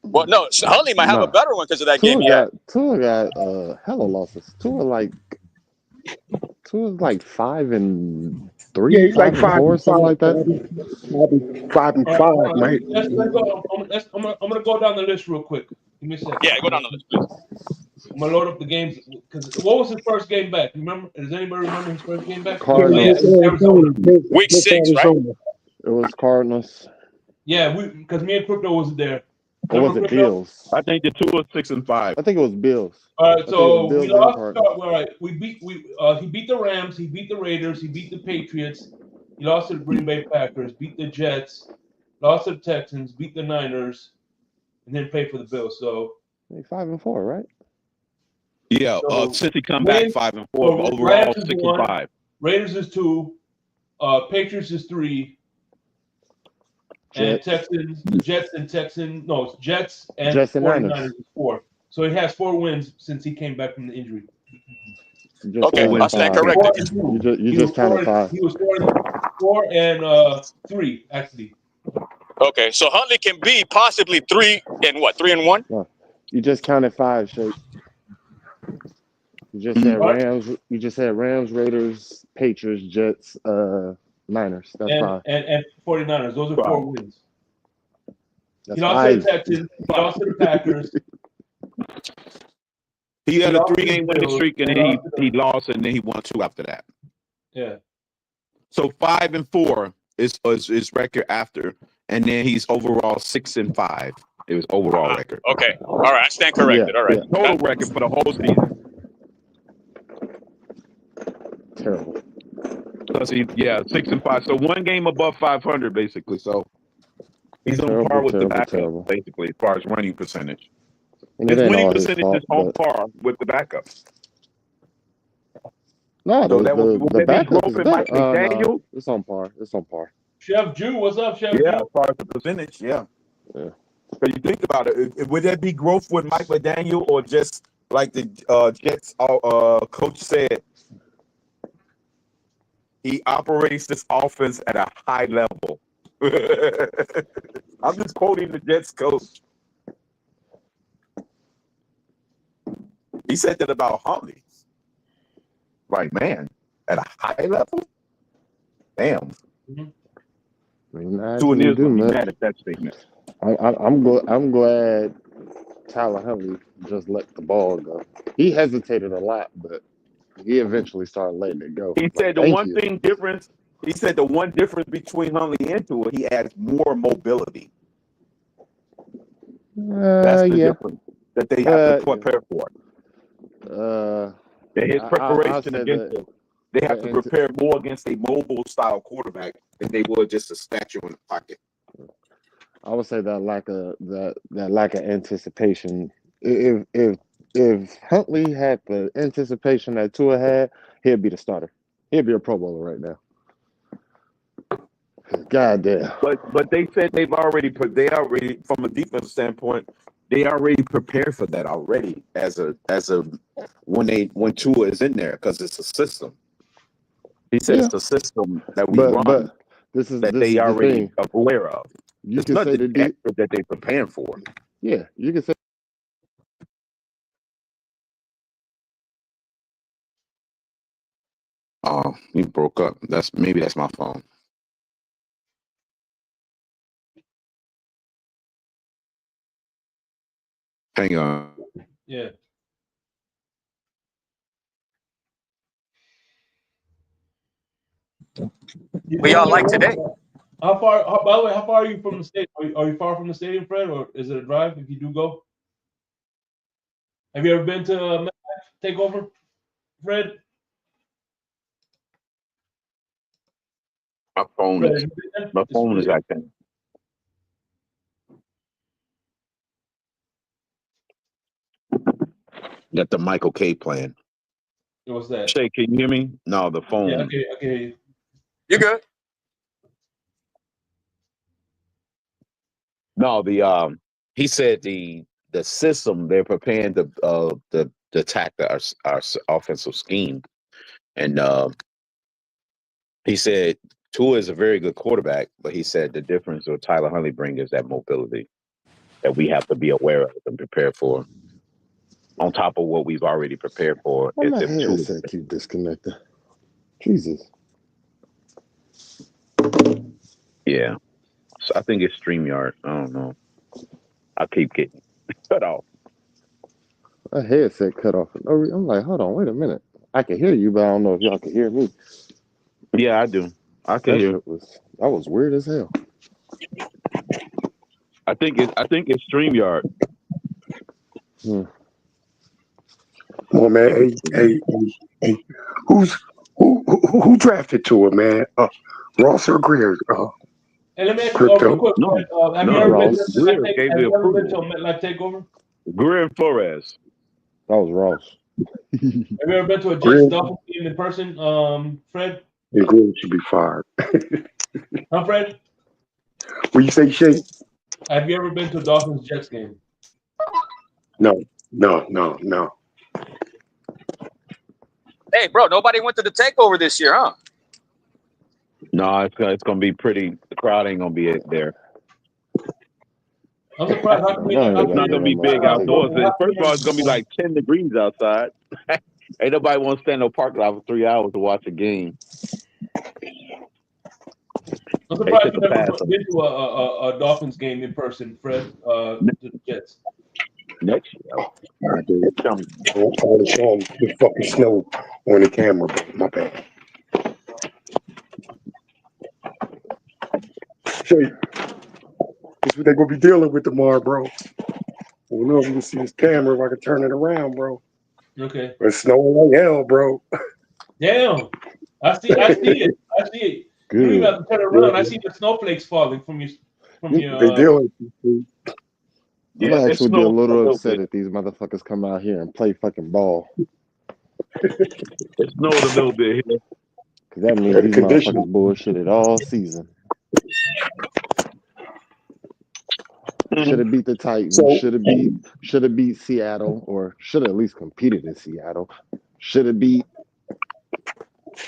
Well, no, Huntley might have a better one because of that game. Yeah, Tua got hella losses. Tua is like 5-3, Yeah, he's like 5-4, something like that. 5-5, mate. I'm gonna go down the list real quick. Give me a second. Yeah, go down the list, please. I'm gonna load up the games because what was his first game back? You remember? Does anybody remember his first game back? Cardinals. Week 6, right? It was Cardinals. Yeah, because me and Crypto wasn't there. Or was it Bills? I think the 2 are 6-5. I think it was Bills. All right, so we lost. Cardinals. All right, he beat the Rams, he beat the Raiders, he beat the Patriots, he lost to the Green Bay Packers, beat the Jets, lost to the Texans, beat the Niners, and then played for the Bills. So 5-4, right? Yeah, since he come back 5-4, overall 6-5. Raiders is 2, Patriots is 3, and Jets and 49ers is 4. So he has 4 wins since he came back from the injury. Okay, I stand corrected. You just counted 5. He was 4 and 3 actually. Okay, so Huntley can be possibly 3-1? No, you just counted 5, Shake. You just said Rams. You just said Rams, Raiders, Patriots, Jets, Niners. That's 5. And 49ers. Those are 4 wins. That's he lost to the Texans. He lost to the Packers. He had a 3-game winning streak, and then he lost, and then he won 2 after that. Yeah. So 5-4 is record after, and then he's overall 6-5. It was overall record. Okay. All right. I stand corrected. Yeah, all right. Yeah. Total record for the whole season. Terrible. Plus 6-5. So 1 game above 500, basically. So he's on par with the backup, basically, as far as running percentage. And his winning percentage is on par with the backup. No, so the backup is better. Daniel? It's on par. It's on par. Chef Jew, what's up, Chef Jew? Yeah, as far as the percentage, yeah. So you think about it, would there be growth with Mike McDaniel, or just like the Jets coach said, he operates this offense at a high level? I'm just quoting the Jets coach. He said that about Huntley. Like, man, at a high level? Damn. I mean, Two and be mad at that statement. I'm glad Tyler Huntley just let the ball go. He hesitated a lot, but he eventually started letting it go. He Like, said the thank one you. thing difference. He said the one difference between Huntley and Tua, he adds more mobility. That's the Yeah. difference that they have to Yeah. prepare for. I'll His preparation say against that they have to prepare more against a mobile style quarterback than they would just a statue in the pocket. I would say that lack of anticipation. If Huntley had the anticipation that Tua had, he'd be the starter. He'd be a Pro Bowler right now. God damn. But they said they already from a defense standpoint, they already prepared for that already as a when Tua is in there because it's a system. He said it's a system that we run But this is they the already thing. aware of. You It's can say nothing extra that they're preparing for. Yeah, you can say. Oh, he broke up. That's my phone. Hang on. Yeah. We all like today. By the way, how far are you from the stadium? Are you far from the stadium, Fred, or is it a drive if you do go? Have you ever been to MetLife Takeover, Fred? My phone Fred, is have you been there? acting. Got the Michael K plan. What's that? Shay, can you hear me? No, the phone. Yeah, okay. You good? No, he said the system they're preparing to attack our offensive scheme, and he said Tua is a very good quarterback, but he said the difference with Tyler Huntley brings is that mobility that we have to be aware of and prepare for. On top of what we've already prepared for, Why my if Tua, headset keep disconnecting? Jesus. yeah. So I think it's StreamYard. I don't know. I keep getting cut off. My headset cut off. I'm like, hold on, wait a minute. I can hear you, but I don't know if y'all can hear me. Yeah, I do. I can hear. That was weird as hell. I think it's StreamYard. Come on, man. Hey. Who drafted Tua, man? Ross or Greer? Hey, let me ask you Crypto. real quick. Have you ever been to MetLife Takeover? Greer and Flores. That was Ross. Have you ever been to a Jets Dolphins game in person, Fred? And Greer should be fired. Huh, Fred? What you say, Shay? Have you ever been to a Dolphins Jets game? No. Hey, bro, nobody went to the takeover this year, huh? No, it's gonna be pretty. The crowd ain't gonna be there. I'm surprised. It's not gonna be big outdoors. First of all, it's gonna be like 10 degrees outside. Ain't nobody want to stand in the parking lot for 3 hours to watch a game. I'm surprised you've never been to a Dolphins game in person, Fred. To the Jets. Next year. I want to show them the fucking snow on the camera. My bad. Shay, this is what they're gonna be dealing with tomorrow, bro. I don't know if you can see this camera, if I can turn it around, bro. Okay. It's snowing like hell, bro. Damn. I see it. You don't even have to turn around. I see the snowflakes falling from your. They dealing. I'm actually be a little upset if these motherfuckers come out here and play fucking ball. It snowed a little bit here. Because that means these motherfuckers bullshitted all season. Should have beat the Titans. Should have beat Seattle, or should have at least competed in Seattle. Should have beat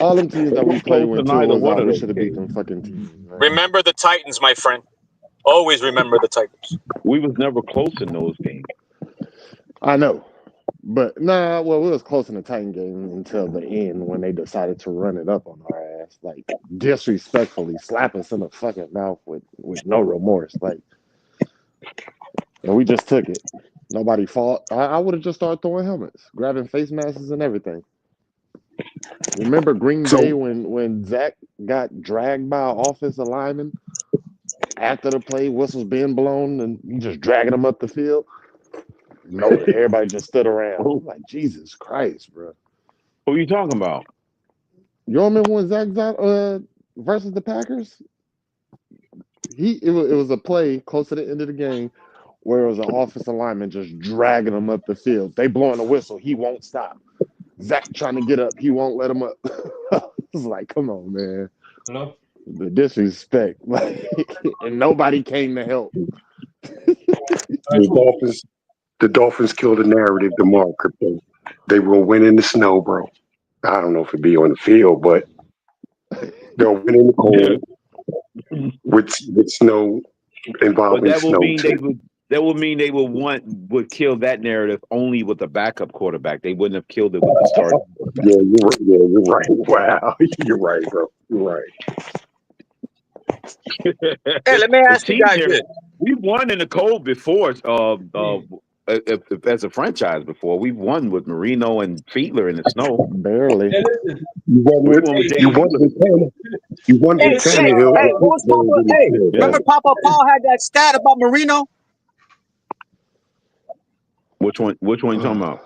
all them teams that we played when Tua was out. We should have beat them fucking teams. Man. Remember the Titans, my friend. Always remember the Titans. We was never close in those games. I know. But we was close in the Titan game until the end when they decided to run it up on our ass. Like, disrespectfully slap us in the fucking mouth with no remorse. Like, and we just took it. Nobody fought. I would have just started throwing helmets, grabbing face masks and everything. Remember Green So Bay when Zach got dragged by an offensive lineman after the play, whistles being blown, and you just dragging him up the field? No, everybody just stood around. I'm like, Jesus Christ, bro. Who are you talking about? You don't remember when Zach versus the Packers? It was a play close to the end of the game where it was an offensive lineman just dragging him up the field. They blowing a whistle. He won't stop. Zach trying to get up. He won't let him up. It's like, come on, man. Hello? The disrespect. And nobody came to help. The Dolphins killed the narrative tomorrow, Crypto. They will win in the snow, bro. I don't know if it'd be on the field, but they'll win in the cold with snow But involving that will snow mean they too. would. That would mean they would kill that narrative only with the backup quarterback. They wouldn't have killed it with the starter. Yeah, you're right. Wow, you're right, bro. You're right. Hey, let me The ask you team guys there, this. we've won in the cold before. As a franchise before, we've won with Marino and Fiedler in the snow. Barely. Hey, listen. You won We with won with you James won Fiedler. with you won Hey, with Shaq, Tannehill. hey, what was Papa? Hey, remember Papa Paul had that stat about Marino? Which one? Which one you talking about?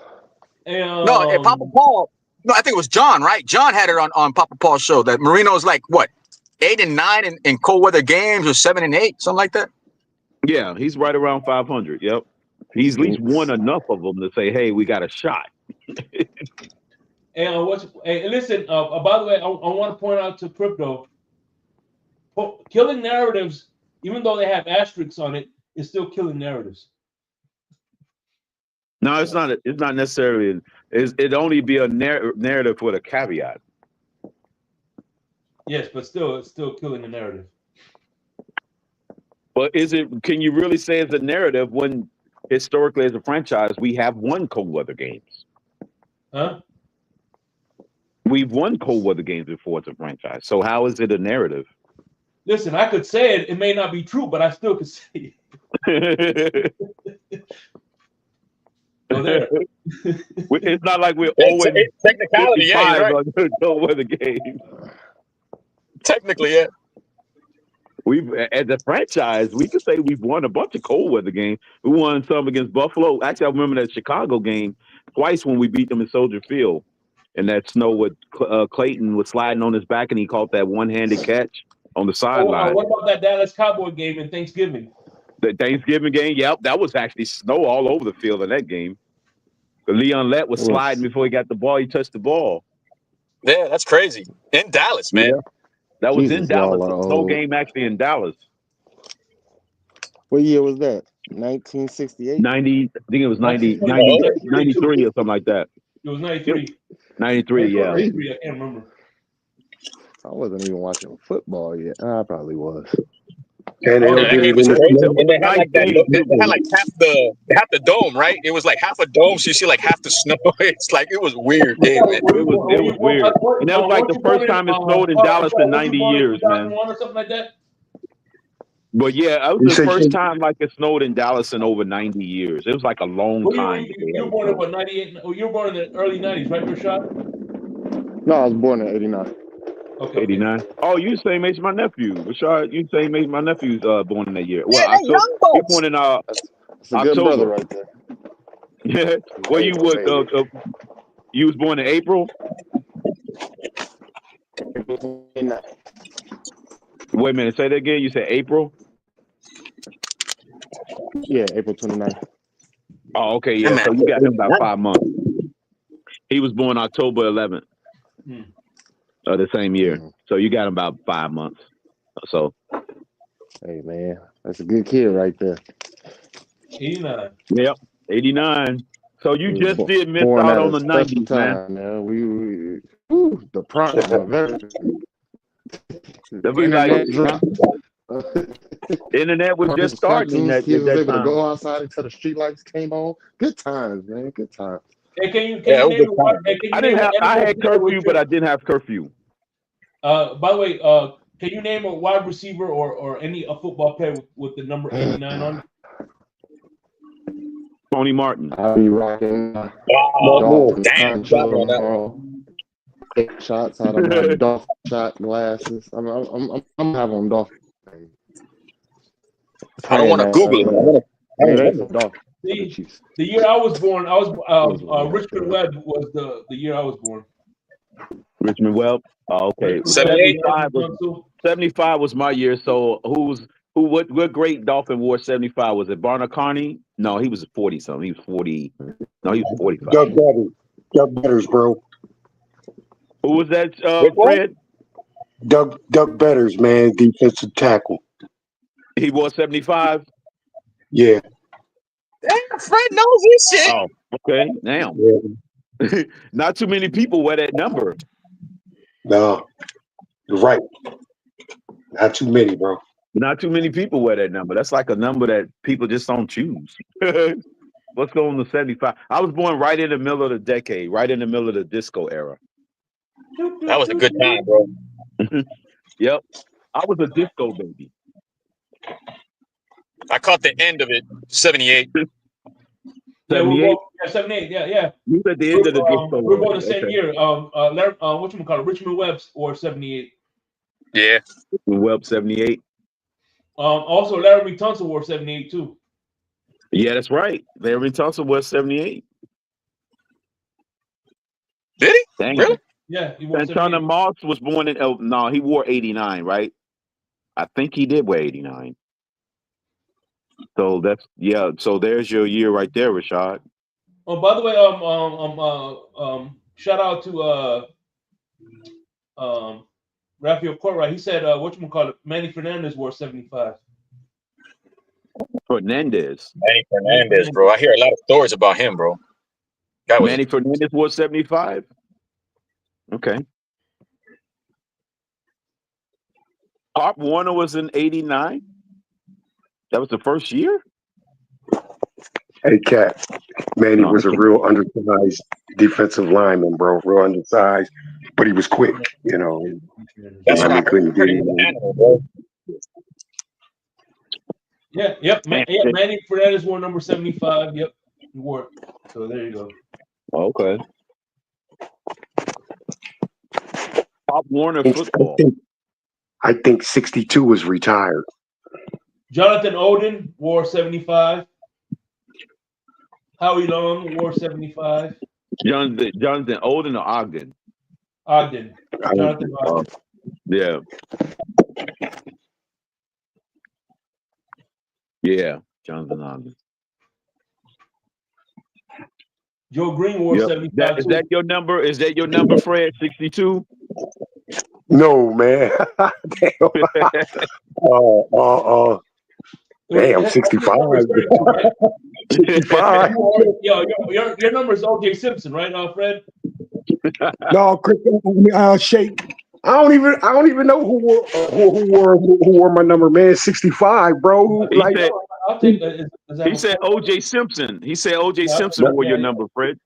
Hey, No, Papa Paul. No, I think it was John, right? John had it on Papa Paul's show that Marino's like what, 8 and 9 in cold weather games, or 7 and 8, something like that. Yeah, he's right around 500. Yep, he's at least won enough of them to say, "Hey, we got a shot." Hey, listen. By the way, I want to point out to Crypto, killing narratives, even though they have asterisks on it, is still killing narratives. No, it's not. It's not necessarily. It'd only be a narrative with a caveat. Yes, but still, it's still killing the narrative. But is it? Can you really say it's a narrative when historically, as a franchise, we have won cold weather games? Huh? We've won cold weather games before as a franchise. So how is it a narrative? Listen, I could say it. It may not be true, but I still could say it. So there. It's not like we're 0 technicality, yeah, you're 55 right. on the cold weather games. Technically, yeah. We've, as a franchise, we could say we've won a bunch of cold weather games. We won some against Buffalo. Actually, I remember that Chicago game twice when we beat them in Soldier Field. And that snow with Clayton was sliding on his back, and he caught that one-handed catch on the sideline. What about that Dallas Cowboy game in Thanksgiving? The Thanksgiving game, yep, that was actually snow all over the field in that game. Leon Lett was sliding before he got the ball. He touched the ball. Yeah, that's crazy. In Dallas, man. Yeah. That was Jesus, in Dallas. y'all are The snow old. game actually in Dallas. What year was that? 1968? 90, I think it was 90, 93 or something like that. It was 93. 93, yeah. 93, I can't remember. I wasn't even watching football yet. I probably was. And they That game was crazy. And they had like that. They had like half the dome, right? It was like half a dome, so you see like half the snow. It's like it was weird game, man. It was weird. And that was like the first time it snowed in Dallas in 90 years, man. Or something like that? But yeah, it was the first time like it snowed in Dallas in over 90 years. It was like a long time. You were born in what, 98? Oh, you were born in the early 90s, right, Rashad? No, I was born in 89. Okay. 89. Oh, you same age as my nephew. Rashad, you same age my nephew's born in that year. Well, yeah, young he's born in That's a October. good brother right there. Yeah. Well, you would you was born in April? Wait a minute, say that again. You said April? Yeah, April 29th. Oh, okay, yeah. So you got him about 5 months. He was born October 11th of the same year. So you got him about 5 months. So. Hey, man, that's a good kid right there. 89. Yep, 89. So you just did miss out on the 90s, man. The prime of everything. Internet was just starting at He was that able time. to go outside until the streetlights came on. Good times, man. Good times. Hey, can you name I had curfew, but I didn't have curfew. By the way, can you name a wide receiver or any football player with the number 89 on it? Tony Martin. I'll be rocking Oh, Dolphin damn, you got me poncho on that. tomorrow. Take shots out of my Dolphin shot glasses. I'm having on Dolphin. I don't want to Google it. I want to. I Man, don't they know. for Dolphin. See, the year I was born, Richmond Webb was the year I was born. Richmond Webb. Oh, okay. Richmond Webb, 75 was my year. So what great Dolphin wore 75? Was it Barner Carney? No, he was 40 something. He was 40. No, he was 45. Doug Betters, bro. Who was that, Fred? Doug Betters, man, defensive tackle. He wore 75? Yeah. Damn, Fred knows his shit. Oh, okay. Damn. Yeah. Not too many people wear that number. No, you're right. Not too many, bro. Not too many people wear that number. That's like a number that people just don't choose. Let's go on the 75. I was born right in the middle of the decade, right in the middle of the disco era. That was a good time, bro. Yep. I was a disco baby. I caught the end of it, 78. Yeah, we're both, 78. Yeah. You at the end of the disco. We're both the same year. Whatchamacallit, Richmond Webb or 78. Yeah. Webb 78. Also, Laramie Tunsil wore 78 too. Yeah, that's right. Laramie Tunsil was 78. Did he? Dang. Really? Yeah, he wore Santana Moss was born in no, he wore 89, right? I think he did wear 89. So that's so there's your year right there, Rashad. Oh, by the way, shout out to Raphael Courtwright. He said whatchamacallit, Manny Fernandez wore 75. Fernandez, bro. I hear a lot of stories about him, bro. Manny Fernandez wore 75. Okay. Pop Warner was in 89. That was the first year. Hey, Cat. Manny was a real undersized defensive lineman, bro. Real undersized, but he was quick. You know. That's I mean, couldn't get him. bro. Yeah, Manny Fernandez wore number 75. Yep, he wore it. So there you go. Okay. Pop Warner football. I think 62 was retired. Jonathan Oden wore 75. Howie Long wore 75. Jonathan Oden or Ogden? Ogden. Jonathan Ogden. Yeah. Yeah, Jonathan Ogden. Joe Green wore 75. Is that your number? Is that your number, Fred? 62? No, man. Damn, 65. 65. Yo, your number is O.J. Simpson, right, Fred? No, Chris, Shake. I don't even know who wore my number, man. 65, bro. He said O.J. Simpson. He said O.J. Simpson wore your number, Fred.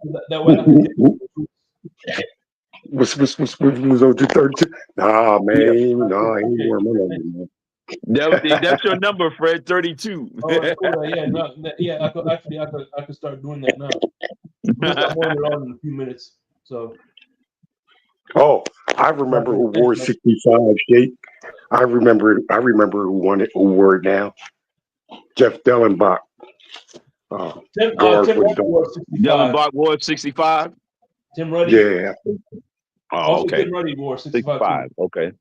Was O.J. 32? Nah, man. Nah, he ain't wore my number, man. That's your number, Fred. 32. Oh, that's cool. I could start doing that now. We'll start moving around in a few minutes. So. Oh, I remember who wore 65, Jake. I remember who wore it now. Jeff Dellenbach. Tim Ruddy wore 65. Dellenbach wore 65? Tim Ruddy? Yeah. Oh, okay. Tim Ruddy wore 65. Okay.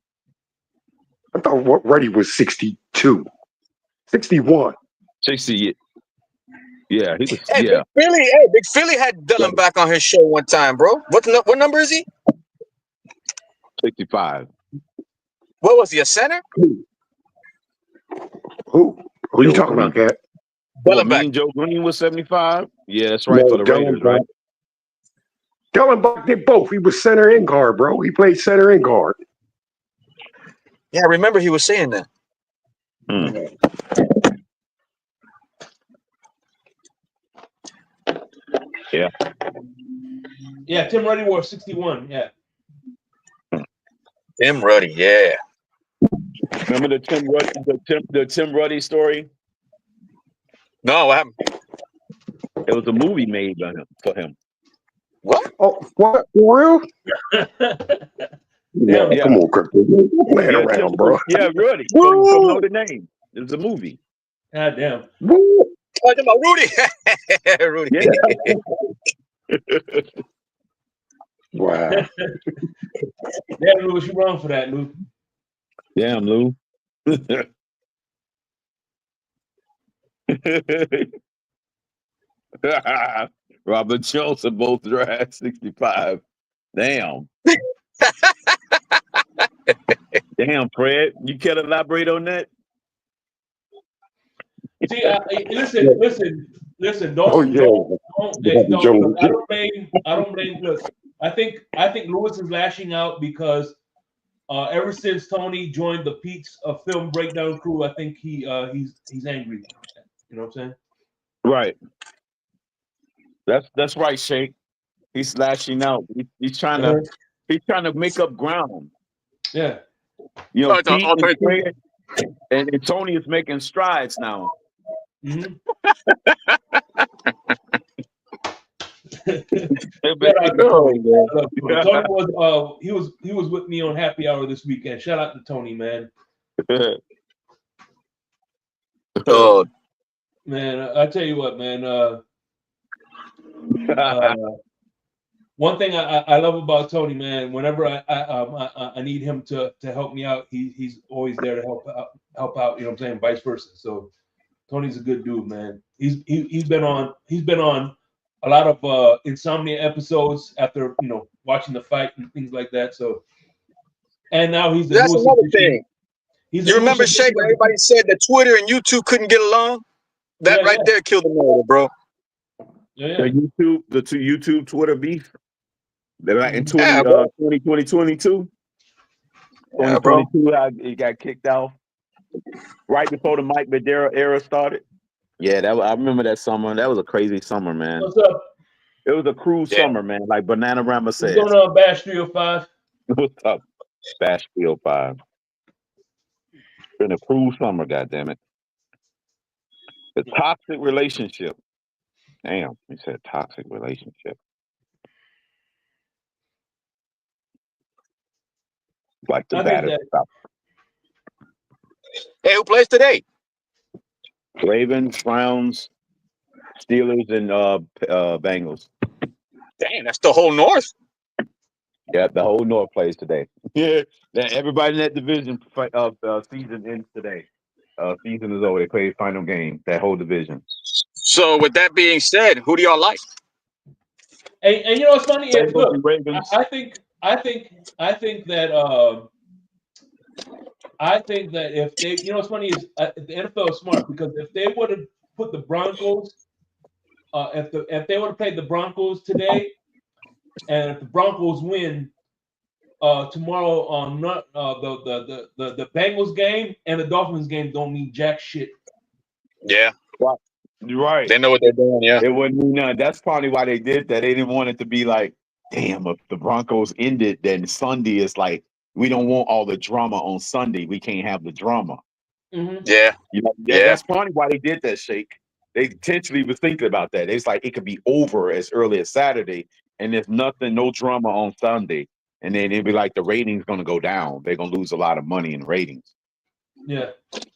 I thought Ruddy was 62. 61. 60. Yeah, he was. Hey, yeah. Big Philly had Dellenbach on his show one time, bro. What number is he? 65. What was he, a center? Who are you talking about, Cat? Dellenbach. Joe Green was 75. Yeah, that's right, for the Raiders, right? Dellenbach did both. He was center and guard, bro. He played center and guard. Yeah, I remember he was saying that. Yeah. Yeah, Tim Ruddy wore 61. Yeah. Tim Ruddy, yeah. Remember the Tim Ruddy story? No, what happened? It was a movie made for him. What? Oh, what? For real? Damn. Come on, Crypto. Playing around, bro. Yeah, Rudy from Notre Dame. It was a movie. God damn. Talking about Rudy. Rudy. Yeah. Wow. Damn, Lou, what you wrong for that, Lou? Damn, Lou. Robert Jones and both draft 65. Damn. Damn, Fred. You can't elaborate on that? See, listen. Don't. I don't blame. Look, I think Lewis is lashing out because ever since Tony joined the Pete's film breakdown crew, I think he's angry. You know what I'm saying? Right. That's right, Shake. He's lashing out. He's trying to make up ground. Yeah. You know, Pete and Fred and Tony is making strides now. Mm-hmm. Tony was with me on Happy Hour this weekend. Shout out to Tony, man. Oh man, I tell you what, man. One thing I love about Tony, man. Whenever I need him to help me out, he's always there to help out. You know what I'm saying? Vice versa. So Tony's a good dude, man. He's been on a lot of Insomnia episodes after watching the fight and things like that. So, and now he's the that's another thing. You remember Shake when everybody said that Twitter and YouTube couldn't get along? That there killed the narrative, bro. Yeah. The YouTube Twitter beef. They're like in 2022. Yeah, bro. 2022, he got kicked off right before the Mike Madera era started. Yeah, I remember that summer. That was a crazy summer, man. What's up? It was a cruel summer, man. Like Banana Rama said. What's going on, Bash 305? What's up, Bash 305? Been a cruel summer, goddammit. The toxic relationship. Damn, he said toxic relationship. Like the batter. Hey, who plays today? Ravens, Browns, Steelers, and Bengals. Damn, that's the whole North. Yeah, the whole North plays today. Yeah, everybody in that division season ends today. Season is over. They play final game. That whole division. So, with that being said, who do y'all like? And you know what's funny? Look, I think that if they, you know what's funny is the NFL is smart because if they would have put the Broncos, if they would have played the Broncos today, and if the Broncos win tomorrow on the Bengals game and the Dolphins game don't mean jack shit. Yeah. Right. They know what they're doing, yeah. It wouldn't mean none. That's probably why they did that. They didn't want it to be like, damn, if the Broncos ended, then Sunday is like, we don't want all the drama on Sunday. We can't have the drama. Mm-hmm. Yeah. That's probably why they did that, Shake. They intentionally was thinking about that. It's like it could be over as early as Saturday, and there's no drama on Sunday. And then it'd be like the ratings going to go down. They're going to lose a lot of money in ratings. Yeah.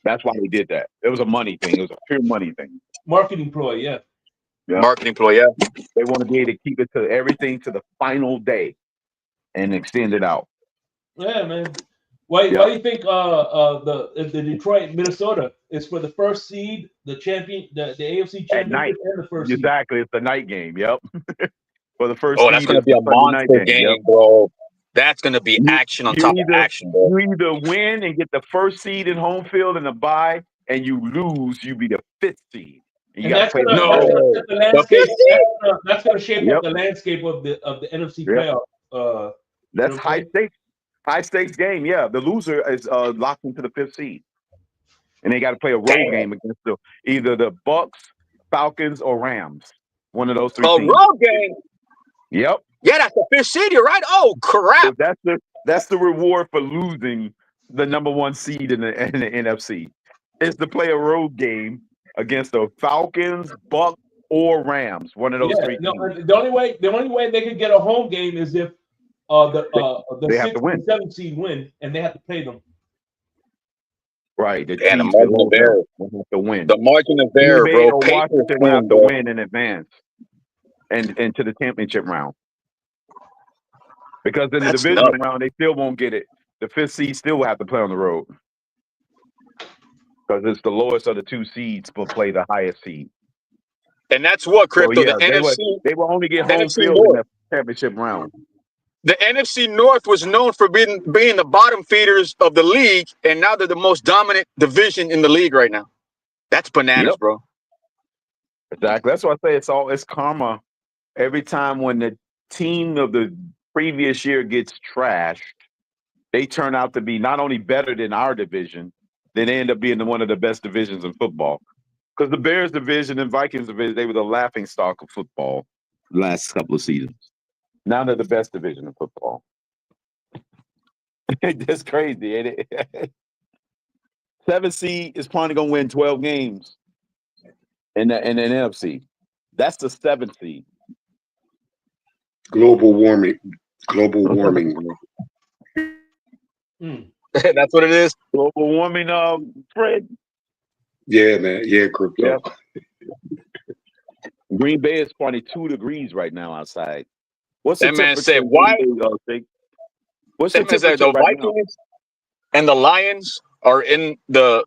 That's why they did that. It was a money thing. It was a pure money thing. Marketing ploy, yeah. Marketing ploy, yeah. They want to be able to keep it to everything to the final day and extend it out. Yeah, man. Why do you think the Detroit, Minnesota is for the first seed, the champion, the AFC championship, and the first seed? Exactly. It's the night game. Yep. For the first seed. Oh, that's going to be a monster game, bro. That's going to be action on top of action, bro. You either win and get the first seed in home field in the bye, and you lose, you be the fifth seed. And that's going to that's going to shape up the landscape of the NFC playoff. That's high stakes game. Yeah, the loser is locked into the fifth seed, and they got to play a road game against either the Bucks, Falcons, or Rams. One of those three teams. A road game. Yep. Yeah, that's the fifth seed. You're right. Oh crap! So that's the reward for losing the number one seed in the NFC. Is to play a road game against the Falcons, Bucks, or Rams. One of those three teams. The only way they could get a home game is if the they have 6th to win. and 7th seed win, and they have to play them. Right. The And the Chiefs margin of error. will have to win. The margin of Green error, Bay bro. or Washington will have to win in advance and into the championship round. Because in the divisional round, they still won't get it. The 5th seed still will have to play on the road. Because it's the lowest of the 2 seeds will play the highest seed. And that's what, Crypto, So, yeah, the NFC. they will only get home NFC field North. in the championship round. The NFC North was known for being the bottom feeders of the league, and now they're the most dominant division in the league right now. That's bananas, bro. Exactly. That's why I say it's karma. Every time when the team of the previous year gets trashed, they turn out to be not only better than our division, then they end up being one of the best divisions in football. Because the Bears division and Vikings division, they were the laughing stock of football the last couple of seasons. Now they're the best division of football. That's crazy, ain't it? 7th seed is probably going to win 12 games in the NFC. That's the 7th seed. Global warming. Global warming. That's what it is. Global warming, Fred. Yeah, man. Yeah, Crypto. Yep. Green Bay is 22 degrees right now outside. What's that the man temperature? said, why? What's that the man said temperature the right now? Vikings and the Lions are in the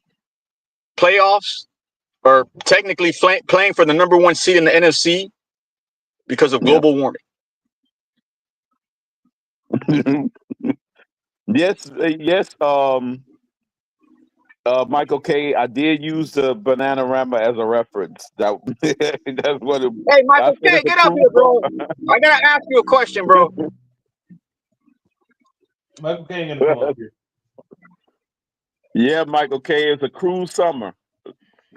playoffs, or technically playing for the #1 seed in the NFC because of global warming. Yes. Michael K. I did use the Bananarama as a reference. That's what. Hey, Michael K., get up here, bro. I gotta ask you a question, bro. Michael K. ain't gonna come up here. Yeah, Michael K. It's a cruel summer.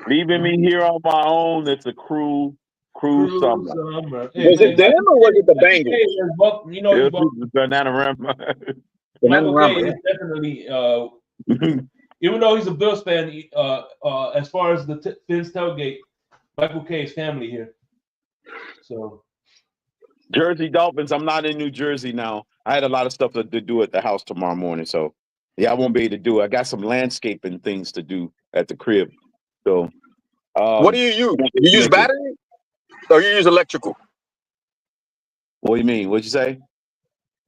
Leaving me here on my own, it's a cruel summer. Hey, was it them or was it the Bengals? You know, it was the Bananarama. Michael K. is definitely, even though he's a Bills fan, as far as the Finn's tailgate, Michael K. is family here. So, Jersey Dolphins. I'm not in New Jersey now. I had a lot of stuff to do at the house tomorrow morning, so yeah, I won't be able to do it. I got some landscaping things to do at the crib. So, what do you use? You use battery or you use electrical? What do you mean? What'd you say?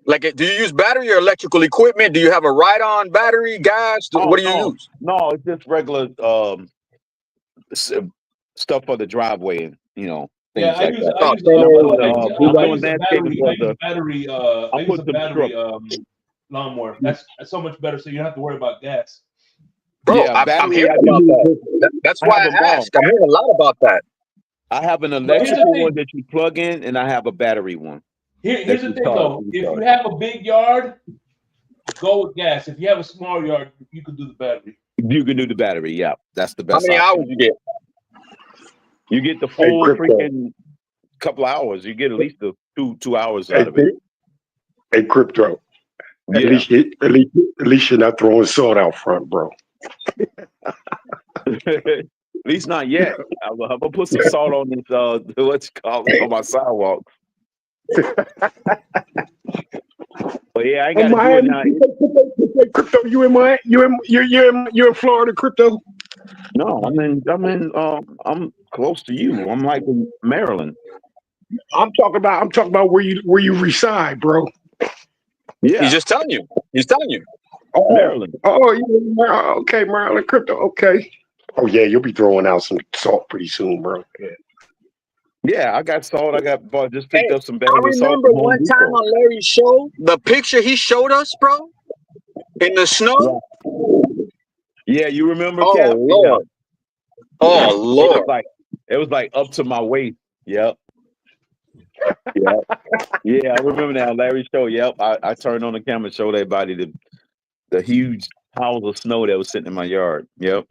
Like, do you use battery or electrical equipment? Do you have a ride-on battery, gas? What do you use? No, it's just regular stuff for the driveway and things like that. I use a battery lawnmower. That's so much better, so you don't have to worry about gas. Bro, I'm hearing about that. That's why I asked. I'm hearing a lot about that. I have an electrical one that you plug in, and I have a battery one. Here's the thing, though. If you have a big yard, go with gas. If you have a small yard, you can do the battery. You can do the battery, yeah. That's the best. How many hours you get? You get the full freaking couple hours. You get at least the two hours out of it. Hey, Crypto. At least you're not throwing salt out front, bro. At least not yet. I'm gonna put some salt on this. On my sidewalk. But yeah, I ain't gotta do it now. Crypto, you're in Florida, Crypto? No, I'm close to you. I'm like in Maryland. I'm talking about where you reside, bro. Yeah, he's just telling you. He's telling you. Oh, Maryland. Okay, Maryland, Crypto. Okay. Oh yeah, you'll be throwing out some salt pretty soon, bro. Yeah, I got salt. Just picked up some bags I of salt. remember one time on Larry's show, the picture he showed us, bro, in the snow. Yeah, you remember? Oh, Cap? Lord. Yeah. Oh Lord. It was like up to my waist. Yep. Yeah, I remember that Larry's show. Yep, I turned on the camera, showed everybody the huge piles of snow that was sitting in my yard. Yep.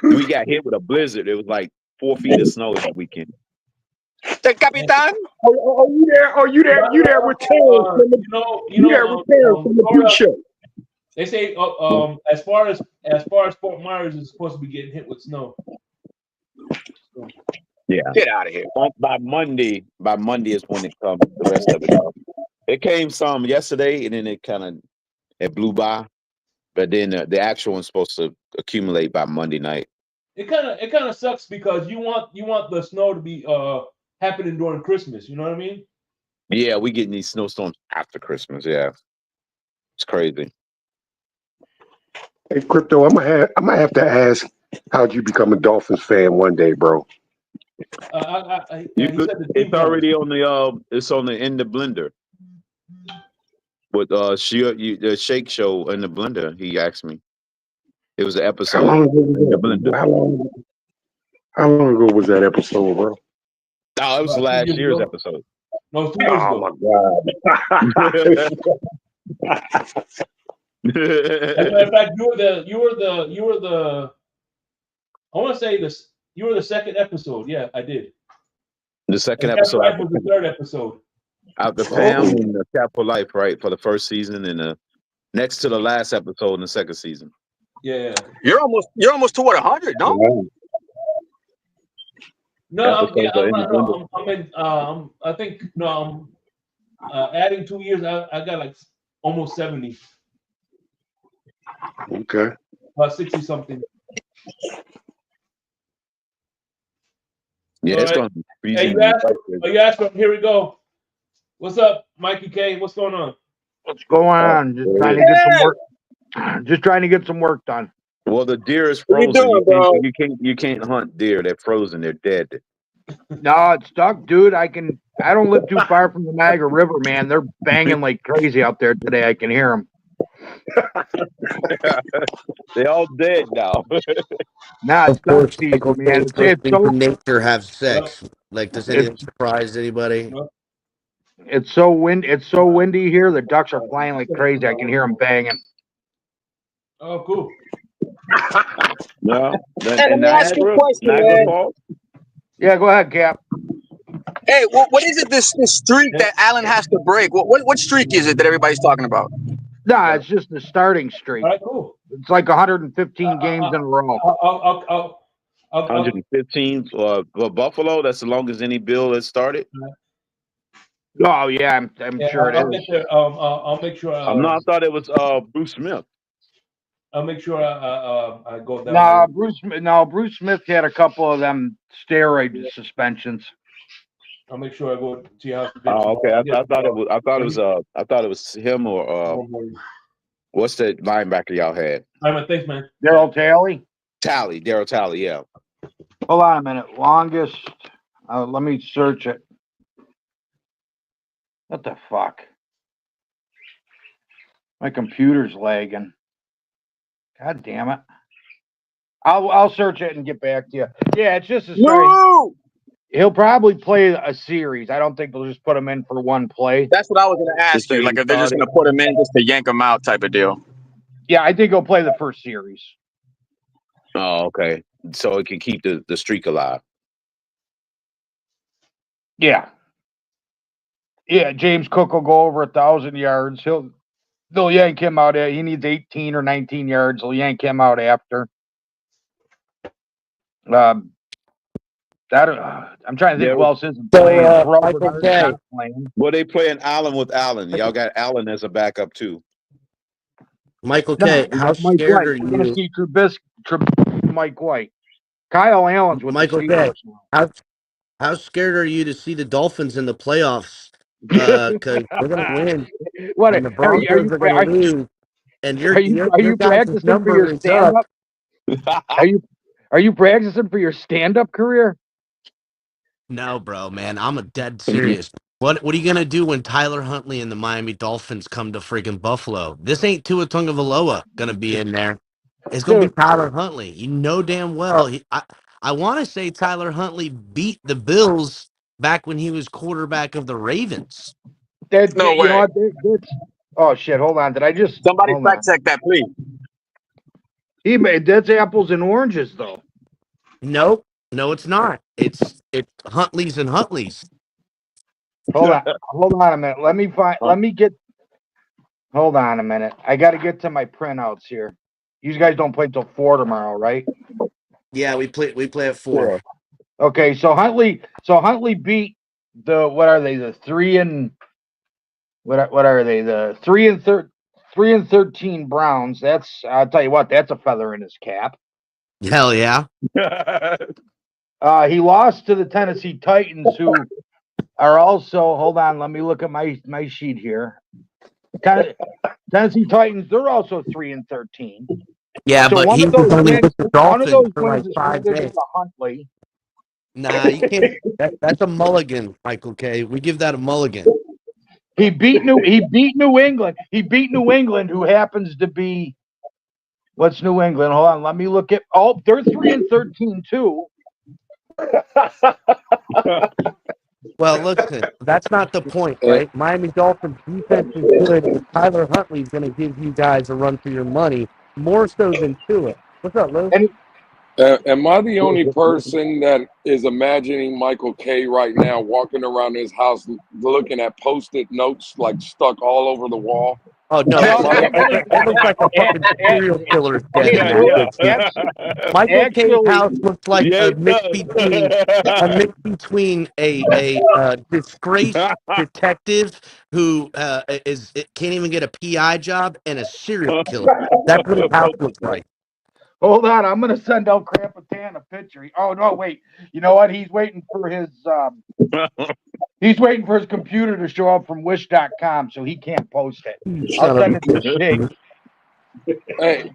We got hit with a blizzard. It was like 4 feet of snow that weekend. The Capitan? You there with Terrence? You there with Terrence from the Big Show? They say as far as Fort Myers is supposed to be getting hit with snow. Yeah. Get out of here. By Monday is when it comes. The rest of it comes. It came some yesterday, and then it blew by. But then the actual one's supposed to accumulate by Monday night. It kind of sucks because you want the snow to be happening during Christmas. You know what I mean? Yeah, we getting these snowstorms after Christmas. Yeah, it's crazy. Hey, Crypto, I'm gonna have to ask, how'd you become a Dolphins fan one day, bro? You He could. said the team It's already on the It's on the in the blender. With the Shake Show in the blender. He asked me. It was an episode. How long ago was in the that? blender. How long ago was that episode, bro? Oh, it was About 2 last years year's ago. episode. No, 2 years Oh ago. my God. As a matter of fact, you were the I want to say this. You were the second episode. Yeah, I did. The second And episode Life was the third episode. after Pam and the Cap for Life, right, for the first season, and next to the last episode in the second season. Yeah. You're almost to what 100, no? No, Episodes are in the blender. I'm in. I think no. I'm adding 2 years. I got like almost 70. Okay. 60 something. Yeah, it's going to be freezing. Hey, you asked for. Here we go. What's up, Mikey K? What's going on? What's going on? Just trying to get some work. Just trying to get some work done. Well, the deer is What you frozen. doing, bro? You can't hunt deer. They're frozen. They're dead. No, it's stuck, dude. I don't live too far from the Niagara River, man. They're banging like crazy out there today. I can hear them. They're all dead now. Nah, it's Of course, duck season, Michael man. K. It's so nature have sex. Like, does anything surprise anybody? it's so windy here. The ducks are flying like crazy. I can hear them banging. Oh, cool. No. Hey, let me ask you a question, man. Yeah, go ahead, Cap. Hey, what is it? This streak that Allen has to break? What streak is it that everybody's talking about? Nah, it's just the starting streak. All right, cool. It's like 115 games in a row. 115 for Buffalo. That's the longest any Bill has started. Oh yeah, I'm sure it I'll is. get there. I'll make sure. No, I thought it was Bruce Smith. I'll make sure I go down. Bruce Smith had a couple of them steroid suspensions. I'll make sure I go to your house. Oh, okay. I thought it was him or what's that linebacker y'all had? All right, thanks, man. Daryl Talley. Daryl Talley. Yeah. Hold on a minute. Longest. Let me search it. What the fuck? My computer's lagging. God damn it. I'll search it and get back to you. Yeah, it's just a story. No! He'll probably play a series. I don't think they'll just put him in for one play. That's what I was going to ask you. Like, if they're just going to put him in just to yank him out type of deal. Yeah, I think he'll play the first series. Oh, okay. So it can keep the streak alive. Yeah. Yeah, James Cook will go over 1,000 yards. They'll yank him out. He needs 18 or 19 yards. They'll yank him out after. I'm trying to think who else isn't playing. Michael K. Well, they playing Allen with Allen. Y'all got Allen as a backup too. Michael K. How scared are you? Mike White. Kyle Allen's with Michael the K. Steelers. How scared are you to see the Dolphins in the playoffs? Because they're going to win. What and the Broncos are going to lose. And are you practicing for your stand up? Are you practicing for your stand up career? No, bro, man. I'm a dead serious. What are you gonna do when Tyler Huntley and the Miami Dolphins come to freaking Buffalo? This ain't Tua Tagovailoa gonna be in there. It's gonna be Tyler Huntley. You know damn well. I want to say Tyler Huntley beat the Bills back when he was quarterback of the Ravens. No way. You know oh shit! Hold on. Did I just somebody fact check that, please? That's apples and oranges, though. Nope. No, it's not. It's Huntley's and Huntley's. Hold on a minute. Hold on a minute. I got to get to my printouts here. You guys don't play till 4 tomorrow, right? Yeah, we play at 4. Okay, so Huntley beat the what are they? The 3-13 Browns. That's I'll tell you what, that's a feather in his cap. Hell yeah. He lost to the Tennessee Titans, who are also. Hold on, let me look at my sheet here. Tennessee Titans, they're also 3-13. Yeah, So but one he of was those only wins, with the one of Dolphins those for wins like is 5 credited days. to Huntley. Nah, you can't. That's a mulligan, Michael K. We give that a mulligan. He beat New England. He beat New England, who happens to be what's New England? Hold on, let me look at. Oh, they're 3-13 too. Well, listen, that's not the point, right? Miami Dolphins defense is good, but Tyler Huntley's going to give you guys a run for your money, more so than Tua. What's up, Lou? Am I the only person that is imagining Michael K right now walking around his house looking at Post-it notes like stuck all over the wall? Oh no, it looks like a fucking serial killer's den in that bitch. Michael K's house looks like a mix between a disgraced detective who can't even get a PI job and a serial killer. That's what his house looks like. Hold on, I'm gonna send El Crapitan a picture. Oh no, wait. You know what? He's waiting for his computer to show up from Wish.com, so he can't post it. I'll send it to Shake. Hey,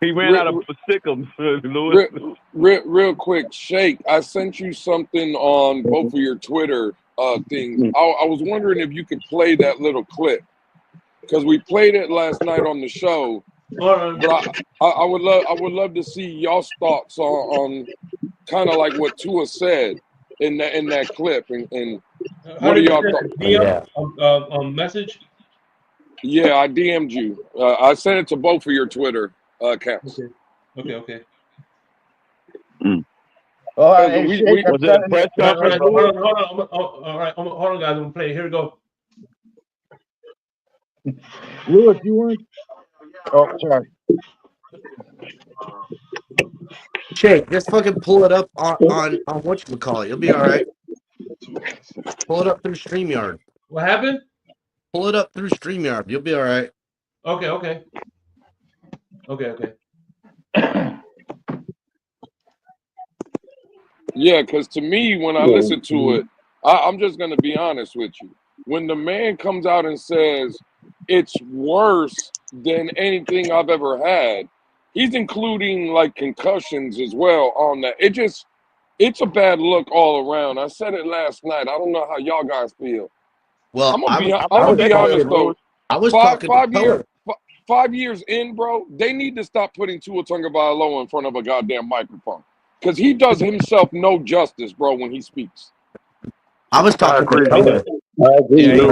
he ran out of stickums, Lewis. Real quick, Shake, I sent you something on both of your Twitter things. I was wondering if you could play that little clip because we played it last night on the show. But I would love to see y'all's thoughts on kind of like what Tua said in that clip and what are y'all thoughts? Message? Yeah, I DM'd you. I sent it to both of your Twitter accounts. Okay. Was it a press conference? Hold on. All right, hold on, guys. I'm gonna play. Here we go. Lewis, you weren't. Oh, sorry. Shake, just fucking pull it up on whatchamacallit. You'll be all right. Pull it up through StreamYard. What happened? Pull it up through StreamYard. You'll be all right. Okay. Yeah, because to me, when I listen to it, I'm just going to be honest with you. When the man comes out and says it's worse than anything I've ever had, he's including like concussions as well on that. It's a bad look all around. I said it last night. I don't know how y'all guys feel. Well, I'm gonna be honest though. I was talking to 5 years in, bro, they need to stop putting Tua Tagovailoa in front of a goddamn microphone because he does himself no justice, bro, when he speaks. I was talking to Color. I agree. I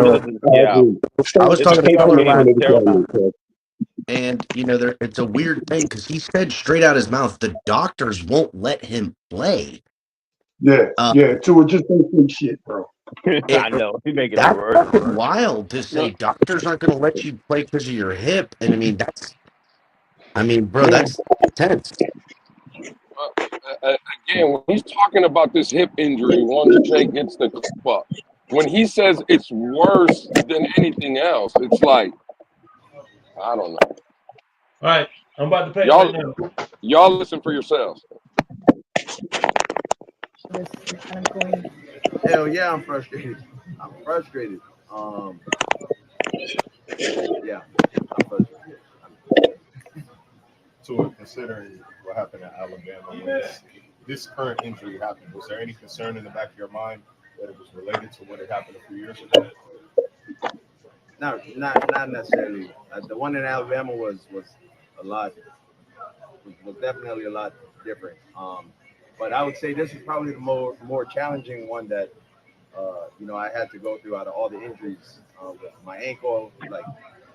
was talking to Color last night, and it's a weird thing because he said straight out his mouth the doctors won't let him play. Yeah. Tua just don't say shit, bro. I know. He's making that's it worse. fucking wild to say doctors aren't going to let you play because of your hip. And bro, that's intense. Again, when he's talking about this hip injury, once Jay gets the clip up, when he says it's worse than anything else, it's like, I don't know. All right, I'm about to play it right now. Y'all listen for yourselves. Hell yeah, I'm frustrated. Yeah, I'm frustrated. So, considering what happened at Alabama, when this current injury happened, was there any concern in the back of your mind that it was related to what had happened a few years ago? Not necessarily. The one in Alabama was definitely a lot different. But I would say this is probably the more challenging one that I had to go through out of all the injuries. With my ankle, like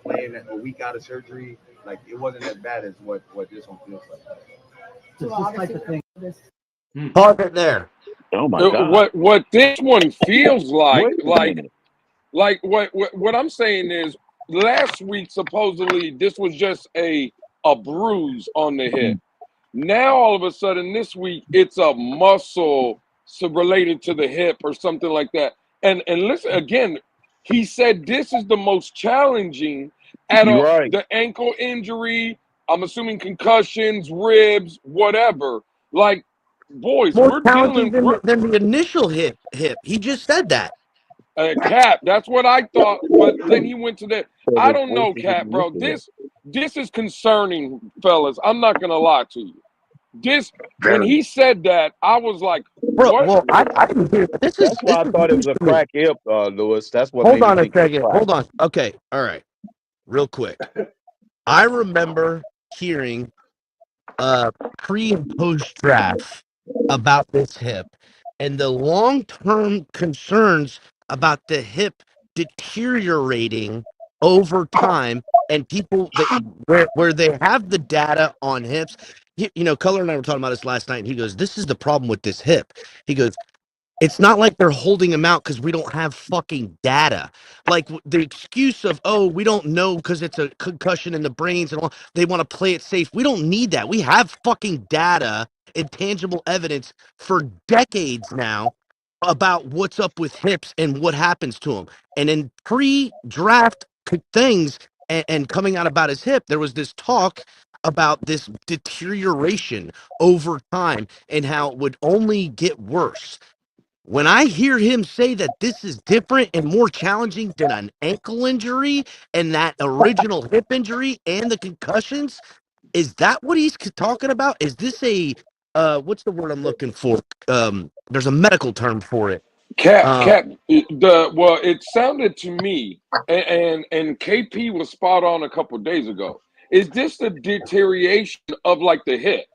playing a week out of surgery, like it wasn't as bad as what this one feels like. Pause it there. Oh my God! What this one feels like what I'm saying is last week supposedly this was just a bruise on the hip. Now all of a sudden this week it's a muscle related to the hip or something like that. And listen again, he said this is the most challenging out You're of right. the ankle injury. I'm assuming concussions, ribs, whatever. Like, boys, More we're challenging dealing. than the initial hip. He just said that. Cap, that's what I thought, but then he went to that. So I the don't know, voices in Cap, the bro. incident. This is concerning, fellas. I'm not gonna lie to you. This when Very. he said that, I was like, Bro, what? well, I didn't hear this That's why I is thought it news was a to me. crack hip, Lewis. That's what Hold made me on a think it was second. crack. Hold on. Okay. All right. Real quick. I remember hearing pre and post draft about this hip and the long term concerns about the hip deteriorating over time and people that where they have the data on hips. You know, Color and I were talking about this last night, and he goes, "This is the problem with this hip." He goes, it's not like they're holding him out because we don't have fucking data. Like the excuse of, oh, we don't know because it's a concussion in the brains and all, they want to play it safe. We don't need that. We have fucking data and tangible evidence for decades now about what's up with hips and what happens to them. And in pre-draft things and coming out about his hip, there was this talk about this deterioration over time and how it would only get worse. When I hear him say that this is different and more challenging than an ankle injury and that original hip injury and the concussions, is that what he's talking about? Is this a what's the word I'm looking for? There's a medical term for it. Cap. Well, it sounded to me, and KP was spot on a couple days ago. Is this the deterioration of like the hip,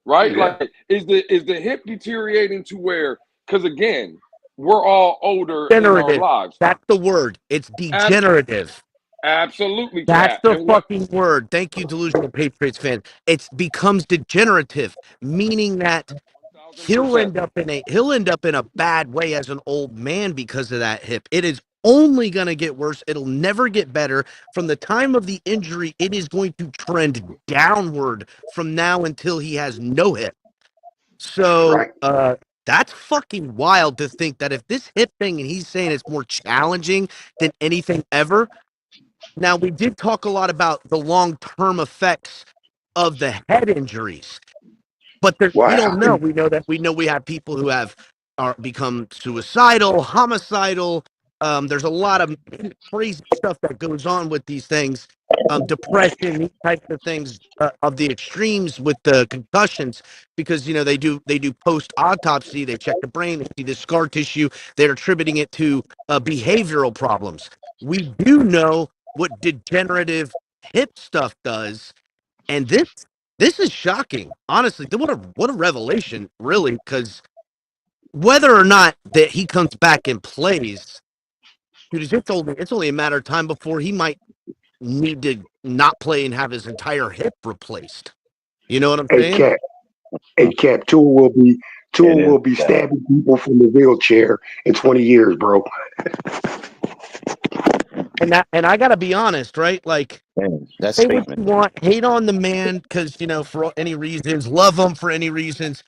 right? Yeah. Like, is the hip deteriorating to where? Because again, we're all older in our Degenerative. lives. That's the word. It's degenerative. Absolutely, That's Cap. the And what? fucking word. Thank you, delusional Patriots fan. It becomes degenerative, meaning that Percent. he'll end up in a bad way as an old man because of that hip. It is only going to get worse. It'll never get better. From the time of the injury, it is going to trend downward from now until he has no hip. So Right. that's fucking wild to think that if this hip thing and he's saying it's more challenging than anything ever. Now we did talk a lot about the long-term effects of the head injuries. But we Well, don't know. We have people who have are become suicidal, homicidal. There's a lot of crazy stuff that goes on with these things, depression, these types of things of the extremes with the concussions, because they do post autopsy, they check the brain, they see the scar tissue, they're attributing it to behavioral problems. We do know what degenerative hip stuff does, and this is shocking, honestly. What a revelation, really, because whether or not that he comes back and plays, dude, it's only a matter of time before he might need to not play and have his entire hip replaced. You know what I'm hey, saying? Cap. Hey, Cap. Tua It is will be bad. stabbing people from the wheelchair in 20 years, bro. And I gotta be honest, right? Like, Man, that say what statement. you want, hate on the man, because for any reasons, love him for any reasons.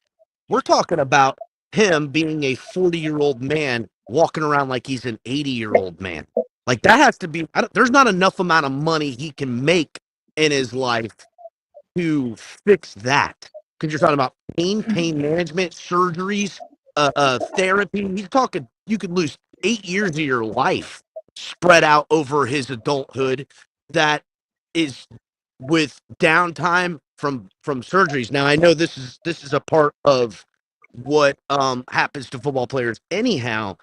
We're talking about him being a 40-year-old man walking around like he's an 80-year-old man. Like that has to be. There's not enough amount of money he can make in his life to fix that. Because you're talking about pain management, surgeries, therapy. He's talking. You could lose 8 years of your life spread out over his adulthood. That is with downtime from surgeries. Now I know this is a part of what happens to football players anyhow,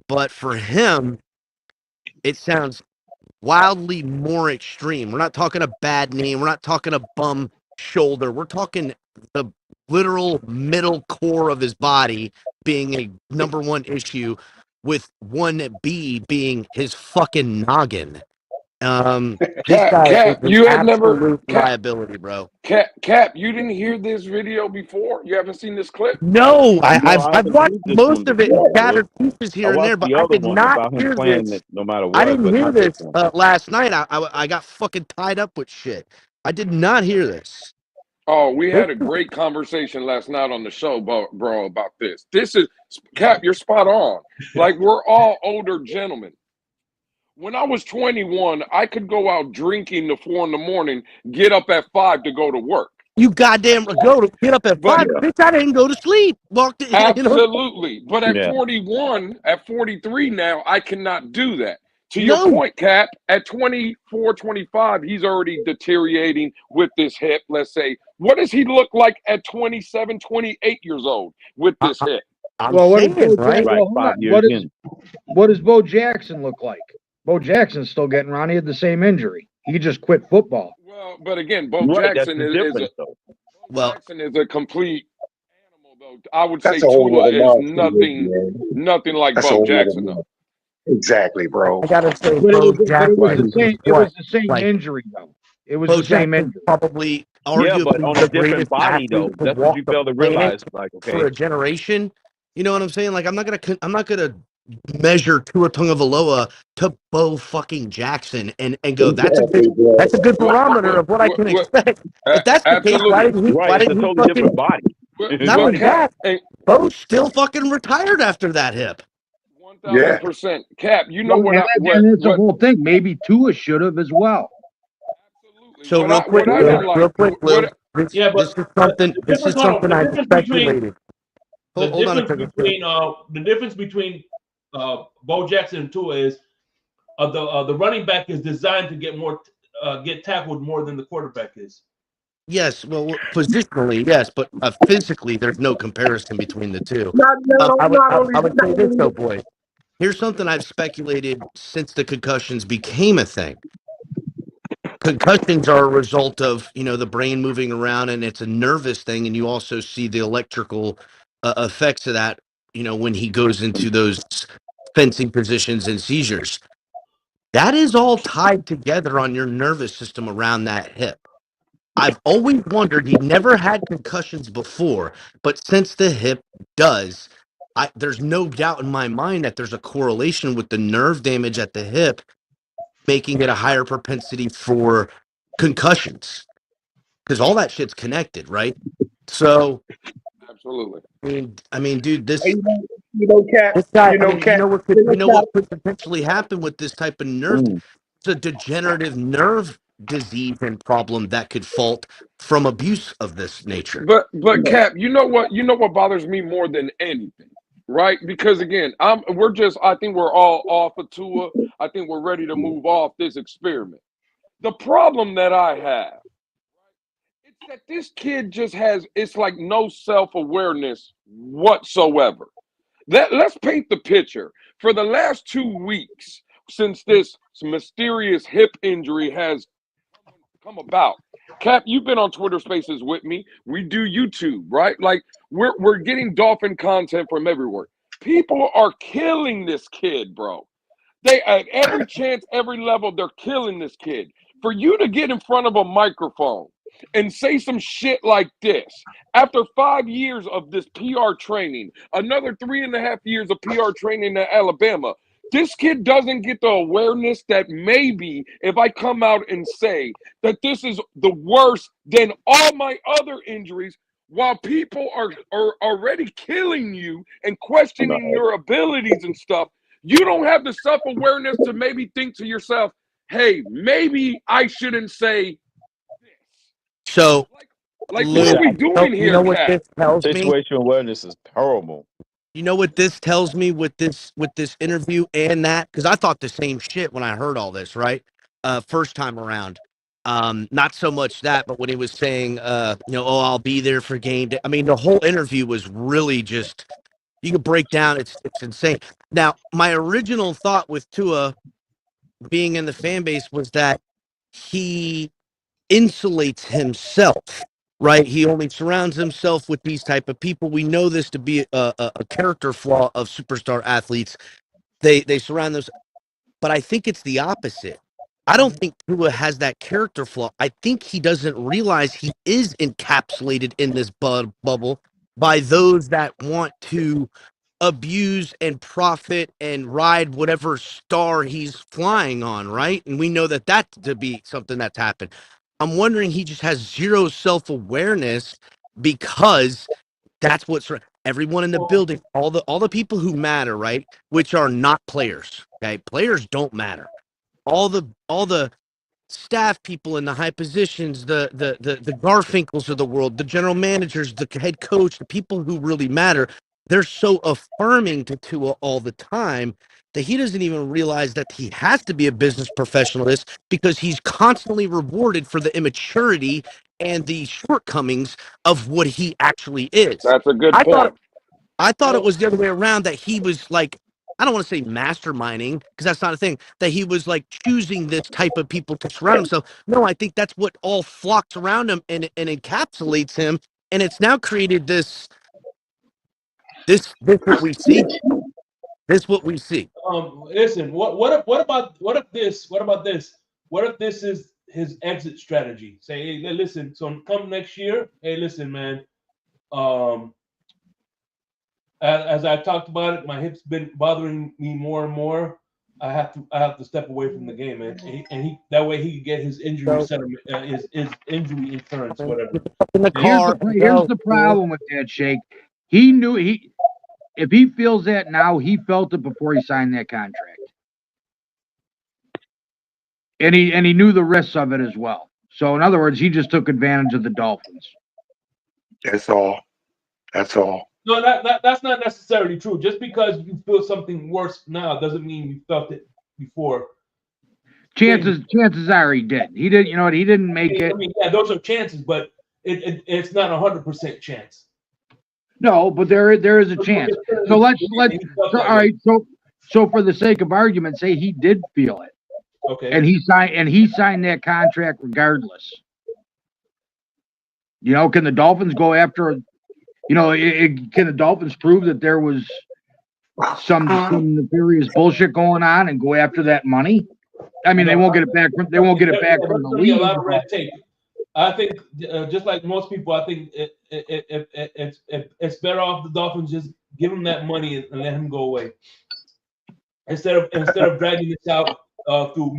but for him it sounds wildly more extreme. We're not talking a bad knee, we're not talking a bum shoulder. We're talking the literal middle core of his body being a number one issue, with 1B being his fucking noggin. This guy is Cap. an You had never absolute Cap. liability, bro. Cap. You didn't hear this video before. You haven't seen this clip. No, No, I I've haven't watched seen this one most of it in before, Lewis. scattered pieces I here and there, watched but the I other did one not about him hear playing this. it no matter I what, didn't but hear not this this one. last night. I got fucking tied up with shit. I did not hear this. Oh, we had a great conversation last night on the show, bro, about this. This is Cap. You're spot on. Like we're all older gentlemen. When I was 21, I could go out drinking to 4 in the morning, get up at 5 to go to work. You goddamn go to get up at But 5. Bitch, I didn't go to sleep. Walked in, you know. absolutely. But at 41, at 43 now, I cannot do that. To your No. point, Cap, at 24, 25, he's already deteriorating with this hip, let's say. What does he look like at 27, 28 years old with this hip? Well, what does Bo what does Bo Jackson look like? Bo Jackson's still getting around. He had the same injury. He just quit football. Well, but again, Bo Jackson Jackson is a complete animal, though. I would say That's a whole Tua other is monster, nothing like That's a Bo whole Jackson, other though. Exactly, bro. I gotta say, But Bo it was Jackson the same. It was the same like, injury, though. It was Bo the same Jackson injury. probably Yeah, but arguably on the a different greatest body, athlete though. to That's what walk you the fail to planet realize. Like, for okay, a generation. You know what I'm saying? Like, I'm not gonna measure Tua Tagovailoa to Bo fucking Jackson and go, that's a good Exactly, bro. barometer of what I can expect. If that's the case, Absolutely. right? It's a didn't he totally fucking different body. not But only Cap, that, Bo still fucking retired after that hip. 1,000%. Cap, you know Well, what? and that's the whole thing. Maybe Tua should have as well. So What I didn't like, real quick, Lou, this, Yeah, this but is something the this difference, is hold on, something the I've difference between speculated. the Hold on a difference second. between Bo Jackson and Tua is the running back is designed to get tackled more than the quarterback is. Yes, well, positionally, yes, but physically, there's no comparison between the two. Not I would say this only though, boy. Here's something I've speculated since the concussions became a thing. Concussions are a result of the brain moving around, and it's a nervous thing, and you also see the electrical effects of that. When he goes into those fencing positions and seizures, that is all tied together on your nervous system around that hip. I've always wondered, he never had concussions before, but since the hip does, there's no doubt in my mind that there's a correlation with the nerve damage at the hip, making it a higher propensity for concussions, because all that shit's connected, right? So, absolutely. I mean, dude, you know, Cap. this guy, Cap. you know what could potentially happen with this type of nerve? It's a degenerative nerve disease and problem that could fault from abuse of this nature. But Cap, you know what bothers me more than anything, right? Because again, I think we're all off of Tua. I think we're ready to move off this experiment. The problem that I have, it's that this kid just it's like no self-awareness whatsoever. Let's paint the picture. For the last 2 weeks, since this mysterious hip injury has come about, Cap, you've been on Twitter Spaces with me. We do YouTube, right? Like we're getting Dolphin content from everywhere. People are killing this kid, bro. They at every chance, every level, they're killing this kid. For you to get in front of a microphone and say some shit like this after 5 years of this PR training, another 3.5 years of PR training at Alabama, this kid doesn't get the awareness that maybe if I come out and say that this is the worst than all my other injuries, while people are already killing you and questioning your abilities and stuff, you don't have the self-awareness to maybe think to yourself, hey, maybe I shouldn't say this. So, Like Lou, what are we doing here, what Cap? this tells me? Situational awareness is horrible. You know what this tells me with this interview and that? Because I thought the same shit when I heard all this, right? First time around. Not so much that, but when he was saying, oh, I'll be there for game day. I mean, the whole interview was really just, you can break down, it's insane. Now, my original thought with Tua being in the fan base was that he insulates himself, right? He only surrounds himself with these type of people. We know this to be a character flaw of superstar athletes. They surround those, but I think it's the opposite. I don't think Tua has that character flaw. I think he doesn't realize he is encapsulated in this bubble by those that want to abuse and profit and ride whatever star he's flying on, right? And we know that to be something that's happened. I'm wondering he just has zero self-awareness because that's what's everyone in the building, all the people who matter, right? Which are not players. Okay, players don't matter. All the staff people in the high positions, the Garfinkels of the world, the general managers, the head coach, the people who really matter, they're so affirming to Tua all the time that he doesn't even realize that he has to be a business professionalist because he's constantly rewarded for the immaturity and the shortcomings of what he actually is. That's a good I thought point. I thought it was the other way around, that he was like, I don't want to say masterminding because that's not a thing, that he was like choosing this type of people to surround himself. No, I think that's what all flocks around him and encapsulates him. And it's now created this what we see. This what we see. Listen, what about this? What if this is his exit strategy? Say, hey, listen, so come next year, hey, listen, man. As I talked about it, my hips been bothering me more and more. I have to step away from the game, man. And that way he can get his injury settlement, his injury insurance, whatever. In the Here's car. the problem with that, Shake. He knew if he feels that now, he felt it before he signed that contract. And he knew the risks of it as well. So in other words, he just took advantage of the Dolphins. That's all. That's all. No, that's not necessarily true. Just because you feel something worse now doesn't mean you felt it before. Chances are he did. He did. You know what? He didn't make it. I mean, yeah, those are chances, but it's not 100% chance. No, but there is a chance. So let's all right. So for the sake of argument, say he did feel it. Okay. And he signed that contract regardless. You know, can the Dolphins go after? You know, can the Dolphins prove that there was some nefarious bullshit going on and go after that money? I mean, they won't get it back. They won't get it back from the league. A lot of red tape. I think, just like most people, I think it's better off the Dolphins just give him that money and let him go away instead of dragging this out through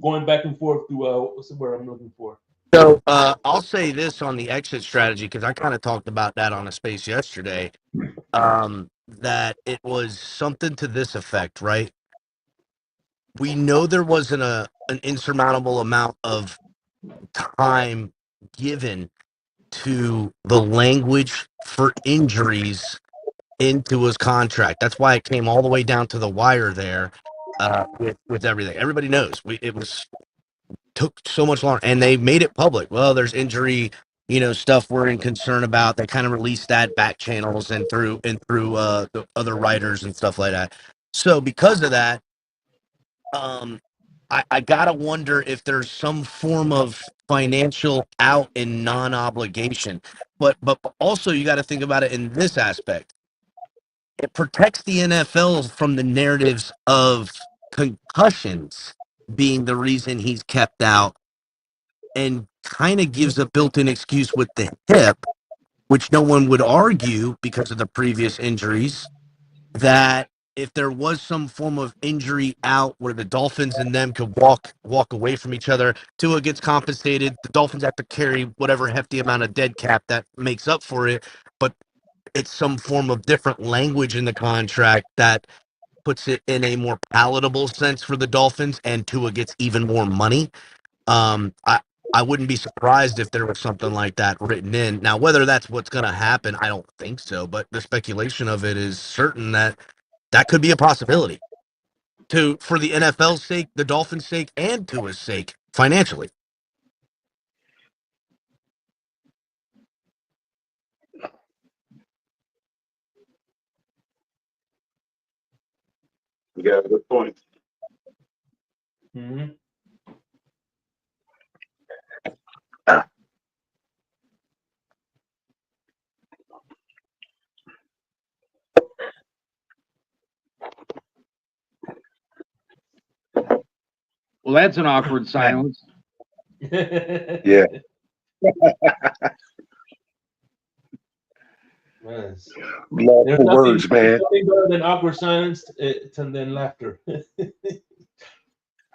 going back and forth through what's the word I'm looking for? So I'll say this on the exit strategy, because I kind of talked about that on a space yesterday. That it was something to this effect, right? We know there wasn't an insurmountable amount of time given to the language for injuries into his contract. That's why it came all the way down to the wire there with everything. Everybody knows took so much longer, and they made it public. Well, there's injury, stuff we're in concern about. They kind of released that back channels and through the other writers and stuff like that. So because of that, I gotta wonder if there's some form of financial out and non-obligation. But also you got to think about it in this aspect. It protects the NFL from the narratives of concussions being the reason he's kept out, and kind of gives a built-in excuse with the hip, which no one would argue because of the previous injuries, that if there was some form of injury out where the Dolphins and them could walk away from each other, Tua gets compensated, the Dolphins have to carry whatever hefty amount of dead cap that makes up for it, but it's some form of different language in the contract that puts it in a more palatable sense for the Dolphins, and Tua gets even more money. I wouldn't be surprised if there was something like that written in. Now, whether that's what's going to happen, I don't think so. But the speculation of it is certain that could be a possibility for the NFL's sake, the Dolphins' sake, and Tua's sake financially. Yeah, good point. Mm-hmm. Well, that's an awkward silence. Yeah. Yes. Lawful words, man. Nothing better than awkward silence and then laughter.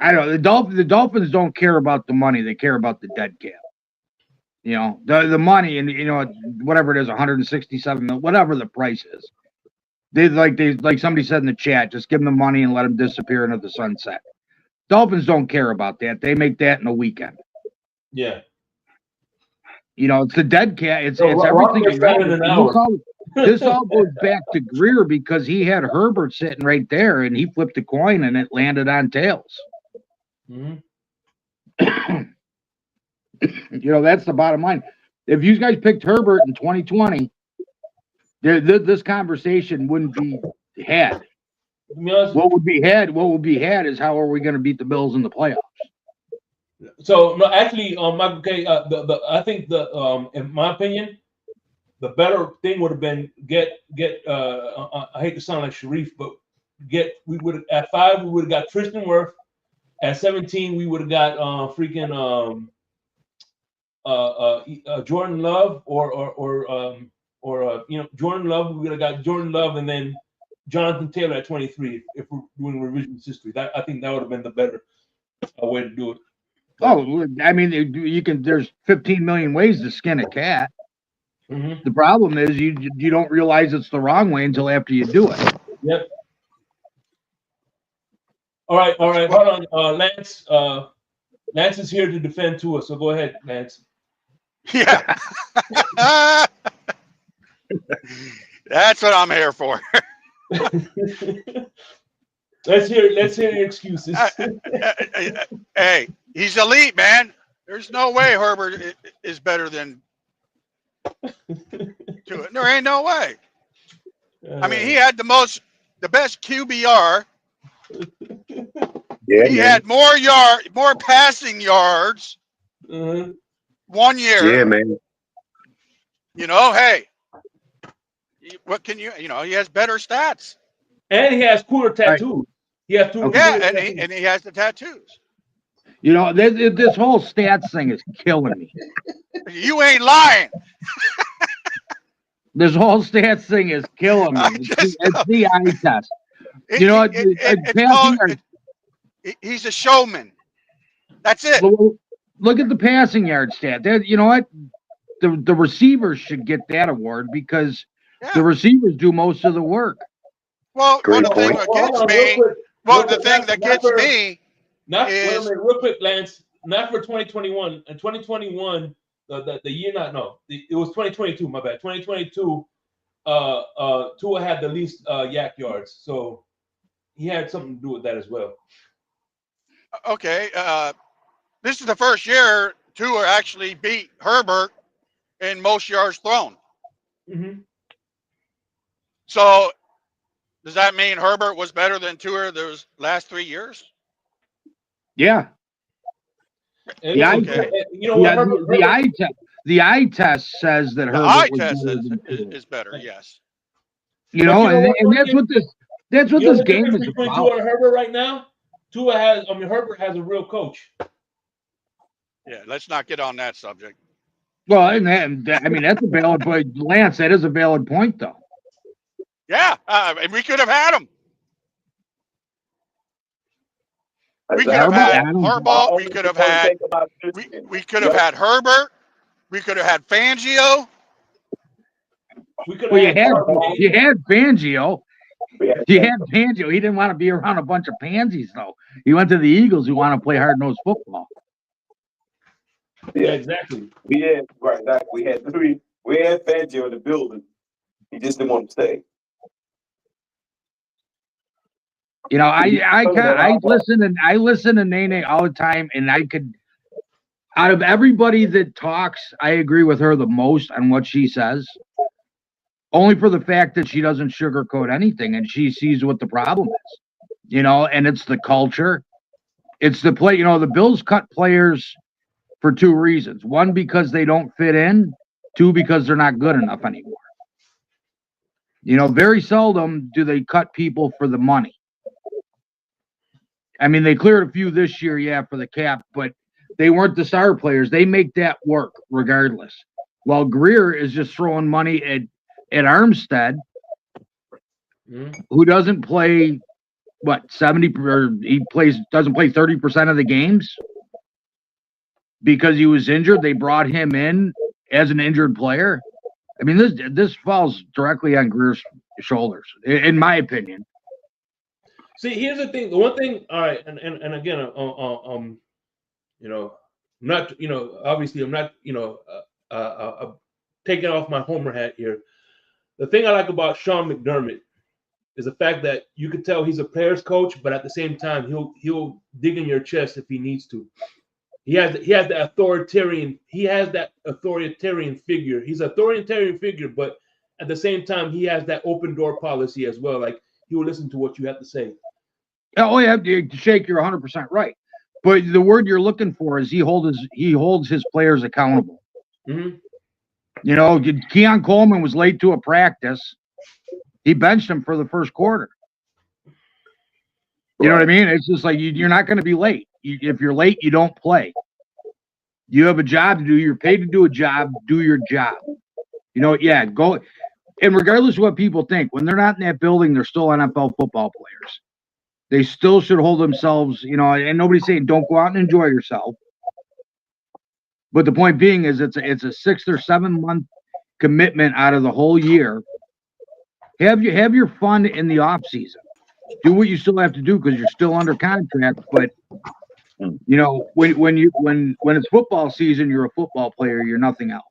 I don't know. The Dolphins don't care about the money. They care about the dead cap. You know, the money and, you know, whatever it is, 167 million, whatever the price is. They like somebody said in the chat, just give them the money and let them disappear into the sunset. Dolphins don't care about that. They make that in a weekend. Yeah. You know, it's the dead cat. It's So everything Rockets got in an hour. This all goes back to Greer because he had Herbert sitting right there and he flipped a coin and it landed on tails. Mm-hmm. You know, that's the bottom line. If you guys picked Herbert in 2020, this conversation wouldn't be had. What would be had is how are we going to beat the Bills in the playoffs? So no, actually, Michael K. I think in my opinion, the better thing would have been get. I hate to sound like Sharif, but we would at 5 we would have got Tristan Wirth. At 17 we would have got Jordan Love or you know, Jordan Love. We would have got Jordan Love and then Jonathan Taylor at 23 if we're doing revisionist history. I think that would have been the better way to do it. Oh, I mean, you can. There's 15 million ways to skin a cat. Mm-hmm. The problem is you don't realize it's the wrong way until after you do it. Yep. All right. Hold on, Lance. Lance is here to defend to us, so go ahead, Lance. Yeah. That's what I'm here for. Let's hear your excuses. Hey, he's elite, man. There's no way Herbert is better than Tua. There ain't no way. I mean, he had the best QBR. Yeah, he man. had more passing yards 1 year. Yeah, man. You know, hey, what can you know? He has better stats. And he has cooler tattoos. He has two. Yeah, and he has the tattoos. You know, this whole stats thing is killing me. You ain't lying. This whole stats thing is killing me. It's the eye test. You know what? He's a showman. That's it. Look at the passing yard stat. You know what? The receivers should get that award because the receivers do most of the work. Well, the thing that gets me Not is real quick, Lance. Not for 2021. In 2021, the year it was 2022. My bad. 2022. Tua had the least yak yards, so he had something to do with that as well. Okay. This is the first year Tua actually beat Herbert in most yards thrown. Mm-hmm. So, does that mean Herbert was better than Tua those last 3 years? Yeah. The eye test says that Herbert is better. Yes. You know, and that's what this game is between about. Tua and Herbert right now. Herbert has a real coach. Yeah, let's not get on that subject. Well, and I mean that's a valid point, Lance. That is a valid point, though. Yeah, and we could have had him. We could have had Harbaugh. We could have had. We could have had Herbert. We could have had Fangio. Well, you had Fangio. You had Fangio. He didn't want to be around a bunch of pansies, though. He went to the Eagles who want to play hard-nosed football. Yeah, exactly. We had Fangio in the building. He just didn't want to stay. You know, I listen to Nene all the time, and I could, out of everybody that talks, I agree with her the most on what she says. Only for the fact that she doesn't sugarcoat anything, and she sees what the problem is. You know, and it's the culture. It's the play. You know, the Bills cut players for 2 reasons. 1, because they don't fit in. 2, because they're not good enough anymore. You know, very seldom do they cut people for the money. I mean, they cleared a few this year, yeah, for the cap, but they weren't the star players. They make that work regardless. While Greer is just throwing money at Armstead, who doesn't play what 70 or he doesn't play 30% of the games because he was injured. They brought him in as an injured player. I mean, this falls directly on Greer's shoulders, in my opinion. See, here's the thing. The one thing, all right, and again, you know, not, obviously, I'm not, taking off my homer hat here. The thing I like about Sean McDermott is the fact that you could tell he's a player's coach, but at the same time, he'll dig in your chest if he needs to. He has that authoritarian. He has that authoritarian figure. He's an authoritarian figure, but at the same time, he has that open door policy as well. Like he will listen to what you have to say. Oh yeah, Shake, you're 100% right. But the word you're looking for is he holds his players accountable. Mm-hmm. You know, Keon Coleman was late to a practice. He benched him for the first quarter. You know what I mean? It's just like you're not going to be late. If you're late, you don't play. You have a job to do. You're paid to do a job. Do your job. You know, yeah, go. And regardless of what people think, when they're not in that building, they're still NFL football players. They still should hold themselves, and nobody's saying don't go out and enjoy yourself. But the point being is it's a 6 or 7 month commitment out of the whole year. Have your fun in the off season. Do what you still have to do because you're still under contract. But when it's football season, you're a football player. You're nothing else.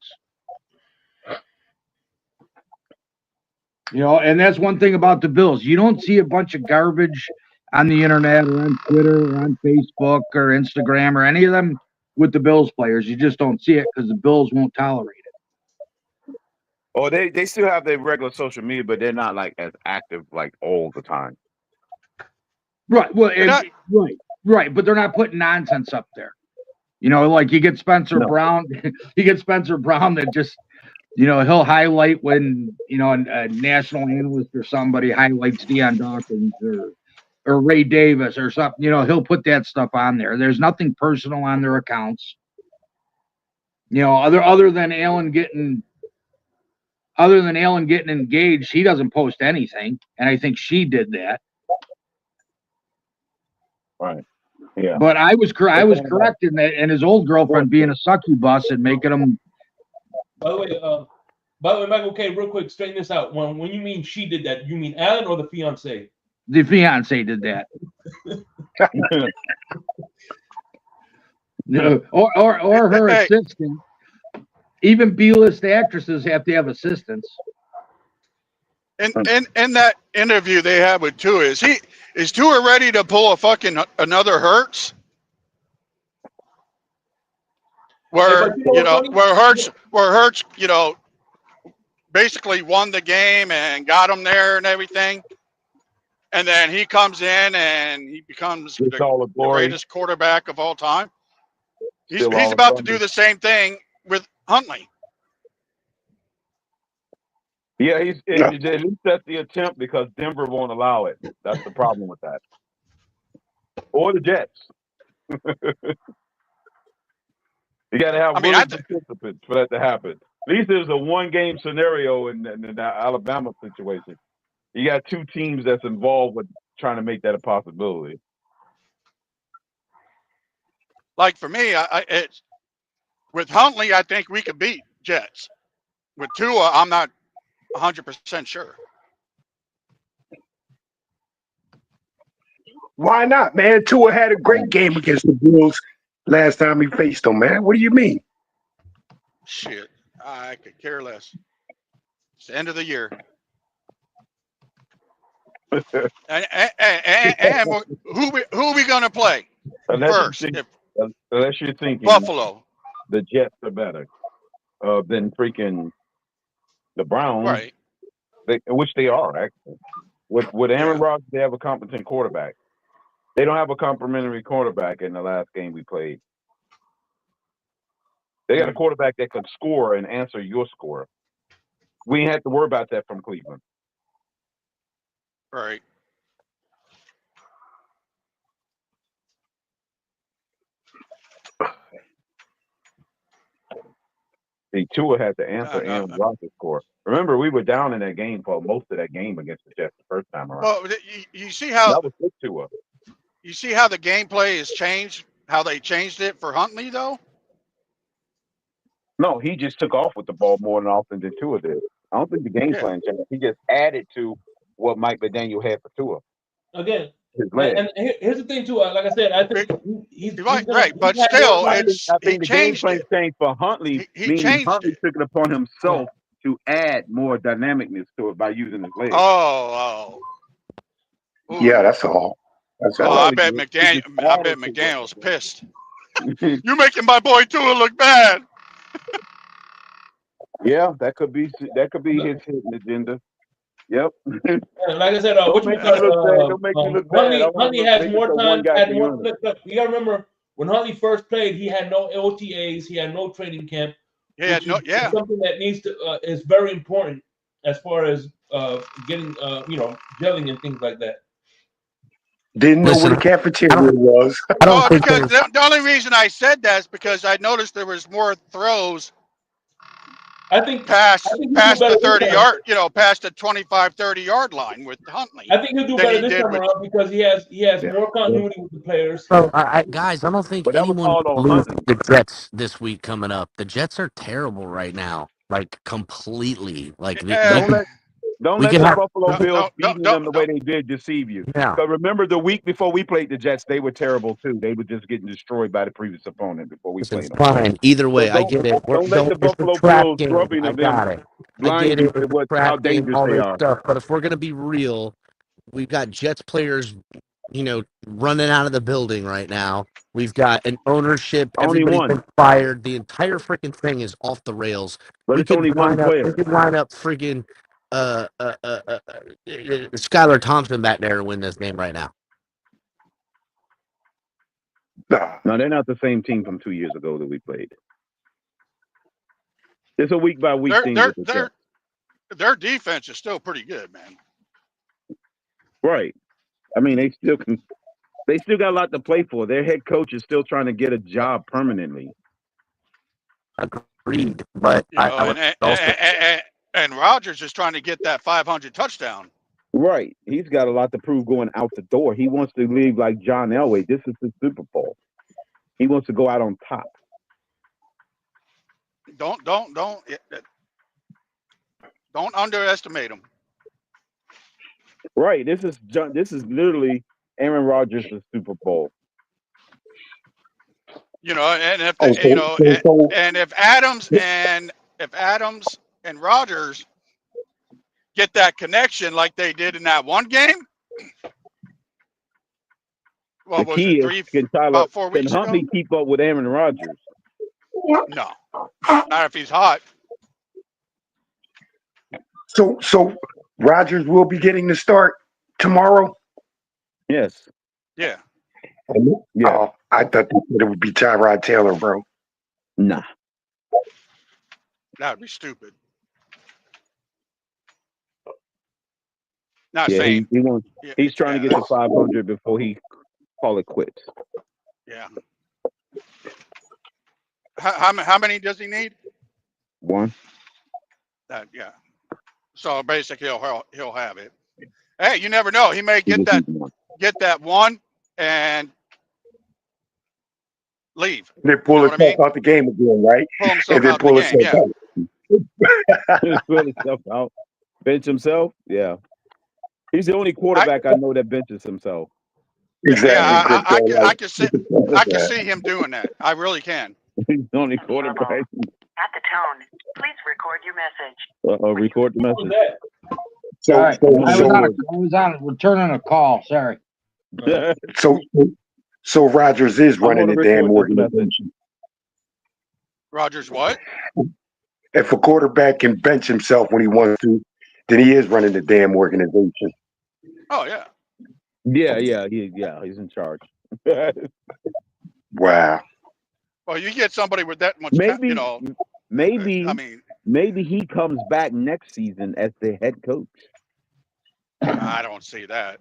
And that's one thing about the Bills. You don't see a bunch of garbage on the internet or on Twitter or on Facebook or Instagram or any of them with the Bills players. You just don't see it because the Bills won't tolerate it. Oh, they still have their regular social media, but they're not like as active like all the time. Right. Well, right. But they're not putting nonsense up there. Like you get Spencer Brown. You get Spencer Brown that just, he'll highlight when, a national analyst or somebody highlights Deion Dawkins or Ray Davis or something. He'll put that stuff on there. There's nothing personal on their accounts. Other than Allen getting engaged, he doesn't post anything, and I think she did that. Right. Yeah. But I was correct in that, and his old girlfriend being a succubus and making him. By the way, Michael, okay, real quick, straighten this out. When you mean she did that, you mean Allen or the fiance? The fiance did that. No, or her assistant. Even B-list actresses have to have assistants. In that interview they had with Tua, is Tua ready to pull a fucking another Hurts? Where Hurts, basically won the game and got him there and everything, and then he comes in and he becomes the greatest quarterback of all time. He's about to do the same thing with Huntley. Yeah, at least that's the attempt because Denver won't allow it. That's the problem with that. Or the Jets. You got to have willing participants for that to happen. At least there's a one-game scenario in the Alabama situation. You got two teams that's involved with trying to make that a possibility. Like for me, it's with Huntley, I think we could beat Jets. With Tua, I'm not 100% sure. Why not, man? Tua had a great game against the Bills last time he faced them, man. What do you mean? Shit, I could care less. It's the end of the year. and who are we going to play first? Unless you're thinking Buffalo. The Jets are better than freaking the Browns, right? Which they are, actually. With Aaron Rodgers, they have a competent quarterback. They don't have a complimentary quarterback in the last game we played. They got a quarterback that could score and answer your score. We ain't have to worry about that from Cleveland. Right. See, Tua had to answer Aaron Rodgers' score. Remember, we were down in that game for most of that game against the Jets the first time around. Well, you see how that was good Tua. You see how the gameplay has changed, how they changed it for Huntley, though? No, he just took off with the ball more than often than Tua did. I don't think the game plan changed. He just added to what Mike McDaniel had for Tua. Again, his leg. and here's the thing too. Like I said, I think he's right, gonna, but he's still, I think the game plan changed for Huntley, He meaning changed Huntley took it upon himself to add more dynamicness to it by using his legs. Oh. Yeah, that's all. That's all. I bet McDaniel's pissed. You're making my boy Tua look bad. Yeah, that could be his hidden agenda. Yep. Like I said, Don't make me look bad. Huntley has more time. Had more. Look, you gotta remember when Huntley first played, he had no OTAs, he had no training camp. Is something that needs to is very important as far as getting gelling and things like that. Didn't know what a cafeteria was. Because the only reason I said that is because I noticed there was more throws. I think past the 30-yard, past the 25, 30-yard line with Huntley. I think he'll do better this time around because he has more continuity with the players. So, guys, I don't think anyone can lose the Jets this week coming up. The Jets are terrible right now, like completely. Like don't let the Buffalo Bills beating them the way they did deceive you. Yeah. Because remember, the week before we played the Jets, they were terrible too. They were just getting destroyed by the previous opponent before we played them. Fine. Either way, so I get it. Don't let the Buffalo Bills drubbing of them blind you to how dangerous they are. Stuff. But if we're gonna be real, we've got Jets players, running out of the building right now. We've got an ownership. Everybody's been fired. The entire freaking thing is off the rails. But it's only one player. We could line up freaking Skylar Thompson back there to win this game right now. No, they're not the same team from 2 years ago that we played. It's a week by week thing. Their defense is still pretty good, man. Right. I mean, they still got a lot to play for. Their head coach is still trying to get a job permanently. Agreed, but and Rodgers is trying to get that 500 touchdown. Right. He's got a lot to prove going out the door. He wants to leave like John Elway. This is the Super Bowl. He wants to go out on top. Don't underestimate him. Right. This is literally Aaron Rodgers' Super Bowl. And if Adams and Rodgers get that connection like they did in that one game, about 4 weeks ago? Huntley keep up with Aaron Rodgers? No, not if he's hot. So Rodgers will be getting the start tomorrow? Yes. Yeah. Yeah. I thought it would be Tyrod Taylor, bro. Nah. That would be stupid. Not saying. He's trying to get to 500 before he call it quits. Yeah. How many does he need? 1. Yeah. So basically, he'll have it. Hey, you never know. He may get that one and leave. They pull himself out the game again, right? And then pull himself out. Pull himself out. Bench himself? Yeah. He's the only quarterback I know that benches himself. Exactly. Yeah, I can see him doing that. I really can. He's the only quarterback. At the tone, please record your message. Record the message. Sorry, I was on returning a call. Sorry. So Rodgers is running the damn organization. Rodgers what? If a quarterback can bench himself when he wants to, then he is running the damn organization. Oh yeah. Yeah. He's in charge. Wow. Well, you get somebody with that much, maybe he comes back next season as the head coach. I don't see that.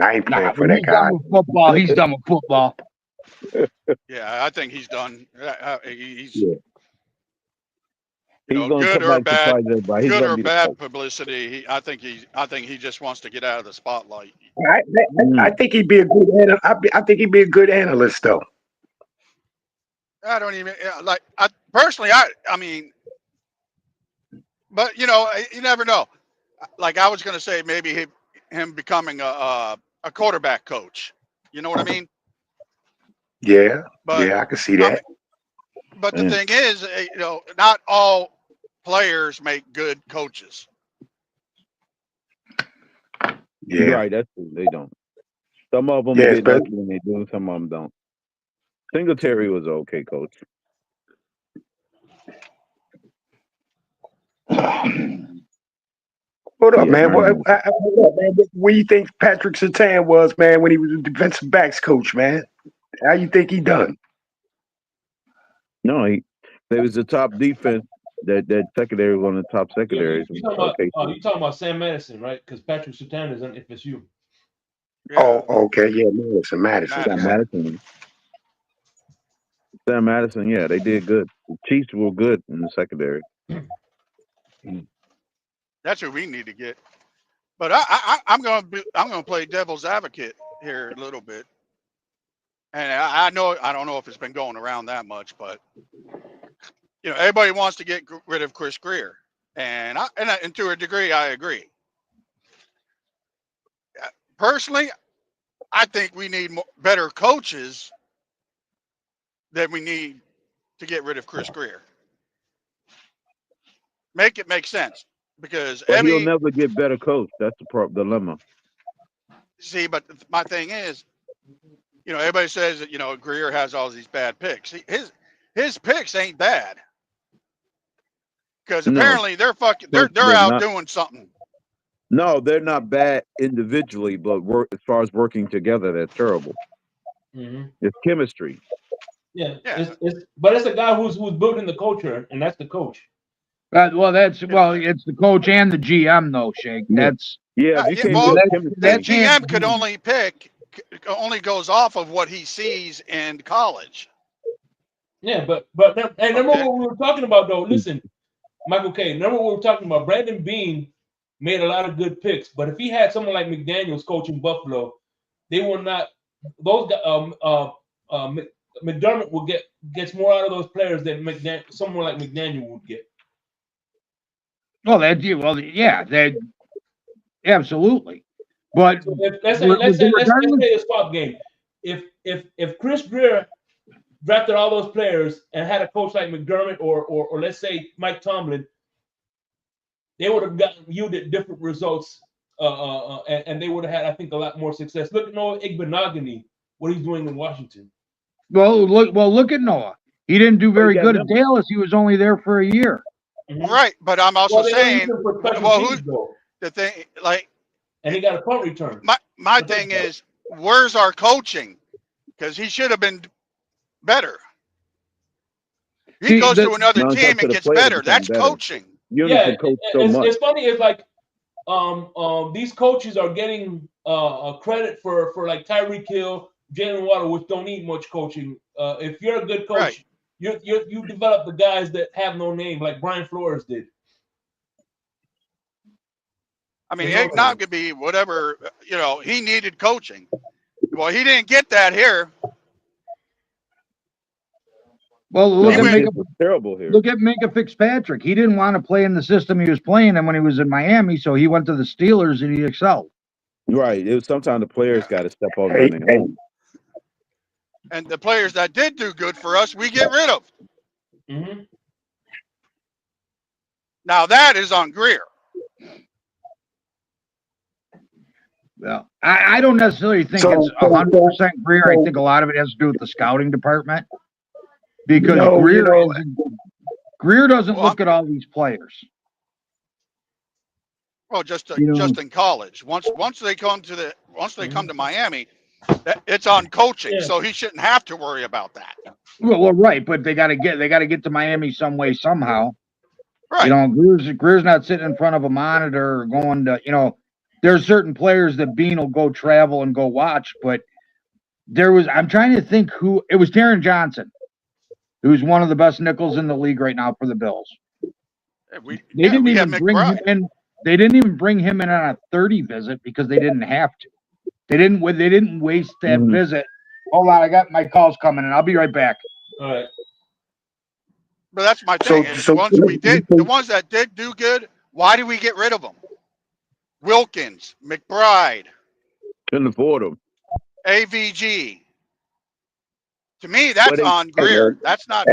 I ain't playing for that guy. He's done with football. Yeah, I think he's done. He's gonna come back surprise everybody. He's good gonna or be the bad coach. publicity. I think he just wants to get out of the spotlight. I think he'd be a good. I think he'd be a good analyst, though. I don't even like. I mean, but you know, you never know. Like I was going to say, maybe him becoming a quarterback coach. You know what I mean? Yeah, But I can see I that. mean, but the thing is, you know, not all players make good coaches. Yeah, right. That's true. They don't. Some of them Yeah, get lucky when they do. Some of them don't. Singletary was an okay coach. Hold up, man. What do you think Patrick Surtain was, man, when he was a defensive backs coach, man? How you think he done? No, they was the top defense. That secondary was one of the top secondaries. You talking about Sam Madison, right? Because Patrick Surtain is on FSU. Yeah. Oh, okay. Yeah, Madison. Sam Madison, yeah, they did good. The Chiefs were good in the secondary. That's who we need to get. But I'm gonna play devil's advocate here a little bit, and I don't know if it's been going around that much, but you know, everybody wants to get rid of Chris Greer, and to a degree, I agree. Personally, I think we need better coaches than we need to get rid of Chris Greer. Make it make sense, because But he'll never get better coach. That's the dilemma. See, but my thing is, you know, everybody says that, you know, Greer has all these bad picks. His picks ain't bad, because apparently they're out doing something. No, they're not bad individually, but as far as working together, they're terrible. Mm-hmm. It's chemistry. Yeah. But it's a guy who's building the culture, and that's the coach. It's the coach and the GM though, Shake. That's the GM could only only goes off of what he sees in college. Yeah, but remember what we were talking about though. Listen, Michael K. Remember what we were talking about. Brandon Beane made a lot of good picks, but if he had someone like McDaniels coaching Buffalo, they will not. Those McDermott gets more out of those players than someone like McDaniel would get. Absolutely. But so let's say a swap game. If Chris Greer drafted all those players and had a coach like McDermott or let's say Mike Tomlin, they would have gotten yielded different results, and they would have had, I think, a lot more success. Look at Noah Igbenogany, what he's doing in Washington. Look at Noah. He didn't do very good at Dallas. He was only there for a year. Mm-hmm. Right, but I'm also saying, the thing, like, and he got a punt return. My thing is, where's our coaching? Because he should have been better. He goes to another team and gets better. That's coaching. It's funny. It's like these coaches are getting credit for like Tyreek Hill, Jalen Waddle, which don't need much coaching. If you're a good coach, you develop the guys that have no name, like Brian Flores did. I mean, it's not gonna be whatever, you know. He needed coaching. Well, he didn't get that here. Well, look at Minka Fitzpatrick. He didn't want to play in the system he was playing in when he was in Miami, so he went to the Steelers and he excelled. Right. It was sometimes the players got to step up on their own. And the players that did do good for us, we get rid of. Mm-hmm. Now that is on Greer. Well, I don't necessarily think it's 100% Greer. I think a lot of it has to do with the scouting department. Because Greer doesn't look at all these players. Well, just in college. Once they come to Miami, it's on coaching. So he shouldn't have to worry about that. Well, right, but they got to get to Miami some way somehow. Right. You know, Greer's not sitting in front of a monitor or going to, you know, there's certain players that Bean will go travel and go watch, but I'm trying to think it was Taron Johnson, who's one of the best nickels in the league right now for the Bills. We They didn't we have even bring him McBride. in. They didn't even bring him in on a 30 visit because they didn't have to. They didn't waste that visit. Hold on, I got my calls coming, and I'll be right back. All right. But that's my thing. Is the ones that did do good, why did we get rid of them? Wilkins, McBride, Couldn't afford them. AVG. To me, that's on Greer. That's not.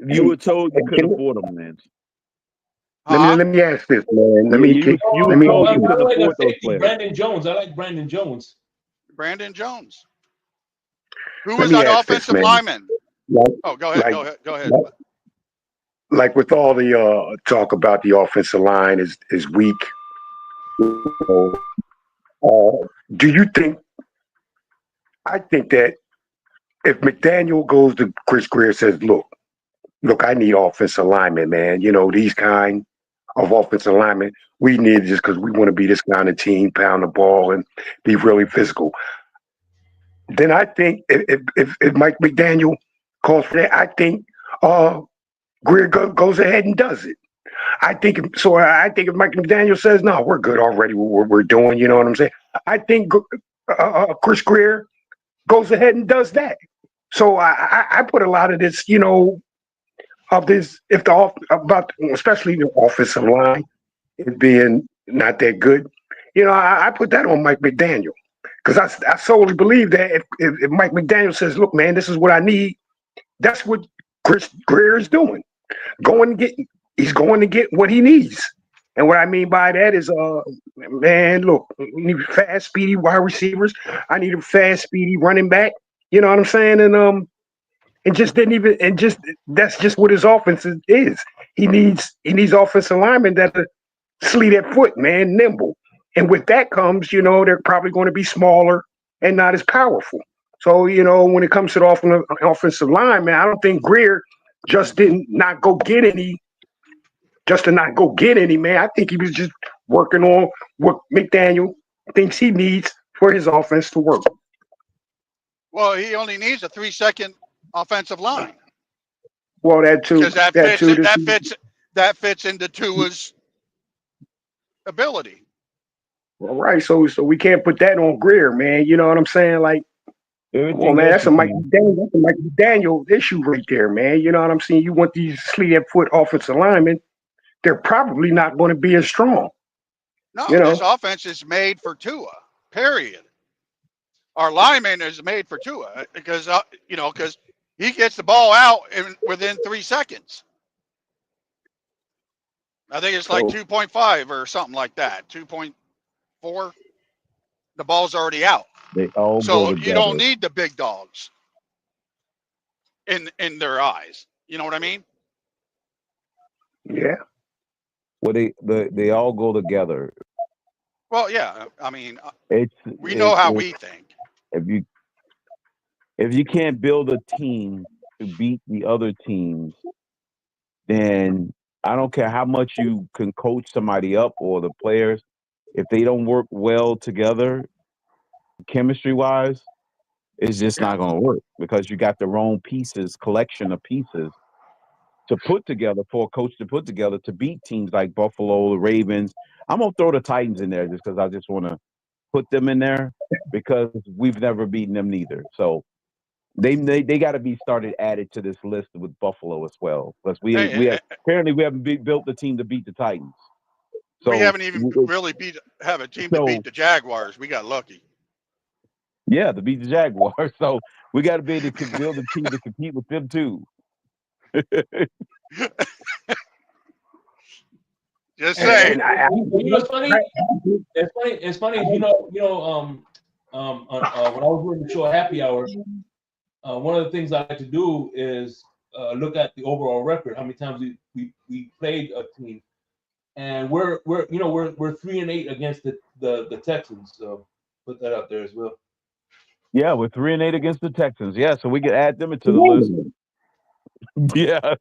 You were told you couldn't afford them, man. Let me ask this, man. You were told you couldn't afford those players. Brandon Jones. I like Brandon Jones. Brandon Jones. Who was that offensive lineman? Oh, go ahead. Go ahead. Like with all the talk about the offensive line is weak. Do you think? I think that if McDaniel goes to Chris Greer says, look, I need offensive linemen, man. You know, these kind of offensive linemen, we need just because we want to be this kind of team, pound the ball and be really physical. Then I think if Mike McDaniel calls for that, I think Greer goes ahead and does it. I think so. I think if Mike McDaniel says, no, we're good already, we're doing, you know what I'm saying? I think Chris Greer goes ahead and does that. So I put a lot of this, you know, of this, especially the offensive line, it being not that good. You know, I put that on Mike McDaniel because I solely believe that if Mike McDaniel says, look, man, this is what I need, that's what Chris Greer is doing. He's going to get what he needs. And what I mean by that is, man, look, we need fast, speedy wide receivers. I need a fast, speedy running back. You know what I'm saying? And that's just what his offense is. He needs offensive linemen that are fleet at foot, man, nimble. And with that comes, you know, they're probably going to be smaller and not as powerful. So, you know, when it comes to the offensive line, man, I don't think Greer just didn't not go get any, just to not go get any, man. I think he was just working on what McDaniel thinks he needs for his offense to work. Well, he only needs a 3-second offensive line. Well, that too. Because that fits into Tua's ability. All right, so we can't put that on Greer, man. You know what I'm saying? Like, well, man, that's a Mike McDaniel issue right there, man. You know what I'm saying? You want these sleeve-foot offensive linemen, they're probably not going to be as strong. No, you know? This offense is made for Tua, period. Our lineman is made for Tua because he gets the ball out within 3 seconds. I think it's like 2.5 or something like that, 2.4. The ball's already out. They all so go together. You don't need the big dogs in their eyes. You know what I mean? Yeah. Well, they all go together. Well, yeah. I mean, we know know how we think. If you can't build a team to beat the other teams, then I don't care how much you can coach somebody up or the players. If they don't work well together, chemistry-wise, it's just not going to work because you got the wrong collection of pieces to put together for a coach to put together to beat teams like Buffalo, the Ravens. I'm going to throw the Titans in there just because I just want to put them in there because we've never beaten them neither. So they got to be added to this list with Buffalo as well because we haven't built the team to beat the Titans. So we haven't even really have a team to beat the Jaguars. We got lucky. Yeah, to beat the Jaguars. So we got to be able to build a team to compete with them too. Just saying. You know what's funny? It's funny. You know. When I was doing the show Happy Hour, one of the things I like to do is look at the overall record. How many times we played a team, and we're 3-8 against the Texans. So put that out there as well. Yeah, we're 3-8 against the Texans. Yeah, so we could add them into the list. Yeah.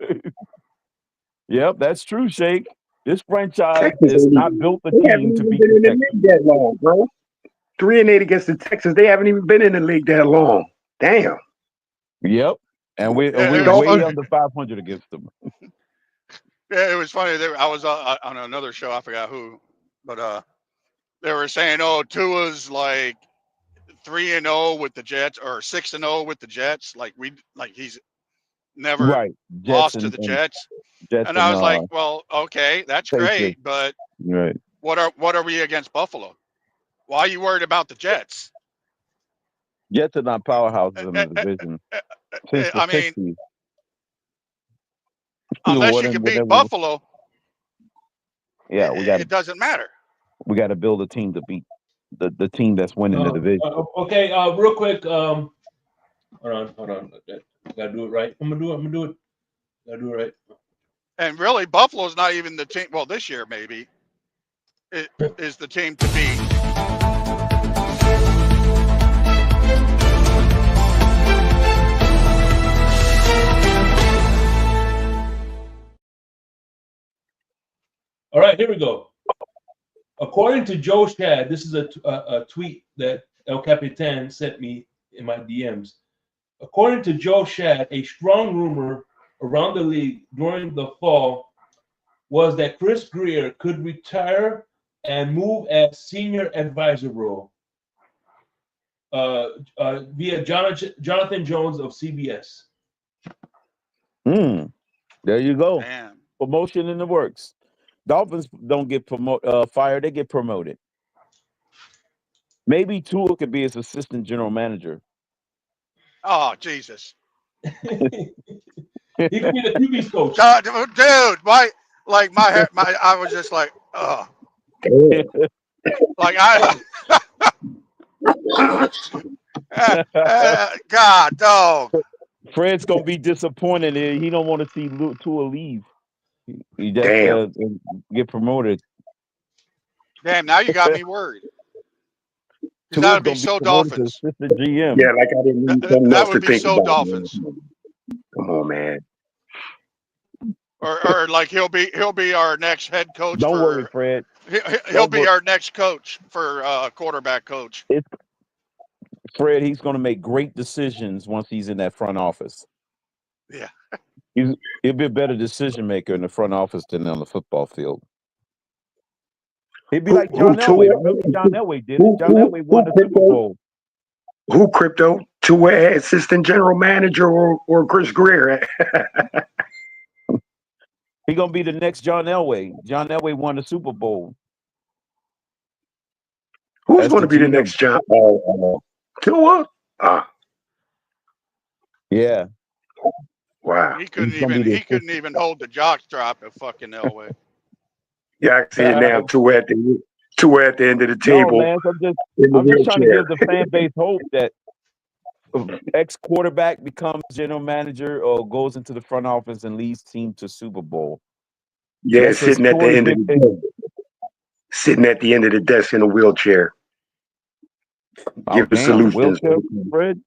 Yep, that's true, Shake. This franchise is not built the team to beat the Texans. That long, bro. 3-8 against the Texans. They haven't even been in the league that long. Damn. Yep. And we're way under 500 against them. Yeah, it was funny. I was on another show. I forgot who, but they were saying, "Oh, Tua's like 3-0 with the Jets or 6-0 with the Jets. Like he's never Right. Jets lost to the and Jets." Jets And I and was like, "Well, okay, that's Patriots. great, but Right. what are we against Buffalo? Why are you worried about the Jets?" Jets are not powerhouses in the division since the I mean, '60s. unless you can beat Buffalo, Yeah, it doesn't matter. we got to build a team to beat the team that's winning the division. Okay, real quick. Hold on. Gotta do it right. I'm gonna do it. Gotta do it right. And really, Buffalo's not even the team. Well, this year maybe it is the team to beat. All right, here we go. According to Joe Shad, this is a tweet that El Capitan sent me in my DMs. According to Joe Shad, a strong rumor around the league during the fall was that Chris Greer could retire and move as senior advisor role via Jonathan Jones of CBS. There you go. Man. Promotion in the works. Dolphins don't get fired; they get promoted. Maybe Tua could be his assistant general manager. Oh, Jesus. He could be the QB's coach. Dude, why? Like I was just like, oh. Like God, dog. Fred's gonna be disappointed. He don't want to see Tua leave. He just get promoted. Damn, now you got me worried. That would be so Dolphins. GM. Yeah, like I didn't need something That else would to be think so about. Dolphins. Man. Come on, man. Or like he'll be our next head coach. Don't worry, Fred. He'll be our next coach for quarterback coach. Fred, he's going to make great decisions once he's in that front office. Yeah. He'll be a better decision maker in the front office than on the football field. He'd be like John Elway. Remember John Elway did it? John Elway won the Super Bowl. Who crypto? Tua assistant general manager or Chris Greer? He's going to be the next John Elway. John Elway won the Super Bowl. Who's going to be the next John? Tua? Yeah. Wow. He couldn't even hold the jockstrap at fucking Elway. Yeah, I can see it now. Tua at the end of the table. No, man, I'm just trying to give the fan base hope that ex-quarterback becomes general manager or goes into the front office and leads team to Super Bowl. Yeah, sitting at the end of the desk in a wheelchair. Give the solutions. Fred?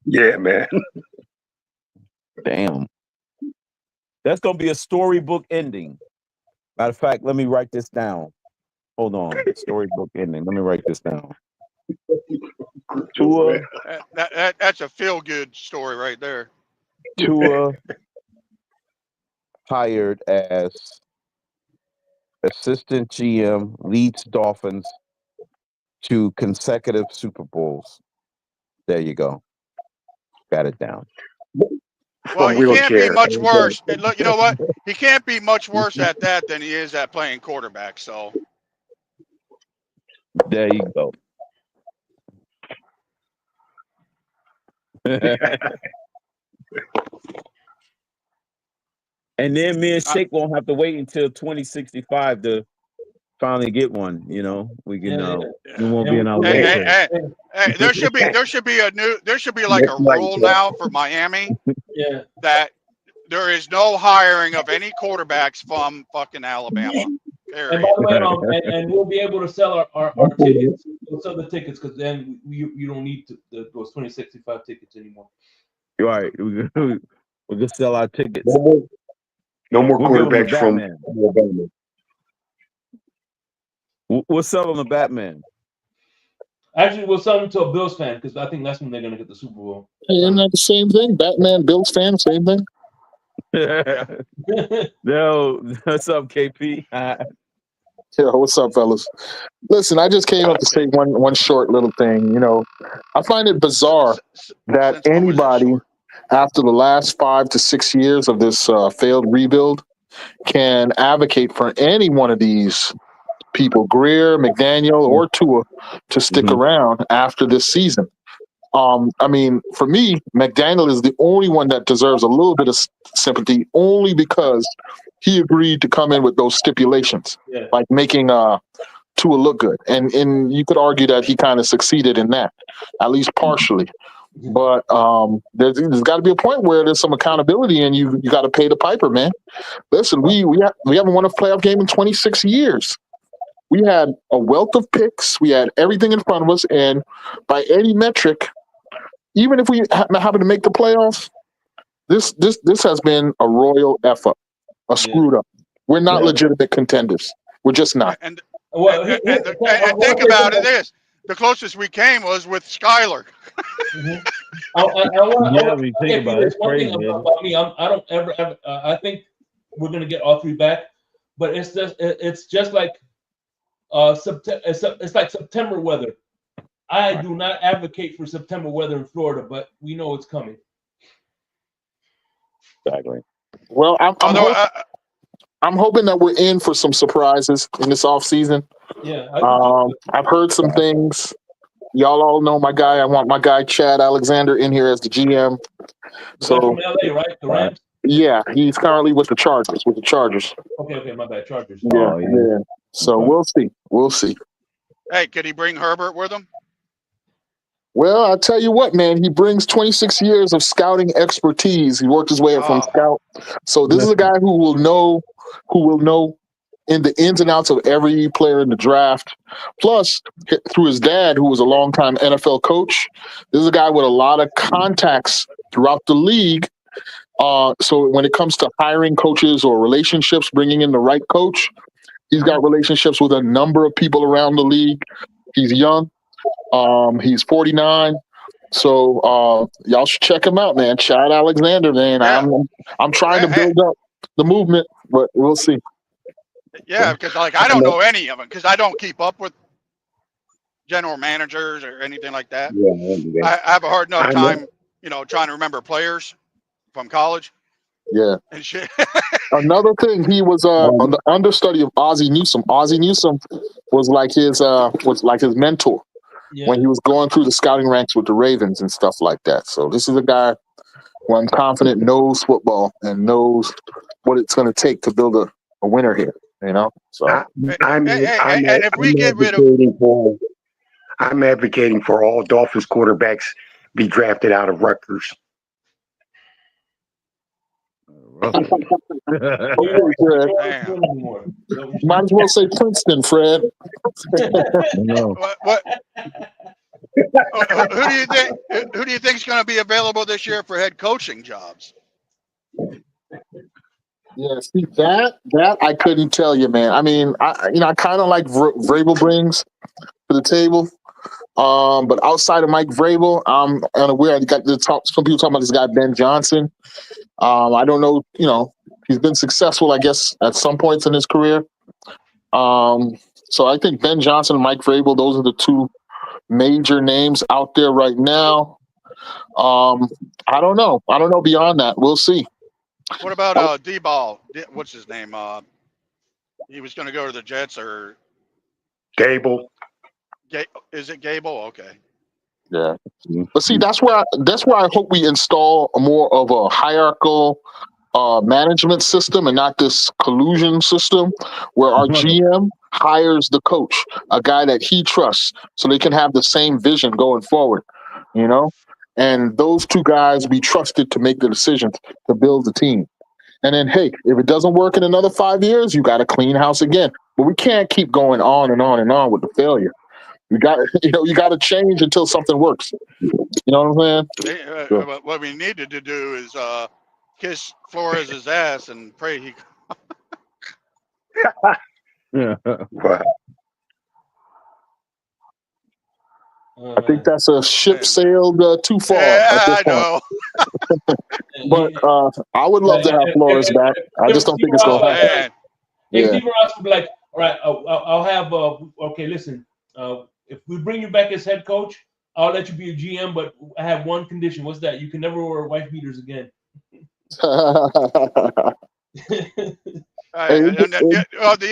Yeah, man. Damn. That's going to be a storybook ending. Matter of fact, let me write this down. Hold on. Storybook ending. Let me write this down. Tua. That's a feel-good story right there. Tua hired as assistant GM, leads Dolphins to consecutive Super Bowls. There you go. Got it down. Well, he can't be much worse. And look, you know what? He can't be much worse at that than he is at playing quarterback. So there you go. And then me and Shake won't have to wait until 2065 to finally get one. You know, we can. We won't be in our hey, there should be like a rule now for Miami. Yeah. That there is no hiring of any quarterbacks from fucking Alabama. And by the way, and we'll be able to sell our tickets. We'll sell the tickets because then you don't need those 2065 tickets anymore. Right. We're gonna sell our tickets. No more quarterbacks from Alabama. We'll sell them to Batman. Actually, we'll sell them to a Bills fan because I think that's when they're gonna get the Super Bowl. Hey, isn't that the same thing? Batman, Bills fan, same thing. Yo, what's up, KP? Yeah, what's up, fellas? Listen, I just came up to say one short little thing. You know, I find it bizarre that Since when was it anybody, short? after the last 5 to 6 years of this failed rebuild, can advocate for any one of these people, Greer, McDaniel, or Tua, to stick around after this season. I mean, for me, McDaniel is the only one that deserves a little bit of sympathy, only because he agreed to come in with those stipulations, Yeah. like making Tua look good, and you could argue that he kind of succeeded in that, at least partially. But there's got to be a point where there's some accountability, and you got to pay the piper, man. Listen, we haven't won a playoff game in 26 years. We had a wealth of picks. We had everything in front of us, and by any metric, even if we happen to make the playoffs, this has been a royal F up, a screwed up. We're not legitimate contenders. We're just not. And think about it this: the closest we came was with Skyler. We think about it. It's crazy. About me, I don't ever. I think we're gonna get all three back, but it's just like September. It's like September weather. I do not advocate for September weather in Florida, but we know it's coming. Exactly. Well, I'm hoping that we're in for some surprises in this off season. Yeah, I've heard some things. Y'all all know my guy. I want my guy Chad Alexander in here as the GM. So from LA, right? The Rams. Yeah, he's currently with the Chargers. Okay, my bad. Chargers. Yeah. So we'll see. We'll see. Hey, could he bring Herbert with him? Well, I'll tell you what, man. He brings 26 years of scouting expertise. He worked his way up from scout. So this is a guy who will know in the ins and outs of every player in the draft. Plus, through his dad, who was a longtime NFL coach, this is a guy with a lot of contacts throughout the league. So when it comes to hiring coaches or relationships, bringing in the right coach, he's got relationships with a number of people around the league. He's young. He's 49. So y'all should check him out, man. Chad Alexander, man. Yeah. I'm trying to build up the movement, but we'll see. Yeah, because I don't know any of them because I don't keep up with general managers or anything like that. I have a hard enough time, trying to remember players from college. Yeah. And shit. Another thing, he was on the understudy of Ozzie Newsome. Ozzie Newsome was like his mentor when he was going through the scouting ranks with the Ravens and stuff like that. So this is a guy who I'm confident knows football and knows what it's going to take to build a winner here. So I'm advocating for all Dolphins quarterbacks be drafted out of Rutgers. Might as well say Princeton, Fred. What? Who do you think is going to be available this year for head coaching jobs? Yeah, see that I couldn't tell you, man. I mean, I kind of like Vrabel brings to the table, but outside of Mike Vrabel, I'm unaware. I got some people talking about this guy Ben Johnson. I don't know. He's been successful, I guess, at some points in his career. So I think Ben Johnson and Mike Vrabel, those are the two major names out there right now. I don't know. Beyond that, we'll see. What about D-Ball? What's his name? He was going to go to the Jets or Gable. Is it Gable? Okay. Yeah, but see, that's where I hope we install more of a hierarchical management system and not this collusion system where our GM hires the coach, a guy that he trusts, so they can have the same vision going forward. And those two guys be trusted to make the decisions to build the team. And then, hey, if it doesn't work in another 5 years, you got to clean house again. But we can't keep going on and on and on with the failure. You got to change until something works. You know what I'm saying? What we needed to do is kiss Flores' ass and pray he. Wow. I think that's a ship sailed too far. Yeah, I know. But I would love to have Flores back. I just don't think it's gonna happen. Man. Yeah. Steve Ross would be like, all right, I'll have. Okay, listen. If we bring you back as head coach, I'll let you be a GM, but I have one condition. What's that? You can never wear wife beaters again. The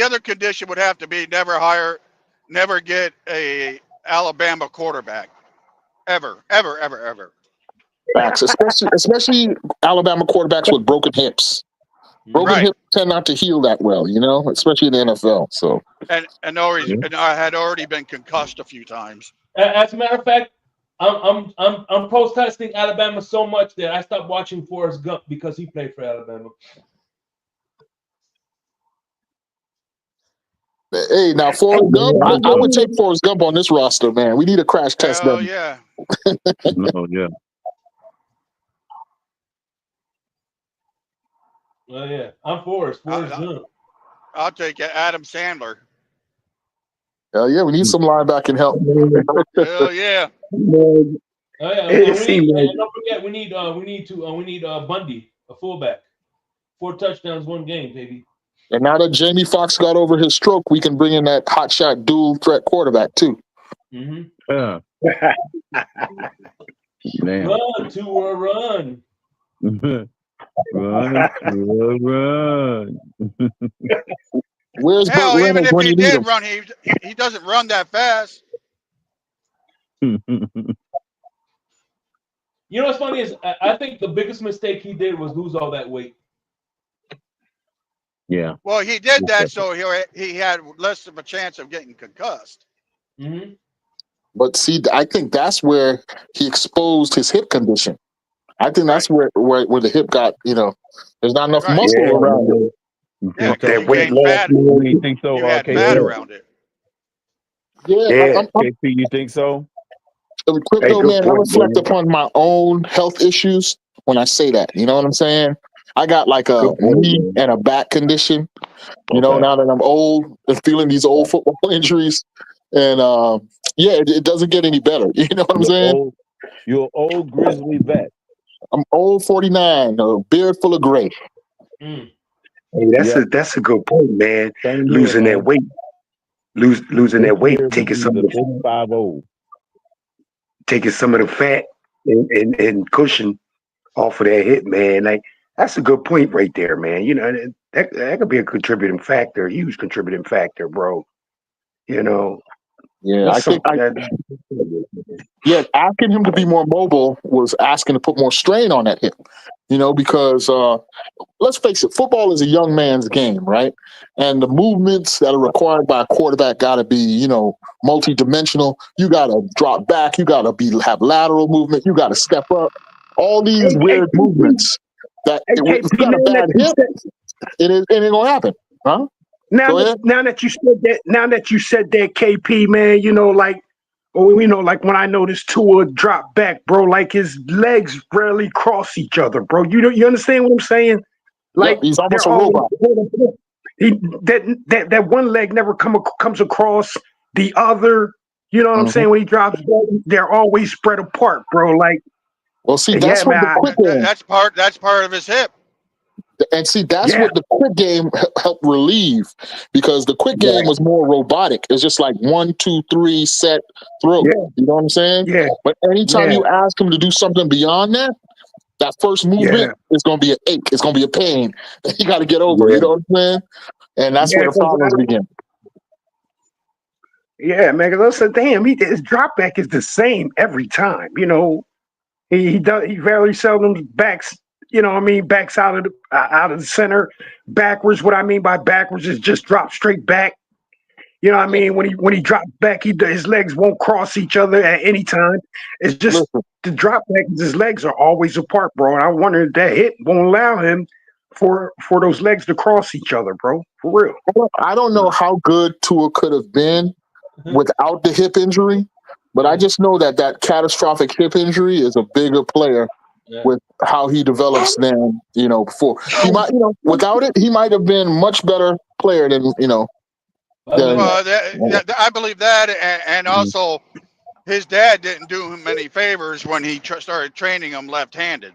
other condition would have to be never get a Alabama quarterback, ever. Facts, especially Alabama quarterbacks with broken hips. Broken hips tend not to heal that well, especially in the NFL. So, and I had already been concussed a few times. As a matter of fact, I'm protesting Alabama so much that I stopped watching Forrest Gump because he played for Alabama. Hey, now Forrest Gump, I would take Forrest Gump on this roster, man. We need a crash test. Hell yeah. Oh yeah. Oh yeah, I'm Forrest Gump. I'll take Adam Sandler. Hell yeah, we need some linebacking help. Hell yeah. Oh yeah, and don't forget we need Bundy, a fullback. 4 touchdowns, 1 game, baby. And now that Jamie Foxx got over his stroke, we can bring in that hotshot dual threat quarterback too. Mm-hmm. Yeah. Damn. Run to a run. Run. Where's Hell, Burt even Reynolds if when he you need did him? run, he doesn't run that fast. You know what's funny is I think the biggest mistake he did was lose all that weight. Yeah. Well, he did that so he had less of a chance of getting concussed. Mm-hmm. But see, I think that's where he exposed his hip condition. I think that's where the hip got, there's not enough muscle around it. Yeah, that weight loss. loss. You think so? You had KP? fat around it. Yeah. KP, you think so? Crypto, good man, I point, reflect man. upon my own health issues when I say that. You know what I'm saying? I got like a Good point, knee man. and a back condition. Okay. Now that I'm old and feeling these old football injuries. And it doesn't get any better. You know what I'm saying? You're an old grizzly vet. I'm old 49, a beard full of gray. Mm. Hey, that's a good point, man. Same Losing here, that man. weight, losing This that weight, year taking will some be of the big 5-0. taking some of the fat and cushion off of that hip, man. Like that's a good point right there, man. And that could be a contributing factor, a huge contributing factor, bro. Yeah, That's I think something that. asking him to be more mobile was asking to put more strain on that hip. Because let's face it, football is a young man's game, right? And the movements that are required by a quarterback got to be, multi-dimensional. You got to drop back. You got to have lateral movement. You got to step up. All these weird movements that if you got a bad hip, it ain't gonna happen, huh? Now that you said that, KP, man, like when I noticed Tua drop back, bro, like his legs rarely cross each other, bro. You understand what I'm saying? Like he's almost they're a robot. That one leg never comes across the other. You know what I'm saying? When he drops, they're always spread apart, bro. Like, well, see, that's what the quick game. That's part of his hip. And see, that's what the quick game helped relieve, because the quick game was more robotic. It's just like 1, 2, 3, set, throw. Yeah. You know what I'm saying? Yeah. But anytime you ask him to do something beyond that, that first movement is going to be an ache. It's going to be a pain that you got to get over. You know what I'm saying? And that's where the problems begin. Yeah, man. Because I said, damn, his drop back is the same every time. He very seldom backs. Backs out of the center backwards. What I mean by backwards is just drop straight back. You know what I mean? When he drops back, his legs won't cross each other at any time. It's just the drop back. His legs are always apart, bro. And I wonder if that hit won't allow him for those legs to cross each other, bro. For real. I don't know how good Tua could have been without the hip injury, but I just know that catastrophic hip injury is a bigger player with how he develops than before. He might, without it, he might have been much better player than I believe that, and also his dad didn't do him any favors when he started training him left-handed.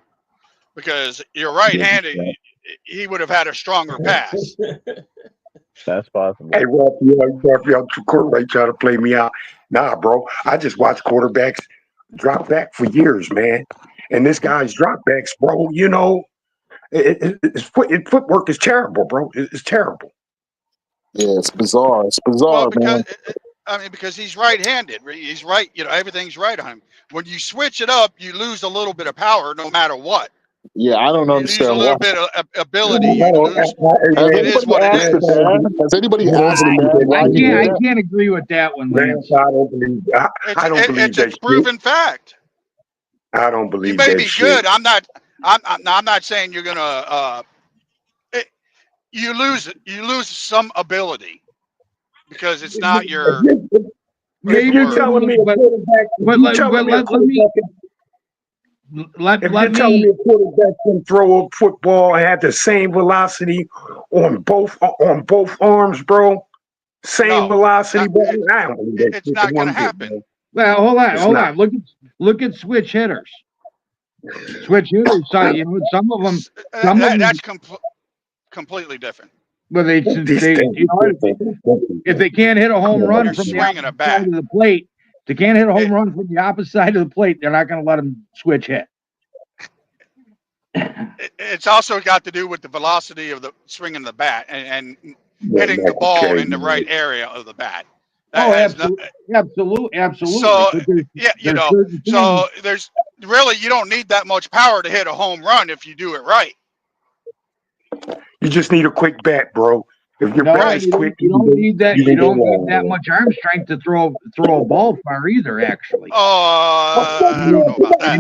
because you're right-handed. He would have had a stronger pass. That's possible. Hey, Ralph, y'all quarterback trying to play me out. Nah, bro. I just watched quarterbacks drop back for years, man. And this guy's drop backs, bro, his footwork is terrible, bro. It's terrible. Yeah, it's bizarre. It's Well, bizarre, man. because he's right-handed. He's right. Everything's right on him. When you switch it up, you lose a little bit of power, no matter what. Yeah, I don't You lose a understand little why. bit of ability. You lose. Has It is anybody what it asked the is. dad? Has anybody asked the dad why he did I that? can't agree with that one, Lance. I don't believe. I don't believe It's a that shit. proven fact. I don't You believe may that be shit. good. I'm not saying you're gonna. You lose some ability because it's not your. If you're telling me a quarterback, if you're telling me a quarterback can throw a football and have the same velocity on both arms, bro, same velocity, bro, I don't believe that It's shit not one gonna bit, happen. bro. Well, It's hold not. on. Look at switch hitters. Switch hitters. Some of them. That's completely different. Well, if they can't hit a home run You're from the swinging a opposite bat. side of the plate, they can't hit a home run from the opposite side of the plate. They're not going to let them switch hit. It's also got to do with the velocity of the swinging of the bat and hitting the ball in the right area of the bat. Absolutely. So There's so there's really, you don't need that much power to hit a home run if you do it right. You just need a quick bat, bro. If your bat is quick, you don't need that. you You can go don't need long, that bro. much arm strength to throw a ball far either. Actually, I don't know about that.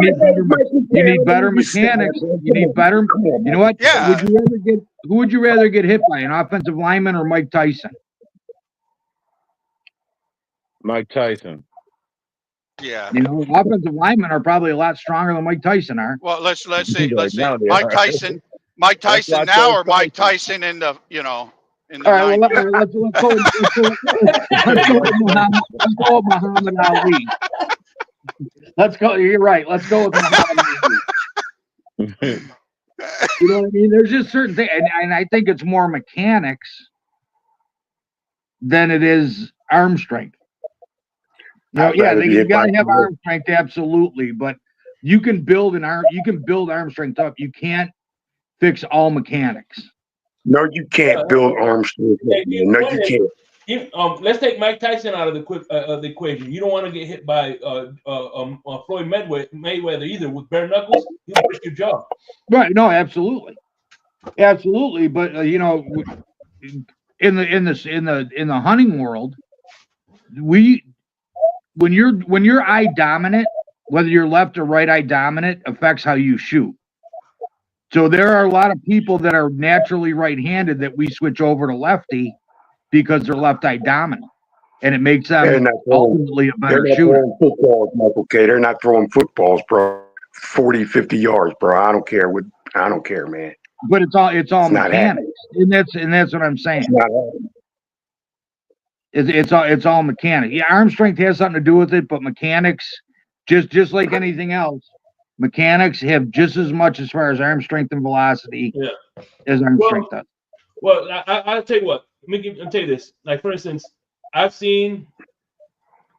You need better mechanics. You need better. You know what? Yeah. Who would you rather get hit by, an offensive lineman or Mike Tyson? Mike Tyson. Yeah. Offensive linemen are probably a lot stronger than Mike Tyson are. Well, let's see. Now they Mike are. Tyson That's why I now, chose or Mike Tyson in the in the All right, 90s. well, let's go with Muhammad Ali. Let's go. You're right. Let's go with Muhammad Ali. You know what I mean? There's just certain things, and I think it's more mechanics than it is arm strength. You gotta have arm strength, absolutely, but you can build arm strength up. You can't fix all mechanics. No, you can't build arm strength. No, you can't. Let's take Mike Tyson out of the equation. You don't want to get hit by Floyd Mayweather either with bare knuckles. He'll break your jaw. Right? No, absolutely. But in the hunting world, when you're eye dominant, whether you're left or right eye dominant, affects how you shoot. So there are a lot of people that are naturally right-handed that we switch over to lefty because they're left eye dominant, and it makes them ultimately a better shooter. They're not throwing footballs, Michael K. They're not throwing footballs, bro. 40, 50 yards, bro. I don't care, man. But it's all mechanics, and that's what I'm saying. It's all mechanics. Yeah, arm strength has something to do with it, but mechanics, just like anything else, mechanics have just as much as far as arm strength and velocity as arm strength does. Well, I'll tell you what. I'll tell you this. Like, for instance, I've seen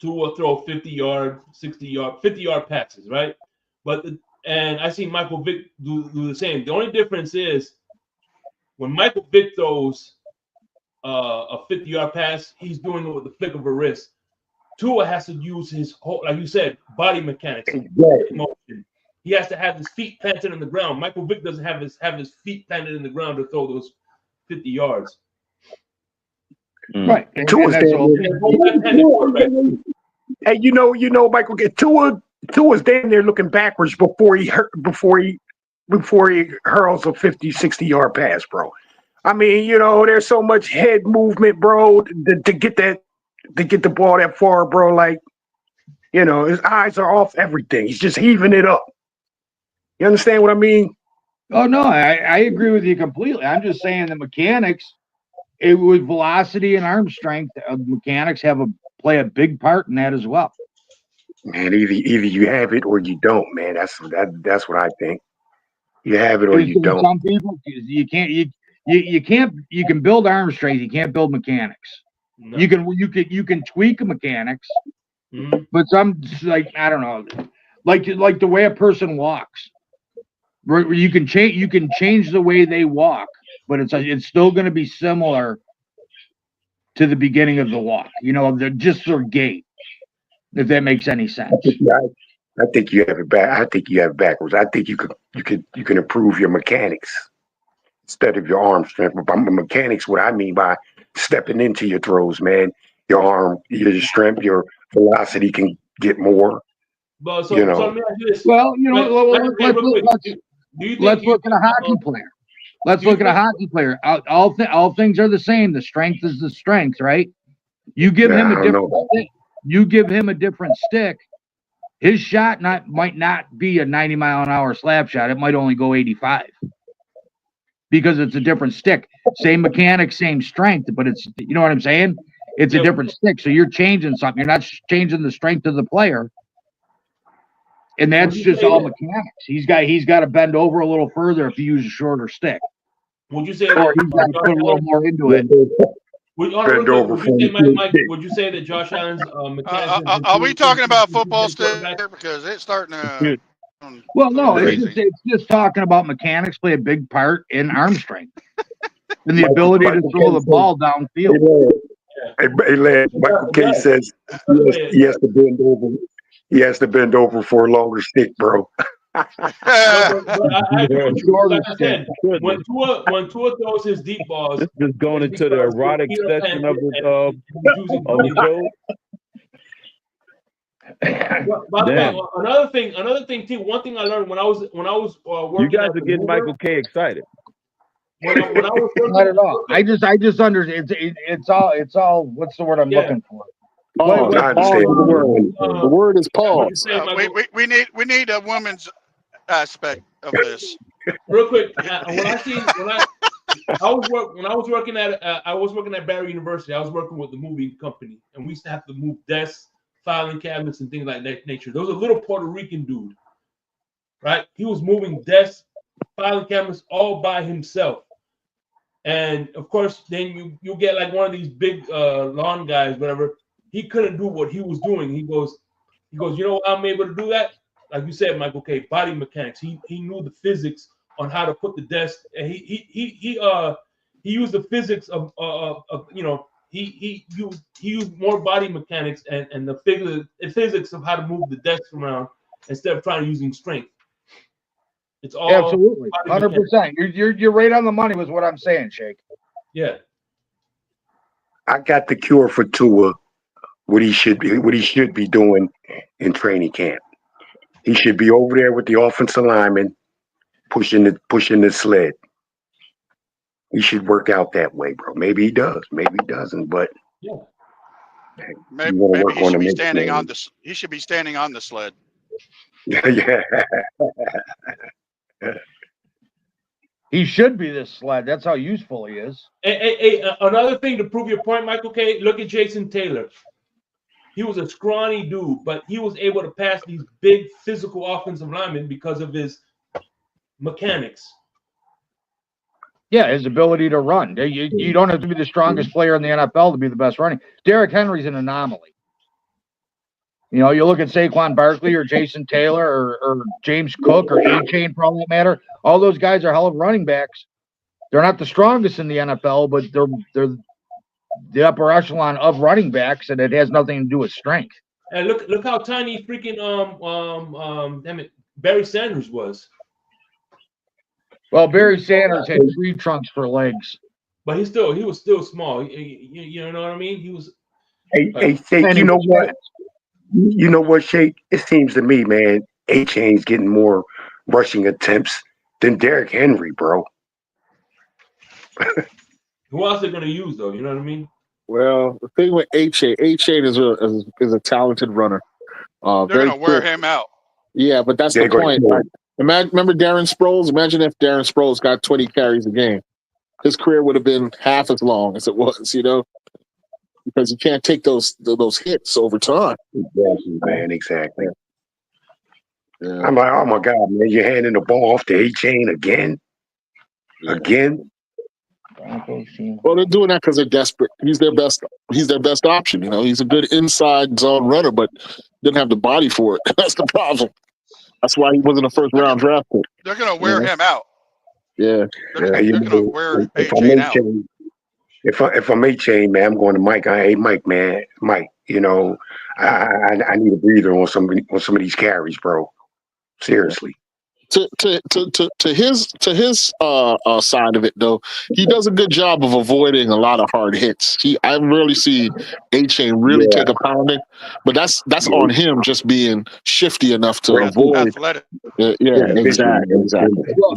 Tua throw 50-yard, 60-yard, 50-yard passes, right? And I see Michael Vick do the same. The only difference is when Michael Vick throws a 50-yard pass, he's doing it with the flick of a wrist. Tua has to use his whole, like you said, body mechanics. Motion. He has to have his feet planted in the ground. Michael Vick doesn't have his feet planted in the ground to throw those 50 yards. Right. Tua's hey, Michael, Tua's damn near looking backwards before he hurls a 50, 60-yard pass, bro. I mean, there's so much head movement, bro, to get the ball that far, bro. Like, his eyes are off everything. He's just heaving it up. You understand what I mean? Oh no, I agree with you completely. I'm just saying the mechanics, with velocity and arm strength, mechanics play a big part in that as well. Man, either you have it or you don't, man. That's what I think. You have it or you don't. Some people you can't you can build arm strength, you can't build mechanics. No. You can tweak mechanics, but some like I don't know, like the way a person walks. You can change the way they walk, but it's still going to be similar to the beginning of the walk. You know, just their gait, if that makes any sense. I think you have it back. I think you have it backwards. I think you can improve your mechanics instead of your arm strength. But by mechanics, what I mean by stepping into your throws, man, your arm, your strength, your velocity can get more. But so, You know. so let me ask you this. Well, you know, let's look at a hockey player. Let's look at a hockey player. All things are the same. The strength is the strength, right? You give him a different stick. You give him a different stick. His shot might not be a 90-mile-an-hour slap shot. It might only go 85 because it's a different stick. Same mechanics, same strength, but it's, you know what I'm saying? It's a different stick. So you're changing something. You're not changing the strength of the player. And that's just all mechanics. He's got to bend over a little further if you use a shorter stick. Would you say or he's got to put a little more into it? Would you say that Josh Allen's mechanics? Are we talking about football still? Because it's starting to. Well, no, it's just talking about mechanics play a big part in arm strength and the ability to throw the ball downfield. Hey, lad, Michael K says he has to bend over. He has to bend over for a longer stick, bro. Like I said, when Tua throws his deep balls, this is going into the erotic section of the show. By the way, another thing too. One thing I learned when I was working. You guys are getting Michael K excited. When I was working, not at all. I just understand. It's all. What's the word I'm looking for? Pause. I understand the word. The word is pause. We need a woman's aspect of this. Real quick, when I was working at Barry University, I was working with the movie company, and we used to have to move desks, filing cabinets, and things like that nature. There was a little Puerto Rican dude, right? He was moving desks, filing cabinets all by himself. And of course, then you get like one of these big lawn guys, whatever. He couldn't do what he was doing. He goes, you know, I'm able to do that. Like you said, Michael K, body mechanics. He knew the physics on how to put the desk, and he used the physics of you know, he used more body mechanics and the physics of how to move the desk around instead of trying to using strength. It's all absolutely 100%. You're right on the money with what I'm saying, Shake. Yeah. I got the cure for Tua. What he should be doing in training camp. He should be over there with the offensive lineman, pushing the sled. He should work out that way, bro. Maybe he does, maybe he doesn't, but yeah. Maybe he should be standing on the. He should be standing on the sled. Yeah. He should be this sled. That's how useful he is. Hey, another thing to prove your point, Michael K. Look at Jason Taylor. He was a scrawny dude, but he was able to pass these big physical offensive linemen because of his mechanics. Yeah, his ability to run. You don't have to be the strongest player in the NFL to be the best running. Derrick Henry's an anomaly. You know, you look at Saquon Barkley or Jason Taylor or James Cook or A-Chain for all that matter. All those guys are hell of running backs. They're not the strongest in the NFL, but they're the upper echelon of running backs, and it has nothing to do with strength. And look how tiny freaking damn it, Barry Sanders was. Well, Barry Sanders had tree trunks for legs, but he was still small. You know what I mean? He was. Hey, Shake, you know what? You know what, Shake? It seems to me, man, A-Chain's getting more rushing attempts than Derrick Henry, bro. Who else are they going to use, though? You know what I mean? Well, the thing with A-Chain is a talented runner. They're going to wear him out. Yeah, but that's the point. Like, remember Darren Sproles? Imagine if Darren Sproles got 20 carries a game. His career would have been half as long as it was, you know? Because you can't take those hits over time. Exactly, man. Exactly. Yeah. I'm like, oh my God, man, you're handing the ball off to A-Chain again? Yeah. Again? Well, they're doing that because they're desperate. He's their best option. He's a good inside zone runner, but didn't have the body for it. That's the problem. That's why he wasn't a first round draft pick. They're gonna wear him out. Yeah. They're gonna wear if A-Chain out. If I'm A-Chain, man, I'm going to Mike. Hey, Mike, man, Mike. I need a breather on some of these carries, bro. Seriously. To his side of it though, he does a good job of avoiding a lot of hard hits. I rarely see A-Chain really take a pounding, but that's on him just being shifty enough to avoid. Athletic. Yeah, exactly. Well,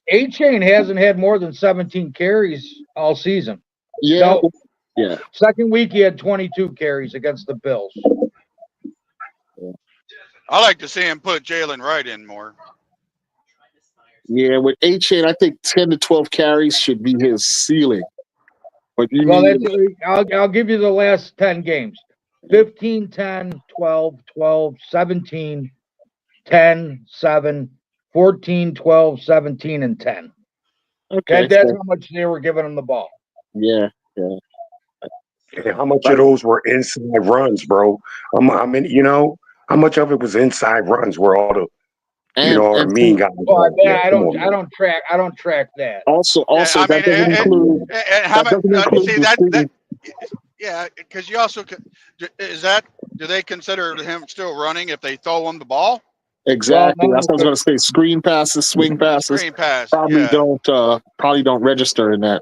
A-Chain hasn't had more than 17 carries all season. Yeah. No. Yeah. Second week he had 22 carries against the Bills. I like to see him put Jalen Wright in more. Yeah, with A-Chain, I think 10 to 12 carries should be his ceiling. But I'll give you the last 10 games. 15, 10, 12, 12, 17, 10, 7, 14, 12, 17, and 10. Okay. That's how much they were giving him the ball. Yeah. And how much of those were inside runs, bro? How much of it was inside runs where all the the mean guys? I don't track that. Also, that doesn't include. Yeah, because you also do they consider him still running if they throw him the ball? Exactly. That's what I was going to say. Screen passes, swing passes. Screen pass. Probably don't register in that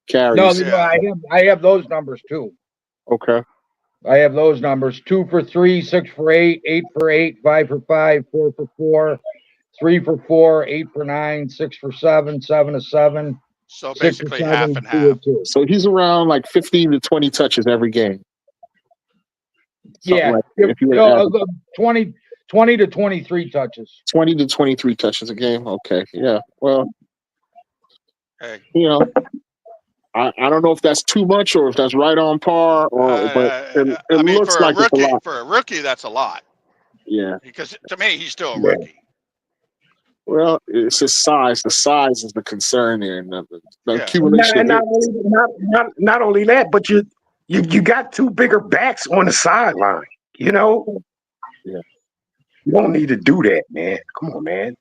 carry. No, I have those numbers too. Okay. I have those numbers: 2 for 3, 6 for 8, 8 for 8, 5 for 5, 4 for 4, 3 for 4, 8 for 9, 6 for 7, 7 to 7. So basically half and half. So he's around like 15 to 20 touches every game. Yeah, 20 to 23 touches. 20 to 23 touches a game. Okay, yeah. Well, hey. I don't know if that's too much or if that's right on par, but it looks like it's a lot. For a rookie, that's a lot. Yeah. Because to me, he's still a rookie. Well, it's his size. The size is the concern here. Not only that, but you got two bigger backs on the sideline. Yeah. You don't need to do that, man. Come on, man.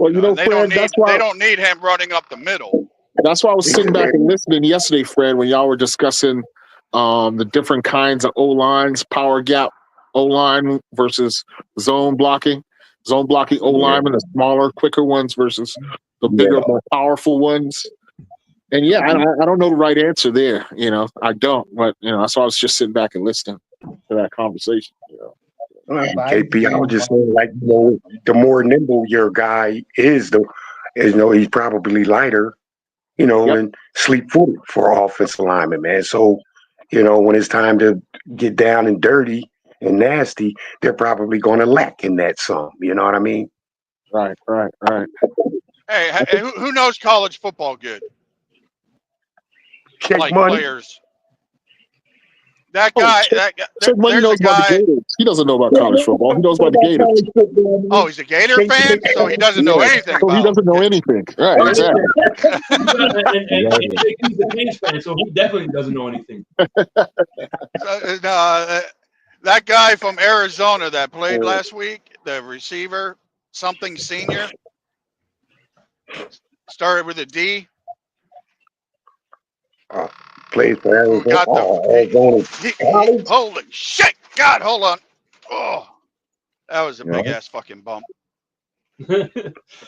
Well, Fred, they don't need him running up the middle. That's why I was sitting back and listening yesterday, Fred, when y'all were discussing the different kinds of O-lines, power gap O-line versus zone blocking O-linemen, the smaller, quicker ones versus the bigger, more powerful ones. And I don't know the right answer there. I don't. But that's why I was just sitting back and listening to that conversation. KP, I was just saying, the more nimble your guy is, he's probably lighter. And sleep-footed for offensive linemen, man. So, when it's time to get down and dirty and nasty, they're probably going to lack in that some. You know what I mean? Right. Hey, who knows college football good? Check like money. Players. That guy. Money knows about the Gators. He doesn't know about college football. He knows about the Gators. Oh, he's a Gator fan, so he doesn't know anything. So he doesn't know anything. Right, exactly. and he's a Kings fan, so he definitely doesn't know anything. That guy from Arizona that played last week, the receiver, something senior, started with a D. Plays for Arizona. Holy shit! God, hold on. Oh, that was a big ass fucking bump.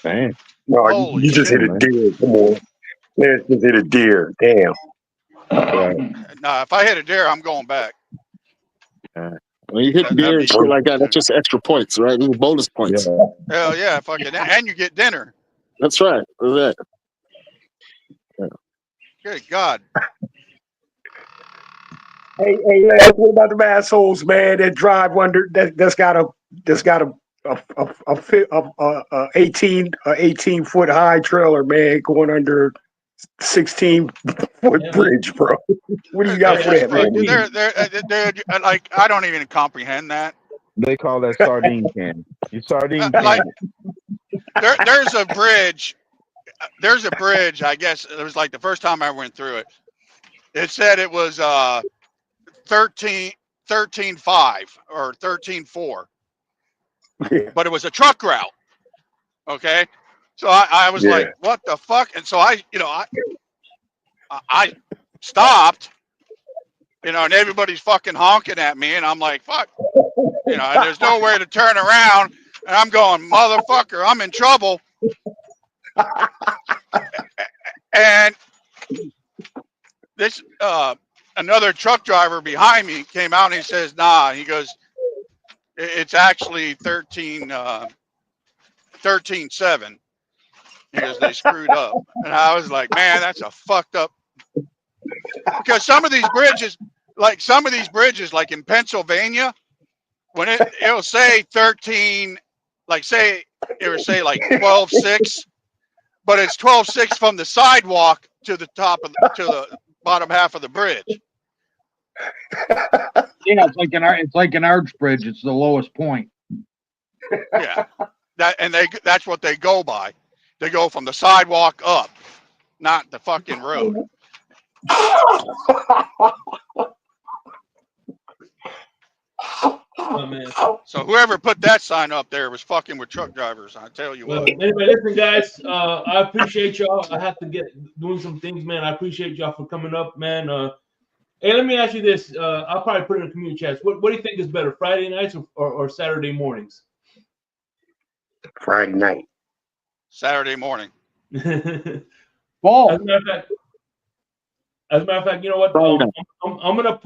Man. No, you just hit a deer. Come on. Let's just hit a deer. Damn. Nah, if I hit a deer, I'm going back. When you hit deer and shit like that, that's just extra points, right? These bonus points. Hell yeah, fucking, and you get dinner. That's right. That's it. Good God. Hey, what about the assholes, man? That drive under that's got a 18-foot high trailer, man, going under 16-foot bridge, bro. What do you got for that, man? They're like, I don't even comprehend that. They call that sardine can. You sardine Like can. there's a bridge. There's a bridge. I guess it was like the first time I went through it. It said it was 13.5 or 13.4, but it was a truck route. Okay, so I was like, what the fuck? And so I stopped, and everybody's fucking honking at me, and I'm like, fuck, and there's nowhere to turn around, and I'm going, motherfucker, I'm in trouble. And this another truck driver behind me came out and he says, nah, he goes, it's actually 13.7. He goes, they screwed up. And I was like, man, that's a fucked up. Because some of these bridges, like in Pennsylvania, when it'll say 13, like say, it would say like 12.6, but it's 12.6 from the sidewalk to the top of to the bottom half of the bridge. Yeah, it's like an arch bridge. It's the lowest point. Yeah, that's what they go by. They go from the sidewalk up, not the fucking road. Oh, man. So whoever put that sign up there was fucking with truck drivers. I tell you what. Anyway, listen, guys. I appreciate y'all. I have to get doing some things, man. I appreciate y'all for coming up, man. Hey, let me ask you this. I'll probably put it in the community chats. What do you think is better, Friday nights or Saturday mornings? Friday night. Saturday morning. Ball. As a matter of fact, you know what? I'm gonna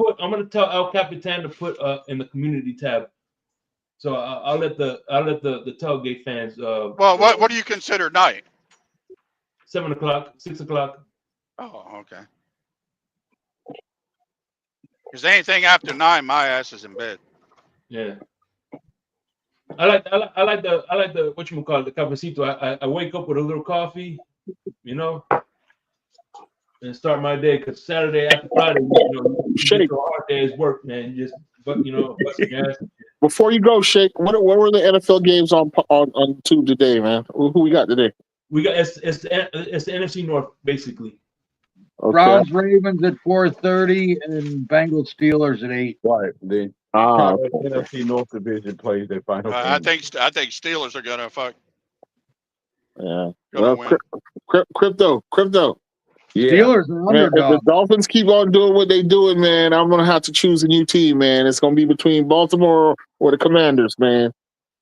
tell El Capitan to put in the community tab. So I'll let the tailgate fans. Well, what do you consider night? 7 o'clock, 6 o'clock. Oh, okay. Because anything after 9, my ass is in bed. Yeah. I like the what you call it, the cafecito. I wake up with a little coffee, and start my day. Because Saturday after Friday, Shake. a hard day's work, man. But yes. Before you go, Shake, what were the NFL games on Tube today, man? Who we got today? We got it's the NFC North basically. Okay. Browns Ravens at 4:30 and Bengals Steelers at 8. Right. The NFC North Division plays their final game. I think Steelers are gonna fuck. Yeah. Gonna Well, win. crypto. Yeah. Steelers are Man, if the underdog. Dolphins keep on doing what they're doing, man, I'm gonna have to choose a new team, man. It's gonna be between Baltimore or the Commanders, man.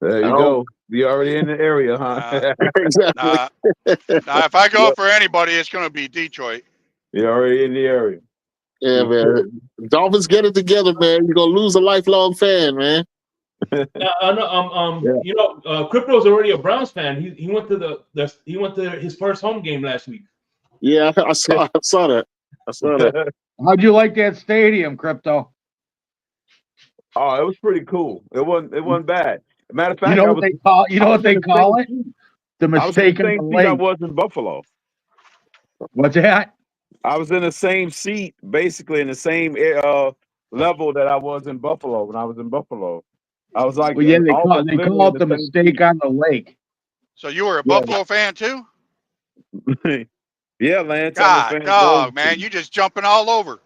There you go. You're already in the area, huh? Exactly. Now, if I go for anybody, it's gonna be Detroit. You're already in the area. Yeah, man. Dolphins get it together, man. You're gonna lose a lifelong fan, man. I know. Crypto's already a Browns fan. He went to his first home game last week. Yeah, I saw that. How'd you like that stadium, Crypto? Oh, it was pretty cool. It wasn't bad. Matter of fact, You know what they call it? The mistaken I was in the same seat I was in Buffalo. What's that? I was in the same seat, basically in the same level that I was in Buffalo when I was in Buffalo. I was like, well, yeah, they call it the mistake on the lake. So you were a Buffalo fan too? Yeah, Lance. God, dog, man, you just jumping all over.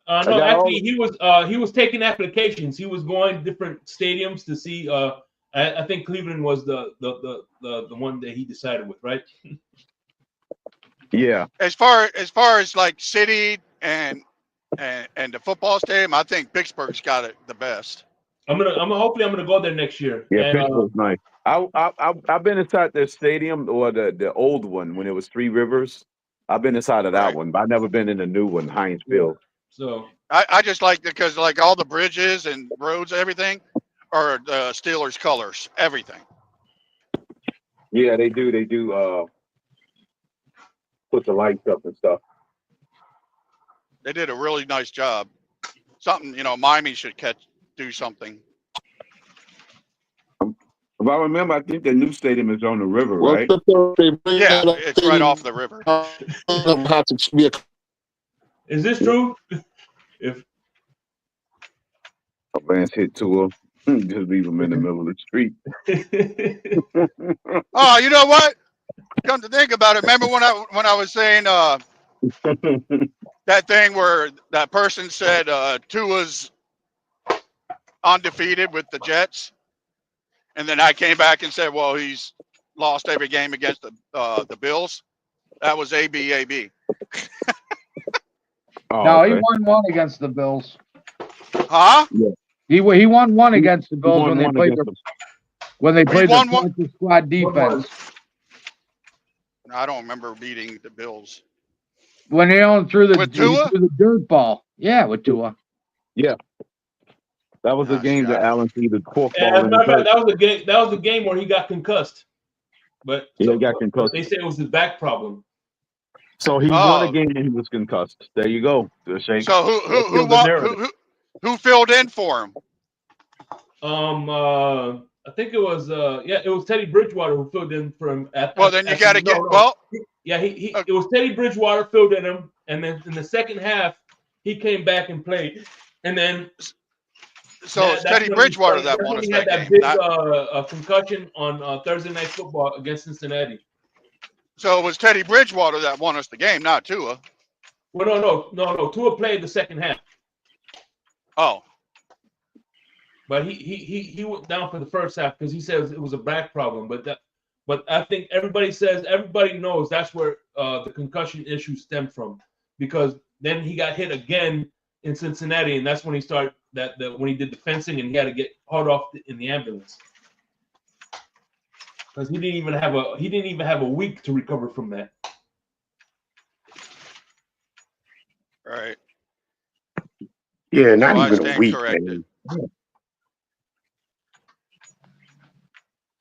No, actually, he was taking applications. He was going to different stadiums to see. I think Cleveland was the one that he decided with, right? Yeah. As far as like city and the football stadium, I think Pittsburgh's got it the best. Hopefully I'm gonna go there next year. Yeah, Pittsburgh's nice. I've been inside their stadium or the old one when it was Three Rivers. I've been inside of that one, but I've never been in the new one, Heinz Field. So I just like because like all the bridges and roads, everything are the Steelers colors, everything. Yeah, they do. They do put the lights up and stuff. They did a really nice job. Something, Miami should do something. If I remember, I think the new stadium is on the river, right? Yeah, it's right off the river. Is this true? If Lance hit Tua. Just leave him in the middle of the street. Oh, you know what? Come to think about it, remember when I was saying that thing where that person said Tua's undefeated with the Jets, and then I came back and said, well, he's lost every game against the Bills. That was AB. No, he won one against the Bills. Huh? Yeah. He won one against the Bills when they played the practice squad defense. I don't remember beating the Bills. When he threw with Tua? the dirt ball. Yeah, with Tua. Yeah. That was the game that Allen threw the fourth And ball as a in matter the of fact, dirt. that was the game where he got concussed. But Yeah, he got concussed. They said it was his back problem. So he won a game and he was concussed. There you go. Shake. So who filled in for him? I think it was it was Teddy Bridgewater who filled in for him. Then you got to get it was Teddy Bridgewater filled in him, and then in the second half he came back and played, and then so it's Teddy Bridgewater that won us that game. Big concussion on Thursday Night Football against Cincinnati. So it was Teddy Bridgewater that won us the game, not Tua. Well, no. Tua played the second half. Oh. But he went down for the first half because he says it was a back problem. But I think everybody knows that's where the concussion issue stemmed from, because then he got hit again in Cincinnati, and that's when he started when he did the fencing and he had to get hauled off in the ambulance because he didn't even have a week to recover from that. Right. Yeah, not even a week. Man.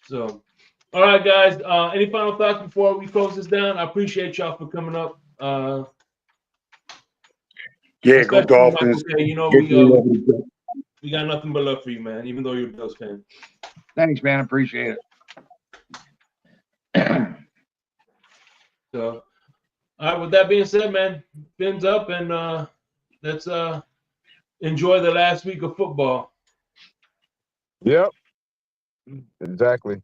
So, all right, guys. Any final thoughts before we close this down? I appreciate y'all for coming up. Yeah, go Dolphins. Okay, we got nothing but love for you, man. Even though you're a Bills fan. Thanks, man. Appreciate it. So, all right. With that being said, man, fins up, and let's enjoy the last week of football. Yep. Exactly.